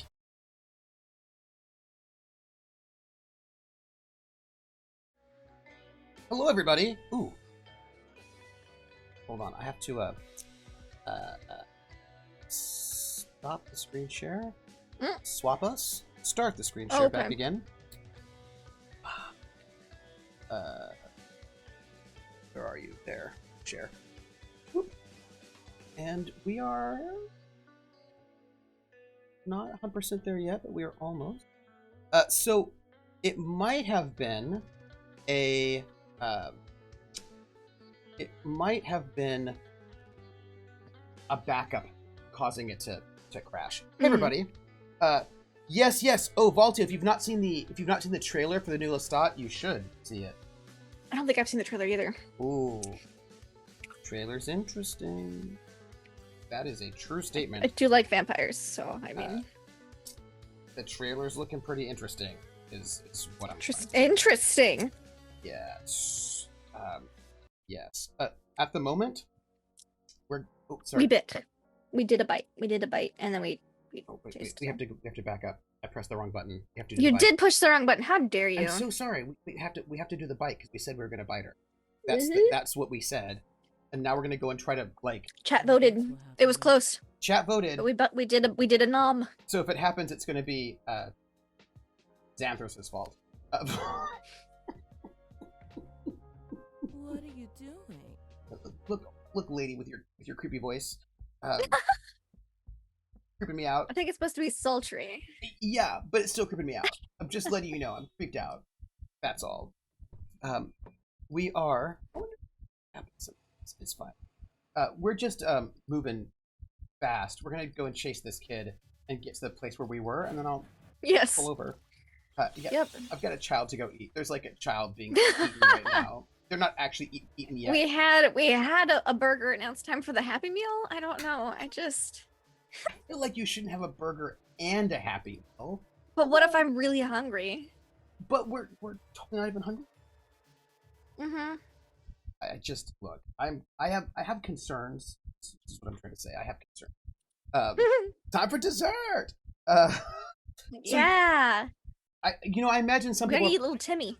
Hello, everybody. Ooh. Hold on, I have to stop the screen share. Swap us. Start the screen share back again. Where are you? There. Share. Whoop. And we are not 100% there yet, but we are almost. So it might have been a backup causing it to crash. Hey, everybody. Yes. Oh, Valtia, if you've not seen the trailer for the new Lestat, you should see it. I don't think I've seen the trailer either. Ooh. Trailer's interesting. That is a true statement. I do like vampires, so I mean. The trailer's looking pretty interesting, is what I'm Interesting. Yes. Yes. At the moment, we're. Oh, sorry. We bit. We did a bite, and then we have to back up. I pressed the wrong button. You have to. You did push the wrong button. How dare you? I'm so sorry. We have to do the bite because we said we were going to bite her. That's what we said, and now we're going to go and try to like. Chat voted. It was close. Chat voted. But we did a nom. So if it happens, it's going to be Xanthos' fault. What are you doing? Look, lady, with your creepy voice. Creeping me out. I think it's supposed to be sultry. Yeah, but it's still creeping me out. I'm just letting you know I'm freaked out. That's all. We are. It's fine. We're just moving fast. We're gonna go and chase this kid and get to the place where we were, and then I'll pull over. Yep. I've got a child to go eat. There's like a child being eaten right now. They're not actually eaten yet. We had a burger, and now it's time for the Happy Meal. I don't know. I feel like you shouldn't have a burger and a Happy Meal. But what if I'm really hungry? But we're totally not even hungry. Mm-hmm. I just look. I have concerns. This is what I'm trying to say. I have concerns. Time for dessert. Yeah. I imagine some people. We're gonna eat little Timmy.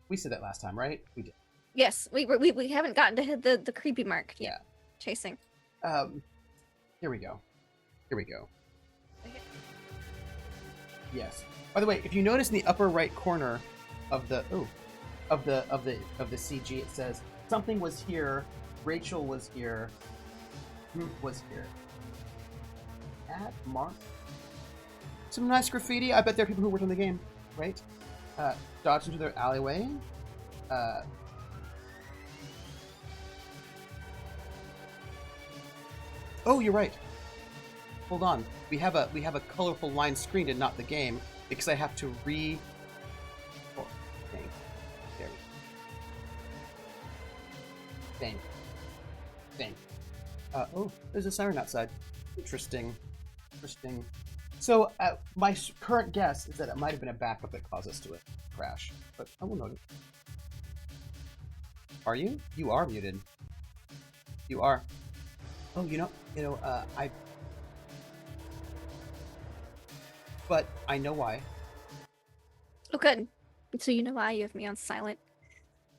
We said that last time, right? We did. Yes, we haven't gotten to hit the creepy mark yet. Yeah. Chasing. Here we go. Okay. Yes. By the way, if you notice in the upper right corner of the CG, it says something was here, Rachel was here, Ruth was here. At Mark. Some nice graffiti. I bet there are people who worked on the game, right? Dodged into their alleyway. Oh, you're right. Hold on. We have a colorful line screened and not the game because I have to Oh, dang. There we go. Dang. Oh, there's a siren outside. Interesting. So, my current guess is that it might have been a backup that caused us to crash, but I will note it. Are you? You are muted. You are. Oh, but I know why. Oh, good. So you know why you have me on silent.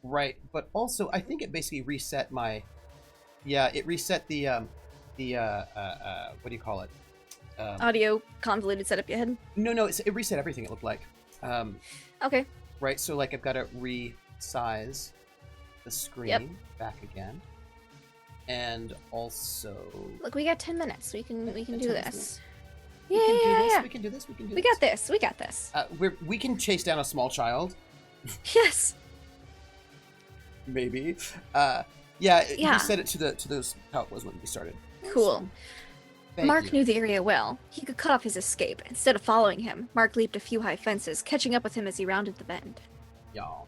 Right, but also I think it basically reset my Yeah, it reset the what do you call it? Audio convoluted setup you had. No, it reset everything. It looked like. Okay. Right, so like I've got to resize the screen back again, and also. Look, we got 10 minutes. We can do this. We can do this. We got this. We got this. We can chase down a small child. Yes. Maybe. We set it to those how it was when we started. Cool. Mark you. knew the area well. He could cut off his escape. Instead of following him, Mark leaped a few high fences, catching up with him as he rounded the bend. Y'all.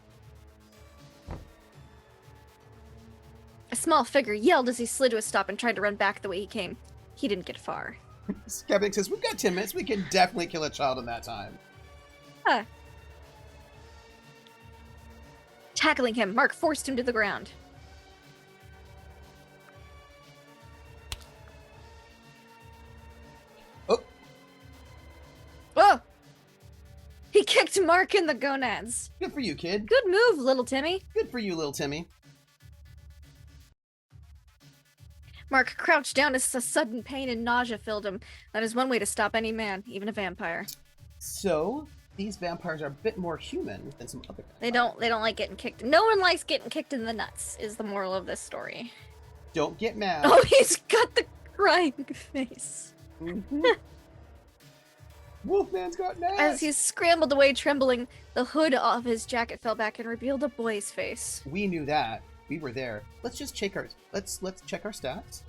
A small figure yelled as he slid to a stop and tried to run back the way he came. He didn't get far. Skeptic says, we've got 10 minutes. We can definitely kill a child in that time. Tackling him, Mark forced him to the ground. Oh! He kicked Mark in the gonads. Good for you, kid. Good move, little Timmy. Good for you, little Timmy. Mark crouched down as a sudden pain and nausea filled him. That is one way to stop any man, even a vampire. So, these vampires are a bit more human than some other vampires. They don't like getting kicked. No one likes getting kicked in the nuts, is the moral of this story. Don't get mad. Oh, he's got the crying face. Wolfman's got nails. As he scrambled away trembling, the hood of his jacket fell back and revealed a boy's face. We knew that. We were there. Let's just check our let's check our stats.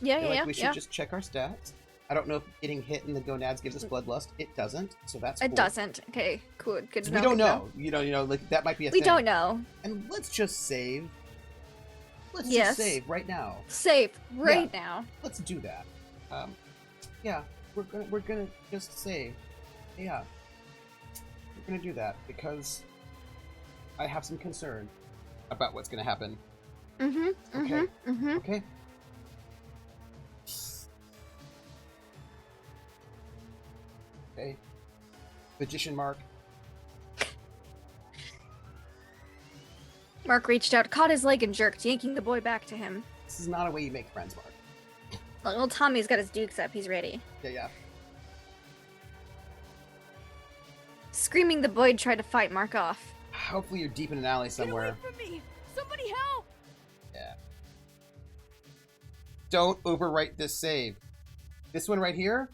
We should just check our stats. I don't know if getting hit in the gonads gives us bloodlust. It doesn't, so that's cool. It doesn't. Okay, cool. Good to know. We don't know. You know, like that might be a thing. We don't know. And let's just save. Let's Yes. just save right now. Save right now. Let's do that. Yeah, we're gonna just save. Yeah, we're gonna do that because I have some concern about what's gonna happen. Okay. Okay. Magician Mark. Mark reached out, caught his leg and jerked, yanking the boy back to him. This is not a way you make friends, Mark. Little Tommy's got his dukes up. He's ready. Yeah. Screaming, the boy tried to fight Mark off. Hopefully you're deep in an alley somewhere. Get away from me! Somebody help! Yeah. Don't overwrite this save. This one right here?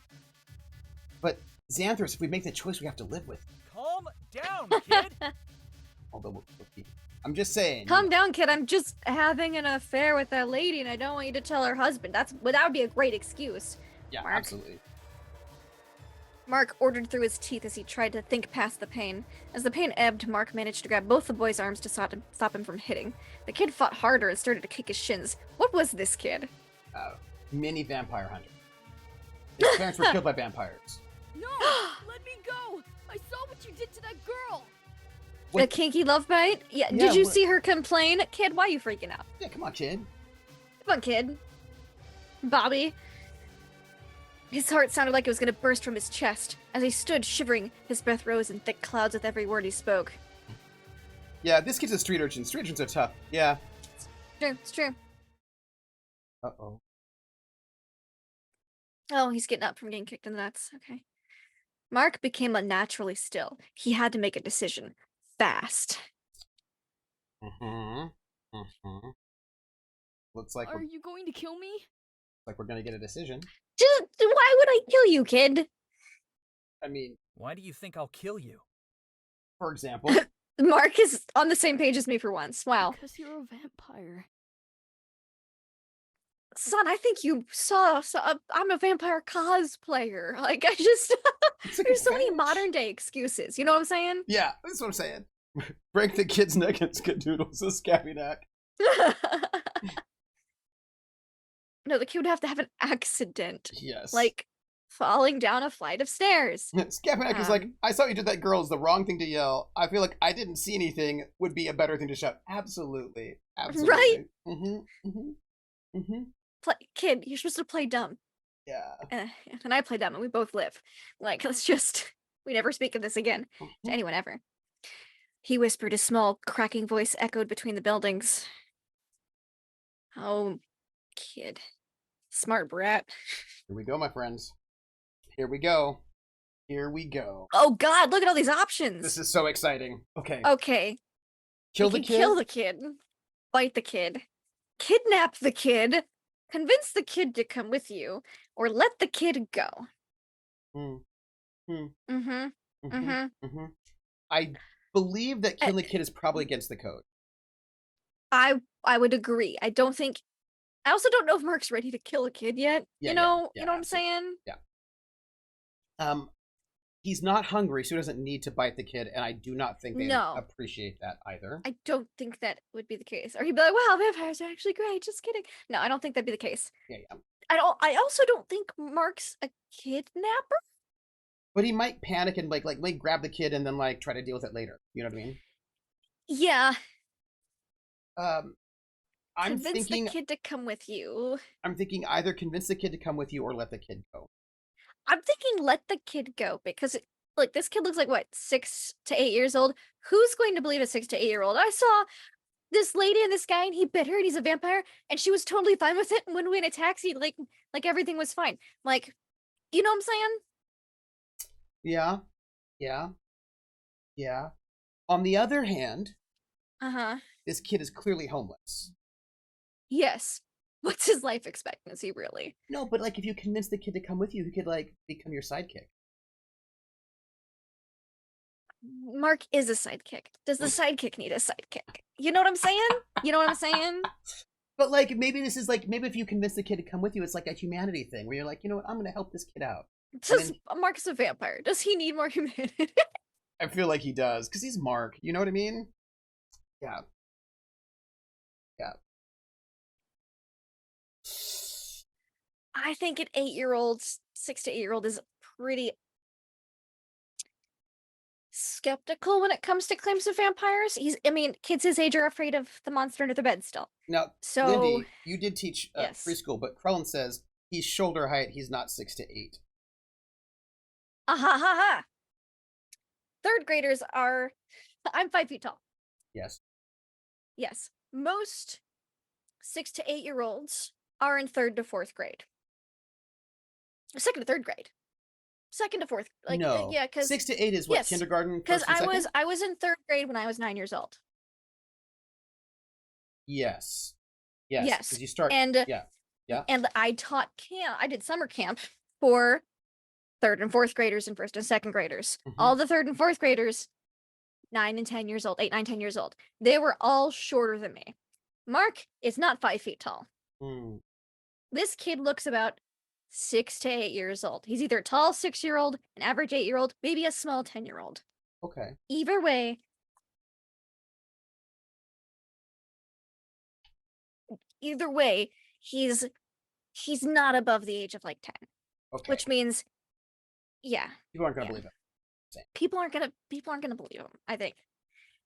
But Xanthros, if we make the choice, we have to live with it. Calm down, kid! Although we'll keep. I'm just saying. Calm down, kid. I'm just having an affair with that lady, and I don't want you to tell her husband. That would be a great excuse. Yeah, Mark. absolutely. Mark ordered through his teeth as he tried to think past the pain. As the pain ebbed, Mark managed to grab both the boy's arms to stop him from hitting. The kid fought harder and started to kick his shins. What was this kid? Mini vampire hunter. His parents were killed by vampires. No! Let me go! I saw what you did to that girl! A kinky love bite? Yeah, did you see her complain? Kid, why are you freaking out? Yeah, come on, kid. Come on, kid. Bobby. His heart sounded like it was going to burst from his chest. As he stood shivering, his breath rose in thick clouds with every word he spoke. Yeah, this kid's a street urchin. Street urchins are tough. Yeah. It's true. Uh-oh. Oh, he's getting up from getting kicked in the nuts. Okay. Mark became unnaturally still. He had to make a decision. Fast. Looks like Are you going to kill me? we're gonna get a decision. Just why would I kill you, kid? I mean, why do you think I'll kill you? For example. Mark is on the same page as me for once. Wow. Because you're a vampire. Son, I think you saw I'm a vampire cosplayer. Like, I just... There's so many modern day excuses. You know what I'm saying? Yeah, that's what I'm saying. Break the kid's neck and skadoodles a scabby neck. No, the kid would have to have an accident. Yes. Like, falling down a flight of stairs. Scabby neck is like, I saw you did that, girl, is the wrong thing to yell. I feel like I didn't see anything would be a better thing to shout. Absolutely. Right? Mm-hmm. Kid, you're supposed to play dumb. Yeah. And I play dumb, and we both live. Like, let's just... We never speak of this again. To anyone ever. He whispered, his small, cracking voice echoed between the buildings. Oh, Kid. Smart brat. Here we go, my friends. Here we go. Here we go. Oh God, look at all these options. This is so exciting. Okay. Okay. Kill We the can kid? kill the kid. Bite the kid. Kidnap the kid. Convince the kid to come with you. Or let the kid go. I believe that killing the kid is probably against the code. I would agree. I also don't know if Mark's ready to kill a kid yet. You know what I'm saying? Yeah. He's not hungry, so he doesn't need to bite the kid, and I do not think they appreciate that either. I don't think that would be the case. Or he'd be like, wow, vampires are actually great. Just kidding. No, I don't think that'd be the case. Yeah. I also don't think Mark's a kidnapper. But he might panic and like grab the kid and then like try to deal with it later. You know what I mean? Yeah. I'm convince thinking the kid to come with you. I'm thinking either convince the kid to come with you or let the kid go. I'm thinking let the kid go because like this kid looks like what, 6 to 8 years old. Who's going to believe a 6 to 8 year old? I saw this lady and this guy and he bit her and he's a vampire and she was totally fine with it. And when we in a taxi, like everything was fine. Like, you know what I'm saying? Yeah. On the other hand, this kid is clearly homeless. Yes. What's his life expectancy, really? No, but like if you convince the kid to come with you, he could like become your sidekick. Mark is a sidekick. Does the sidekick need a sidekick? You know what I'm saying? But like maybe if you convince the kid to come with you, it's like a humanity thing where you're like, you know what, I'm gonna help this kid out. Mark's a vampire. Does he need more humanity? I feel like he does, because he's Mark. You know what I mean? Yeah. I think an 8-year-old, 6 to 8-year-old is pretty skeptical when it comes to claims of vampires. Kids his age are afraid of the monster under the bed still. Now, so Lindy, you did teach preschool, but Krellin says he's shoulder height. He's not 6 to 8. Third graders are. I'm 5 feet tall. Yes. Most 6 to 8-year-olds are in 3rd to 4th grade. 2nd to 3rd grade. 2nd to 4th. Because 6 to 8 is what, kindergarten? Because I was in 3rd grade when I was 9 years old. Yes. Because you start. And I taught camp. I did summer camp for 3rd and 4th graders and 1st and 2nd graders. All the 3rd and 4th graders, 9 and 10 years old, 8, 9, 10 years old. They were all shorter than me. Mark is not 5 feet tall. This kid looks about 6 to 8 years old. He's either a tall 6-year-old, an average 8-year-old, maybe a small 10-year-old. Okay. Either way, he's not above the age of like 10. Okay. Which means, people aren't gonna believe it. People aren't gonna believe him, I think.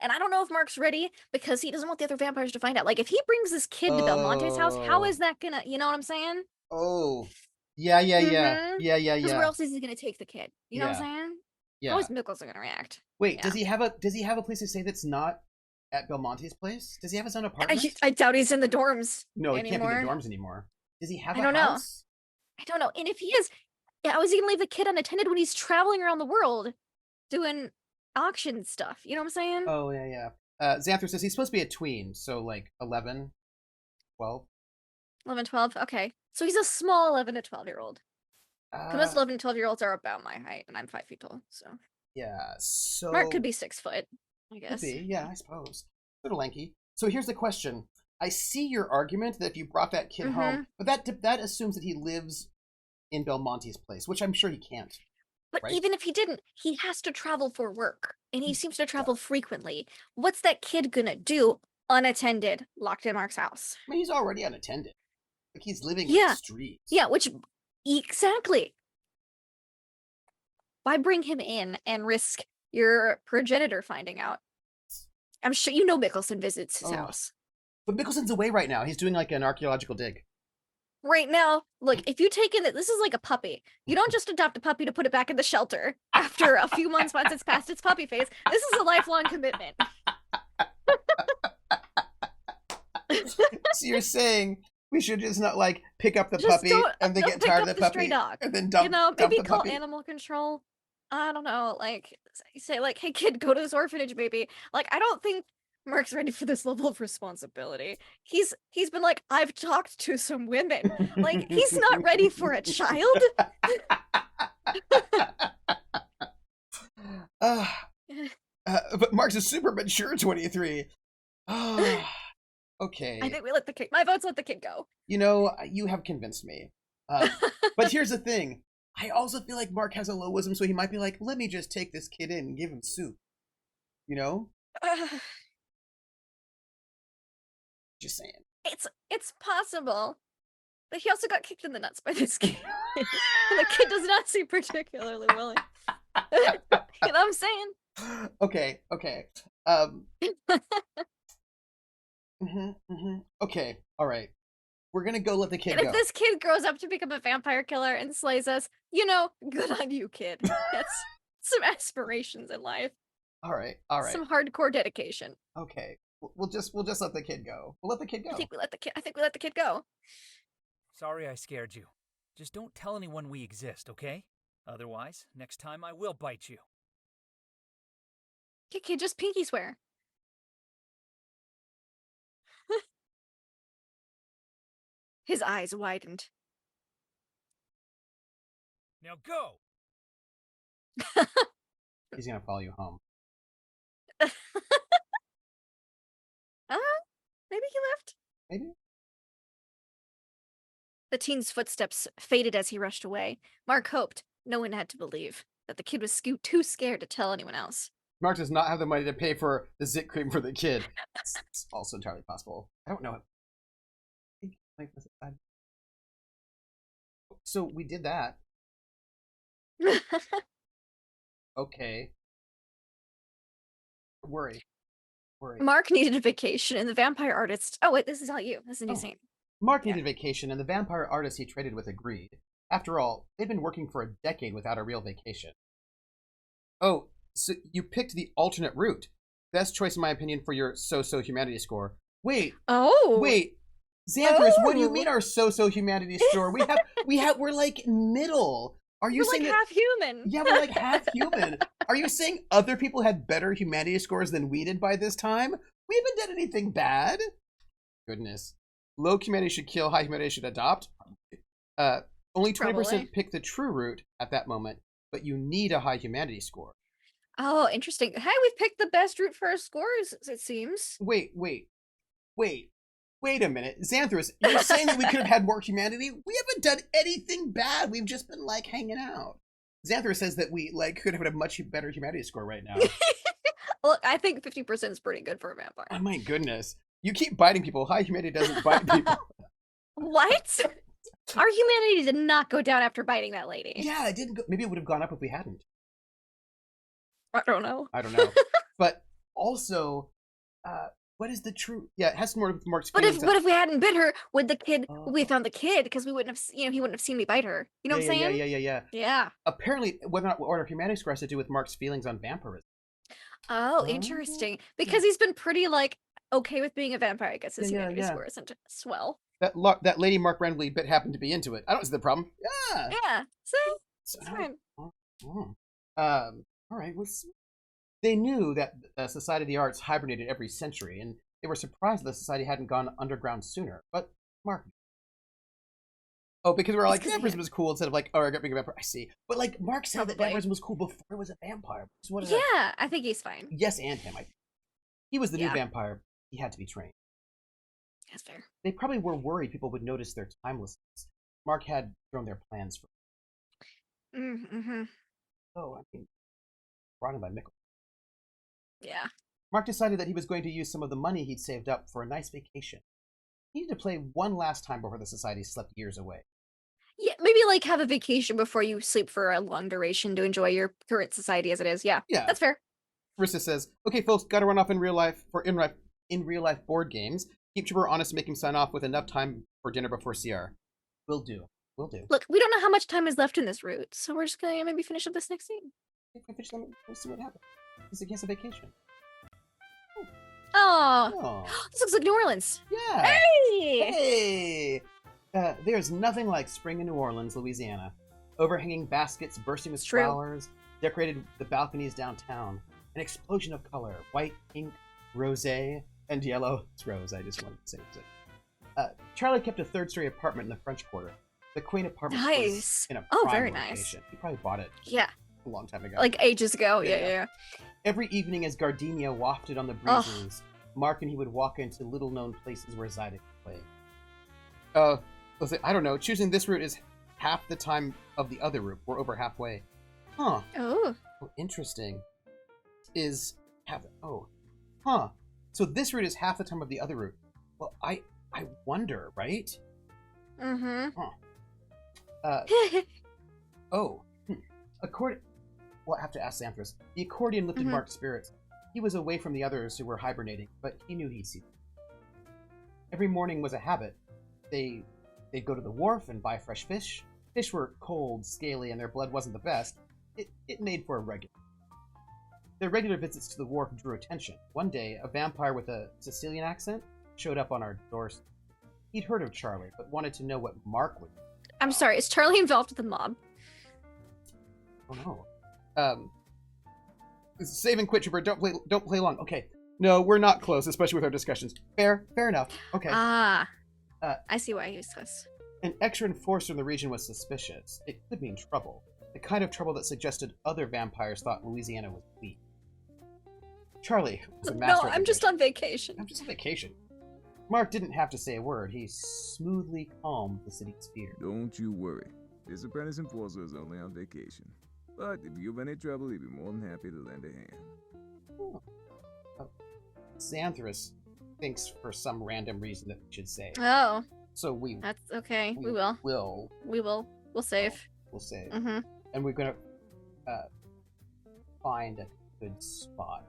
And I don't know if Mark's ready because he doesn't want the other vampires to find out. Like, if he brings this kid to Belmonte's house, how is that gonna, you know what I'm saying? Oh. Yeah. Because where else is he gonna take the kid? You know what I'm saying? Yeah. How is Mickelson gonna react? Wait, does he have a place to stay that's not at Belmonte's place? Does he have his own apartment? I doubt he's in the dorms. No, he anymore. can't be in the dorms anymore. Does he have I don't know. I don't know. And if he is, how is he gonna leave the kid unattended when he's traveling around the world doing auction stuff? You know what I'm saying? Oh, yeah. Xanthar says he's supposed to be a tween, so like 11, 12. 11, 12? Okay. So he's a small 11 to 12-year-old. Most 11 to 12-year-olds are about my height, and I'm 5 feet tall, so. Yeah, so... Mark could be 6 foot, I guess. Could be, yeah, I suppose. Sort of lanky. So here's the question. I see your argument that if you brought that kid home, but that assumes that he lives in Belmonte's place, which I'm sure he can't. But right? even if he didn't, he has to travel for work, and he seems to travel frequently. What's that kid gonna do unattended, locked in Mark's house? I mean, he's already unattended. Like, he's living in the streets. Yeah, exactly. Why bring him in and risk your progenitor finding out? I'm sure you know Mickelson visits his house. But Mickelson's away right now. He's doing like an archaeological dig. Right now, look, if you take in that this is like a puppy. You don't just adopt a puppy to put it back in the shelter after a few months once it's past its puppy phase. This is a lifelong commitment. So you're saying We should just not like pick up the Just puppy don't- and then don't get pick tired up of the the stray puppy dog. and then dump, You know, dump maybe the call puppy. animal control. I don't know, like say like, hey kid, go to this orphanage, maybe. Like, I don't think Mark's ready for this level of responsibility. He's been like, I've talked to some women. Like, he's not ready for a child. But Mark's a super mature 23. Okay. I think we let the kid. My vote's let the kid go. You know, you have convinced me. But here's the thing. I also feel like Mark has a low wisdom, so he might be like, let me just take this kid in and give him soup. You know? Just saying. It's possible. But he also got kicked in the nuts by this kid. And the kid does not seem particularly willing. You know what I'm saying? Okay. Okay, all right. We're gonna go let the kid And go. if this kid grows up to become a vampire killer and slays us, you know, good on you, kid. That's some aspirations in life. All right. Some hardcore dedication. Okay, we'll just let the kid go. We'll let the kid go. I think we let the kid go. Sorry I scared you. Just don't tell anyone we exist, okay? Otherwise, next time I will bite you. Okay, kid, just pinky swear. His eyes widened. Now go! He's gonna follow you home. Maybe he left. Maybe. The teen's footsteps faded as he rushed away. Mark hoped, no one had to believe, that the kid was too scared to tell anyone else. Mark does not have the money to pay for the zit cream for the kid. It's also entirely possible. I don't know. So we did that. Okay. Worry. Mark needed a vacation, and the vampire artist. Oh wait, this is all you. This is a new scene. Mark needed vacation, and the vampire artist he traded with agreed. After all, they'd been working for a decade without a real vacation. Oh, so you picked the alternate route. Best choice, in my opinion, for your so-so humanity score. Wait. Oh. Wait. Xanthros, what do you mean our so-so humanity score? We're like middle. Are you saying like half human? Yeah, we're like half human. Are you saying other people had better humanity scores than we did by this time? We haven't done anything bad. Goodness. Low humanity should kill, high humanity should adopt. Only 20% pick the true route at that moment, but you need a high humanity score. Oh, interesting. Hey, we've picked the best route for our scores, it seems. Wait a minute. Xanthros, you're saying that we could have had more humanity? We haven't done anything bad. We've just been, like, hanging out. Xanthros says that we, like, could have had a much better humanity score right now. Look, I think 50% is pretty good for a vampire. Oh, my goodness. You keep biting people. High humanity doesn't bite people. What? Our humanity did not go down after biting that lady. Yeah, it didn't go. Maybe it would have gone up if we hadn't. I don't know. But also, what is the true? Yeah, it has more to Mark's But feelings. if we hadn't bit her, would the kid? We found the kid because we wouldn't have. He wouldn't have seen me bite her. You know what I'm saying? Yeah. Yeah. Apparently, whether or not what our humanity score has to do with Mark's feelings on vampirism. Oh, interesting. Because he's been pretty like okay with being a vampire. I guess his humanity score isn't swell. That lady Mark randomly bit happened to be into it. I don't see the problem. Yeah. Yeah. See, it's fine. All right. They knew that the Society of the Arts hibernated every century, and they were surprised that the society hadn't gone underground sooner. But Mark. Oh, because we were like, vampirism was cool instead of like, oh, I got being a vampire. I see. But like, Mark said that vampirism was cool before it was a vampire. Yeah, I think he's fine. Yes, and him. He was the new vampire. He had to be trained. That's fair. They probably were worried people would notice their timelessness. Mark had thrown their plans for. Mm-hmm. Oh, I mean, brought in by Mickle. Yeah. Mark decided that he was going to use some of the money he'd saved up for a nice vacation. He needed to play one last time before the society slept years away. Yeah, maybe like have a vacation before you sleep for a long duration to enjoy your current society as it is. Yeah, that's fair. Rissa says, "Okay, folks, got to run off in real life for in real life board games. Keep Trooper honest, make him sign off with enough time for dinner before CR. Will do. Look, we don't know how much time is left in this route, so we're just gonna maybe finish up this next scene. If we finish them, we'll see what happens. It's against a vacation. Oh, this looks like New Orleans. Yeah. Hey! Hey! There's nothing like spring in New Orleans, Louisiana. Overhanging baskets bursting with flowers, decorated the balconies downtown. An explosion of color, white, pink, rosé, and yellow. It's rose, I just wanted to say it. Charlie kept a third-story apartment in the French Quarter. The quaint apartment was in a prime very location. nice. He probably bought it a long time ago. Like ages ago. Yeah. Every evening as gardenia wafted on the breezes, Mark and he would walk into little-known places where Zyda could play. Let's say, I don't know, choosing this route is half the time of the other route. We're over halfway. Huh. Oh, interesting. So this route is half the time of the other route. Well, I wonder, right? Mm-hmm. Well, I have to ask Xanthus. The accordion lifted Mark's spirits. He was away from the others who were hibernating, but he knew he'd see them. Every morning was a habit. They'd go to the wharf and buy fresh fish. Fish were cold, scaly, and their blood wasn't the best. It made for a regular. Their regular visits to the wharf drew attention. One day, a vampire with a Sicilian accent showed up on our doorstep. He'd heard of Charlie, but wanted to know what Mark would do. I'm sorry, is Charlie involved with the mob? Oh no. Save and quit, Trooper. Don't play long. Okay. No, we're not close, especially with our discussions. Fair enough. Okay. I see why he was close. An extra enforcer in the region was suspicious. It could mean trouble. The kind of trouble that suggested other vampires thought Louisiana was weak. Charlie was a master. No, I'm just on vacation. I'm just on vacation. Mark didn't have to say a word. He smoothly calmed the city's fear. Don't you worry. This apprentice enforcer is only on vacation. But if you have any trouble, he'd be more than happy to lend a hand. Xanthus thinks for some random reason that we should say. Oh. So That's okay. We will. We'll save. We'll save. Mm-hmm. And we're gonna find a good spot.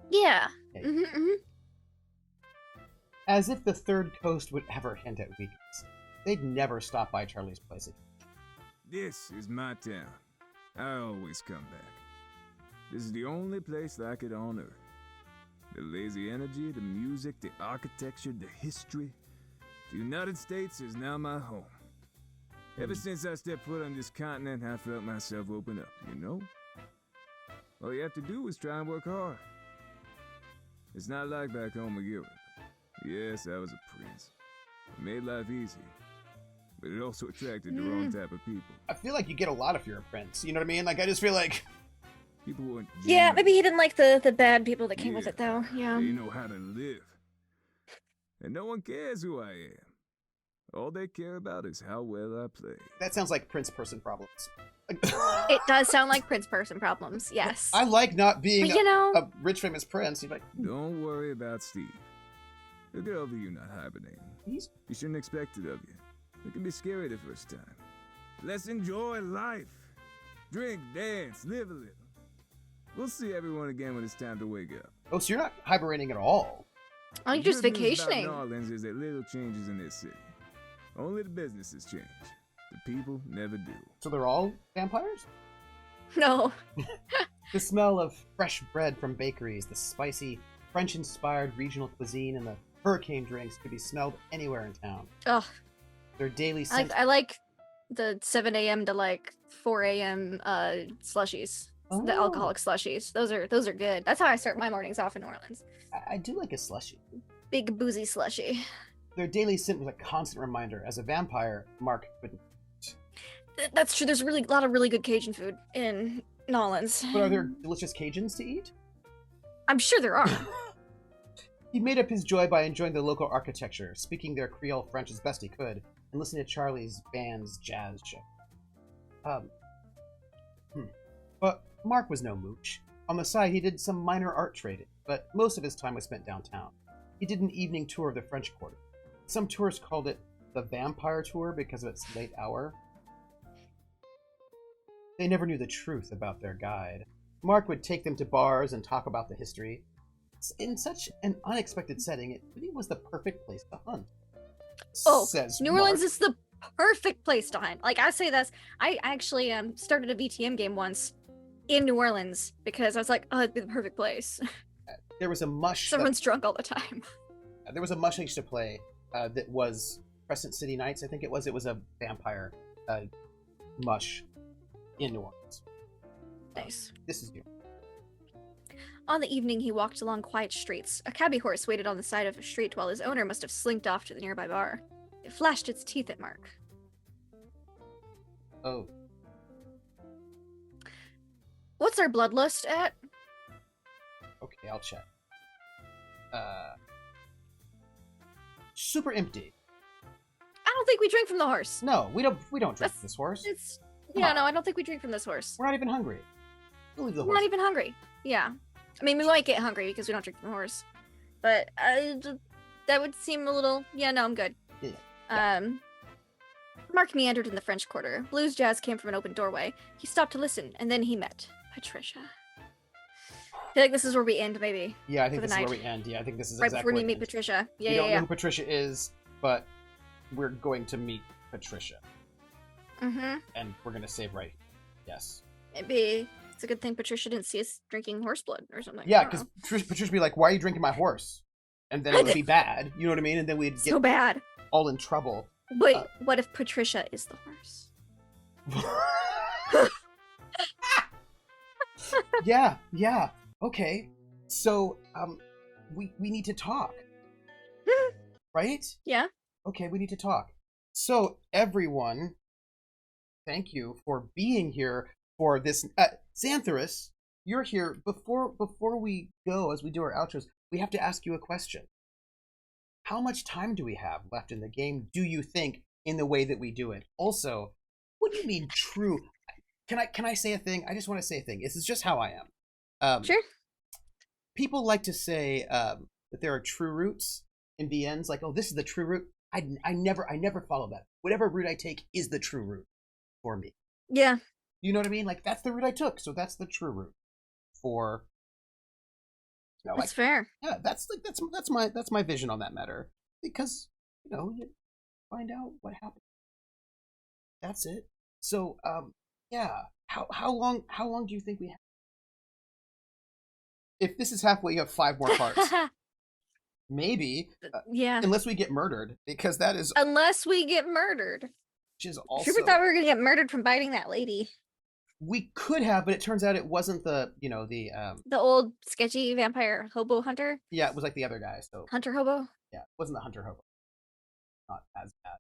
Yeah. Okay. Mm-hmm. As if the Third Coast would ever hint at weakness. They'd never stop by Charlie's place again. This is my town. I always come back. This is the only place like it on Earth. The lazy energy, the music, the architecture, the history. The United States is now my home. Ever since I stepped foot on this continent, I felt myself open up, you know? All you have to do is try and work hard. It's not like back home in Europe. Yes, I was a prince. It made life easy. But it also attracted the wrong type of people. I feel like you get a lot if you're a prince. You know what I mean? Like, I just feel like... People weren't... Yeah, maybe he didn't like the bad people that came with it, though. Yeah. They know how to live. And no one cares who I am. All they care about is how well I play. That sounds like prince person problems. It does sound like prince person problems, yes. I like not being but, a rich famous prince. You're like, Don't worry about Steve. He'll get over you not hibernating. You shouldn't expect it of you. It can be scary the first time. Let's enjoy life. Drink, dance, live a little. We'll see everyone again when it's time to wake up. Oh, so you're not hibernating at all? Oh, you're just vacationing. New Orleans is that little changes in this city. Only the businesses change. The people never do. So they're all vampires? No. The smell of fresh bread from bakeries, the spicy French-inspired regional cuisine, and the hurricane drinks could be smelled anywhere in town. Ugh. Their daily I like the 7 a.m. to like 4 a.m. Slushies. Oh. The alcoholic slushies. Those are good. That's how I start my mornings off in New Orleans. I do like a slushie. Big boozy slushie. Their daily scent was a constant reminder. As a vampire, Mark couldn't. That's true. There's a lot of really good Cajun food in New Orleans. But are there delicious Cajuns to eat? I'm sure there are. He made up his joy by enjoying the local architecture, speaking their Creole French as best he could, and listening to Charlie's band's jazz show. But Mark was no mooch. On the side, he did some minor art trading, but most of his time was spent downtown. He did an evening tour of the French Quarter. Some tourists called it the Vampire Tour because of its late hour. They never knew the truth about their guide. Mark would take them to bars and talk about the history. In such an unexpected setting, it really was the perfect place to hunt. Oh, says New Orleans is the perfect place to hunt. Like, I say this, I actually started a VTM game once in New Orleans because I was like, oh, it'd be the perfect place. there was a mush. Someone's drunk all the time. There was a mush I used to play that was Crescent City Nights, I think it was. It was a vampire mush in New Orleans. Nice. This is new. On the evening, he walked along quiet streets. A cabbie horse waited on the side of a street while his owner must have slinked off to the nearby bar. It flashed its teeth at Mark. Oh. What's our bloodlust at? Okay, I'll check. Super empty. I don't think we drink from the horse. No, we don't drink from this horse. No, I don't think we drink from this horse. We're not even hungry. We'll leave the We're horse. not even hungry. Yeah. I mean, we might get hungry because we don't drink from the horse. But that would seem a little... Yeah, no, I'm good. Yeah. Mark meandered in the French Quarter. Blues jazz came from an open doorway. He stopped to listen, and then he met Patricia. I feel like this is where we end, maybe. Yeah, I think for the this night. is where we end. Yeah, I think this is right exactly before we where meet it ends. Patricia. Yeah, we yeah, don't yeah. know who Patricia is, but we're going to meet Patricia. Mm-hmm. And we're going to save right. Yes. Maybe it's a good thing Patricia didn't see us drinking horse blood or something. Yeah, because Patricia would be like, why are you drinking my horse? And then it would be bad. You know what I mean? And then we'd get so bad. all in trouble. Wait, what if Patricia is the horse? Yeah. Okay. So, we need to talk. Right? Yeah. Okay, we need to talk. So, everyone, thank you for being here for this. Xantharus, you're here. Before we go, as we do our outros, we have to ask you a question. How much time do we have left in the game, do you think, in the way that we do it? Also, what do you mean true? Can I say a thing? I just want to say a thing. This is just how I am. Sure. People like to say that there are true routes in VNs. Like, oh, this is the true route. I never follow that. Whatever route I take is the true route for me. Yeah. You know what I mean? Like, that's the route I took, so that's the true route for. No, that's fair. Yeah, that's my vision on that matter. Because you find out what happened. That's it. So yeah. How long do you think we have? If this is halfway, you have 5 more parts. Maybe. Yeah. Unless we get murdered, because that is. Unless we get murdered. Which is also. Sure, we thought we were gonna get murdered from biting that lady. We could have, but it turns out it wasn't the old sketchy vampire hobo hunter. Yeah, it was like the other guy. So hunter hobo. Yeah, it wasn't the hunter hobo. Not as bad.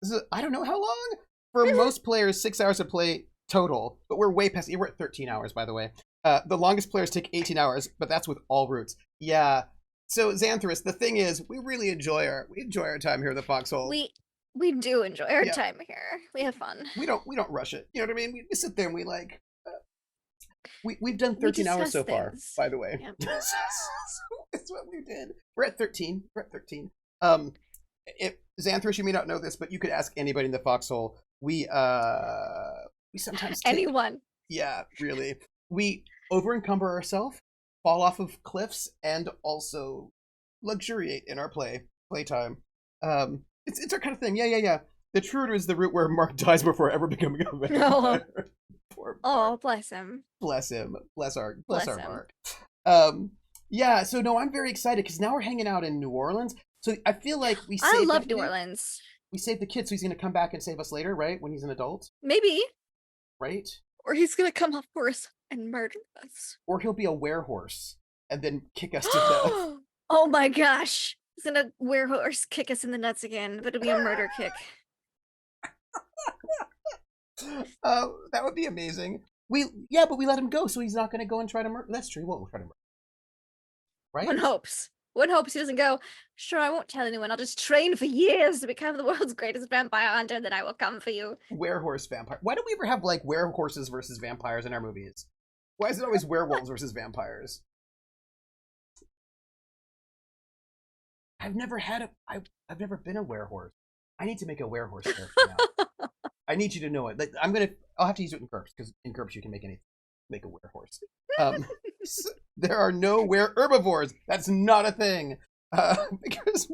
This is, I don't know how long. For most players, 6 hours to play total, but we're way past. We're at 13 hours, by the way. The longest players take 18 hours, but that's with all routes. Yeah. So Xantharus, the thing is, we really enjoy our time here at the Foxhole. We do enjoy our time here. We have fun. We don't rush it. You know what I mean? We sit there and we like. We've done 13 hours so far, by the way. Yeah. That's what we did. We're at 13. If Xantharus, you may not know this, but you could ask anybody in the Foxhole. We sometimes anyone. Yeah, really. We over encumber ourselves, fall off of cliffs, and also luxuriate in our playtime. It's our kind of thing. Yeah. The true route is the route where Mark dies before ever becoming a vampire. No. Oh, bless him. Bless him. Bless our him. Mark. Yeah. So no, I'm very excited because now we're hanging out in New Orleans. So I feel like I love New Orleans. We saved the kid, so he's going to come back and save us later, right? When he's an adult. Maybe. Right. Or he's going to come off horse and murder us. Or he'll be a werehorse and then kick us to death. Oh my gosh. He's going to werehorse kick us in the nuts again, but it'll be a murder kick. That would be amazing. But we let him go, so he's not going to go and try to murder. That's true. He won't try to murder. Right? One hopes he doesn't go, sure, I won't tell anyone. I'll just train for years to become the world's greatest vampire hunter, and then I will come for you. Werehorse vampire. Why don't we ever have, like, werehorses versus vampires in our movies? Why is it always werewolves versus vampires? I've never been a werehorse. I need to make a werehorse character now. I need you to know it. Like, I'll have to use it in GURPS, because in GURPS you can make a werehorse. So there are no herbivores. That's not a thing. Because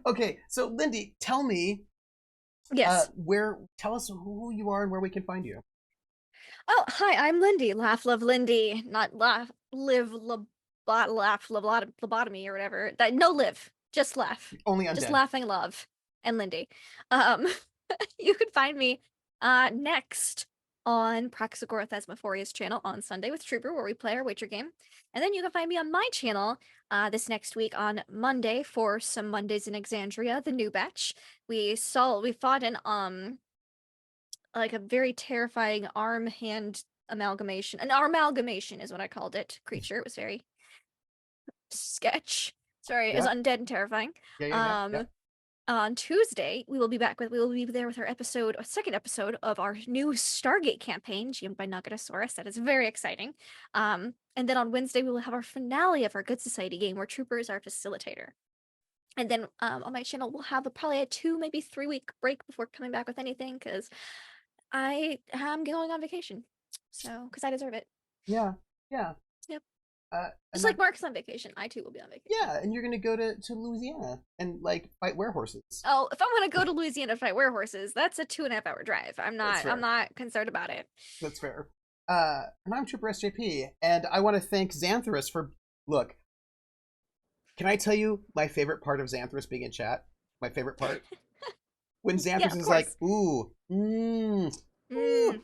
okay, so Lindy, tell me. Yes. Tell us who you are and where we can find you. Oh, hi, I'm Lindy. Laugh, love, Lindy. Not laugh, live lobotomy or whatever. That no live, just laugh. Only undead. Just laughing love and Lindy. You can find me next on Praxagora Thesmophoria's channel on Sunday with Trooper, where we play our Witcher game. And then you can find me on my channel this next week on Monday for some Mondays in Exandria, the new batch. We fought an like a very terrifying arm-hand amalgamation. An amalgamation is what I called it. Creature. It was very sketch. Sorry, it was undead and terrifying. Yeah. On Tuesday, we will be there with our second episode of our new Stargate campaign, GM'd by Nugatosaurus. That is very exciting. And then on Wednesday, we will have our finale of our Good Society game, where Trooper is our facilitator. And then on my channel, we'll have probably a 2, maybe 3 week break before coming back with anything, because I am going on vacation. So, because I deserve it. Yeah. Yep. Just and like Mark's on vacation, I too will be on vacation. Yeah, and you're gonna go to Louisiana and like fight werehorses. Oh, if I'm gonna go to Louisiana to fight werehorses, that's a 2.5 hour drive. I'm not concerned about it. That's fair. And I'm Trooper SJP, and I want to thank Xanthorus for look. Can I tell you my favorite part of Xanthorus being in chat? My favorite part? When Xanthorus is like, ooh,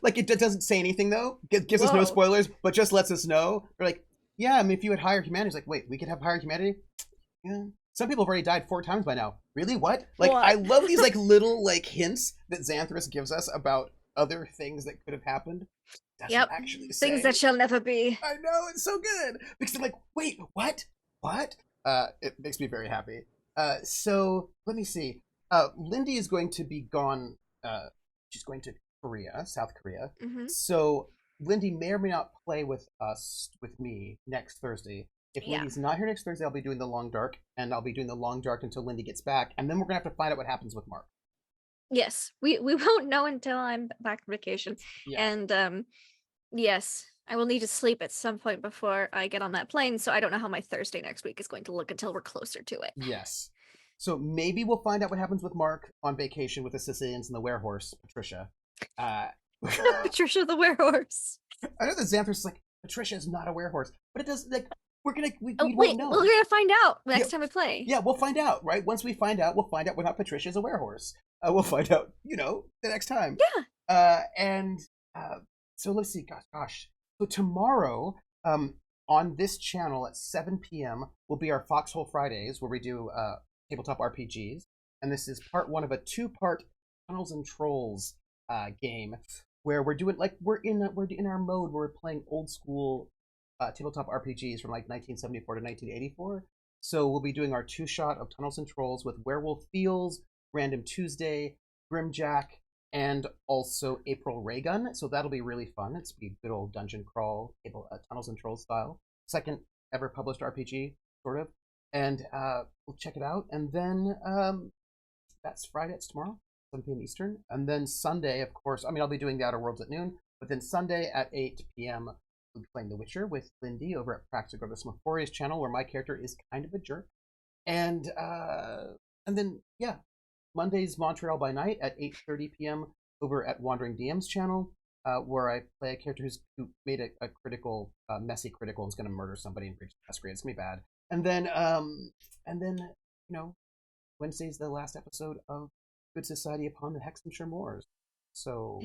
like it doesn't say anything though. Gives us no spoilers, but just lets us know. We're like, yeah, I mean, if you had higher humanity, it's like, wait, we could have higher humanity? Yeah. Some people have already died 4 times by now. Really? What? Like, I love these like little like hints that Xanthorus gives us about other things that could have happened. Yep. Actually say. Things that shall never be. I know, it's so good. Because I'm like, wait, what? What? It makes me very happy. So let me see. Lindy is going to be gone. She's going to South Korea. So Lindy may or may not play with me next Thursday. If Lindy's not here next Thursday, I'll be doing the Long Dark, and I'll be doing the Long Dark until Lindy gets back, and then we're gonna have to find out what happens with Mark. Yes, we won't know until I'm back from vacation. Yeah. And yes, I will need to sleep at some point before I get on that plane, so I don't know how my Thursday next week is going to look until we're closer to it. Yes. So maybe we'll find out what happens with Mark on vacation with the Sicilians and the werehorse, Patricia. Patricia the werehorse. I know that Xanthorus is like, Patricia is not a werehorse, but it does like we won't know. We're gonna find out next time we play. Yeah, we'll find out, right? Once we find out, we'll find out whether or not Patricia is a werehorse. We'll find out, the next time. Yeah. So let's see, gosh. So tomorrow, on this channel at 7 p.m. will be our Foxhole Fridays, where we do tabletop RPGs, and this is part 1 of a 2-part Tunnels and Trolls game, where we're doing we're in our mode where we're playing old school tabletop RPGs from like 1974 to 1984. So we'll be doing our 2-shot of Tunnels and Trolls with Werewolf Fields, Random Tuesday, Grimjack, and also April Raygun. So that'll be really fun. It's be good old dungeon crawl, Tunnels and Trolls style. Second ever published RPG, sort of. And we'll check it out. And then that's Friday. It's tomorrow, 7 p.m. Eastern. And then Sunday, of course, I'll be doing the Outer Worlds at noon. But then Sunday at 8 p.m., we'll be playing The Witcher with Lindy over at Praxagora Thesmophoria's channel, where my character is kind of a jerk. And then, Monday's Montreal by Night at 8:30 p.m. over at Wandering DM's channel, where I play a character who made a critical, messy critical, and is going to murder somebody and breach the past grade. It's going to be bad. And then, Wednesday's the last episode of Good Society upon the Hexhamshire Moors. So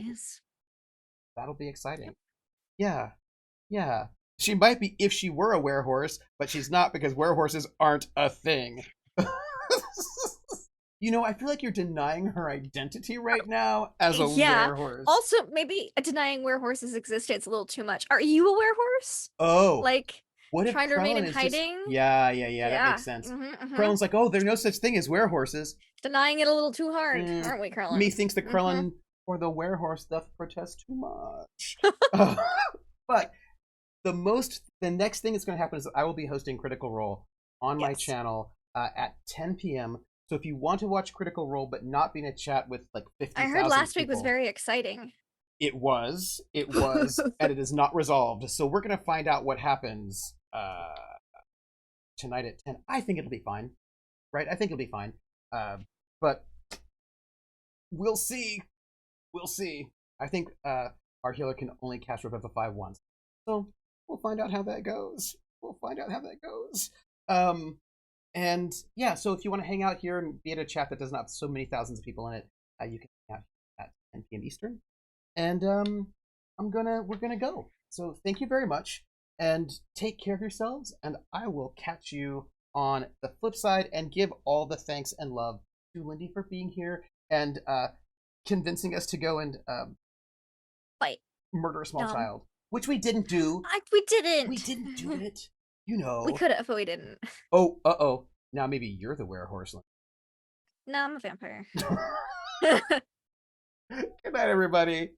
that'll be exciting. Yeah. She might be if she were a werehorse, but she's not, because werehorses aren't a thing. I feel like you're denying her identity right now as a werehorse. Also, maybe denying werehorses' existence a little too much. Are you a werehorse? Oh. What if trying to remain in hiding? Yeah, that makes sense. Krellin's like, there's no such thing as werehorses. Denying it a little too hard, aren't we, Krellin? Methinks that Krellin or the werehorse doth protest too much. But the next thing that's going to happen is that I will be hosting Critical Role on my channel at 10 p.m. So if you want to watch Critical Role but not be in a chat with like 50,000 I heard last week people, was very exciting. It was, and it is not resolved. So we're going to find out what happens tonight at 10. I think it'll be fine, right? I think it'll be fine. But we'll see. I think our healer can only cast Revivify once. So We'll find out how that goes. And yeah, so if you want to hang out here and be at a chat that doesn't have so many thousands of people in it, you can hang out at 10 p.m. Eastern. And we're gonna go. So thank you very much, and take care of yourselves. And I will catch you on the flip side, and give all the thanks and love to Lindy for being here and convincing us to go and fight, murder a small child, which we didn't do. We didn't. We didn't do it. You know. We could have, but we didn't. Oh, uh-oh. Now maybe you're the werehorse. No, I'm a vampire. Good night, everybody.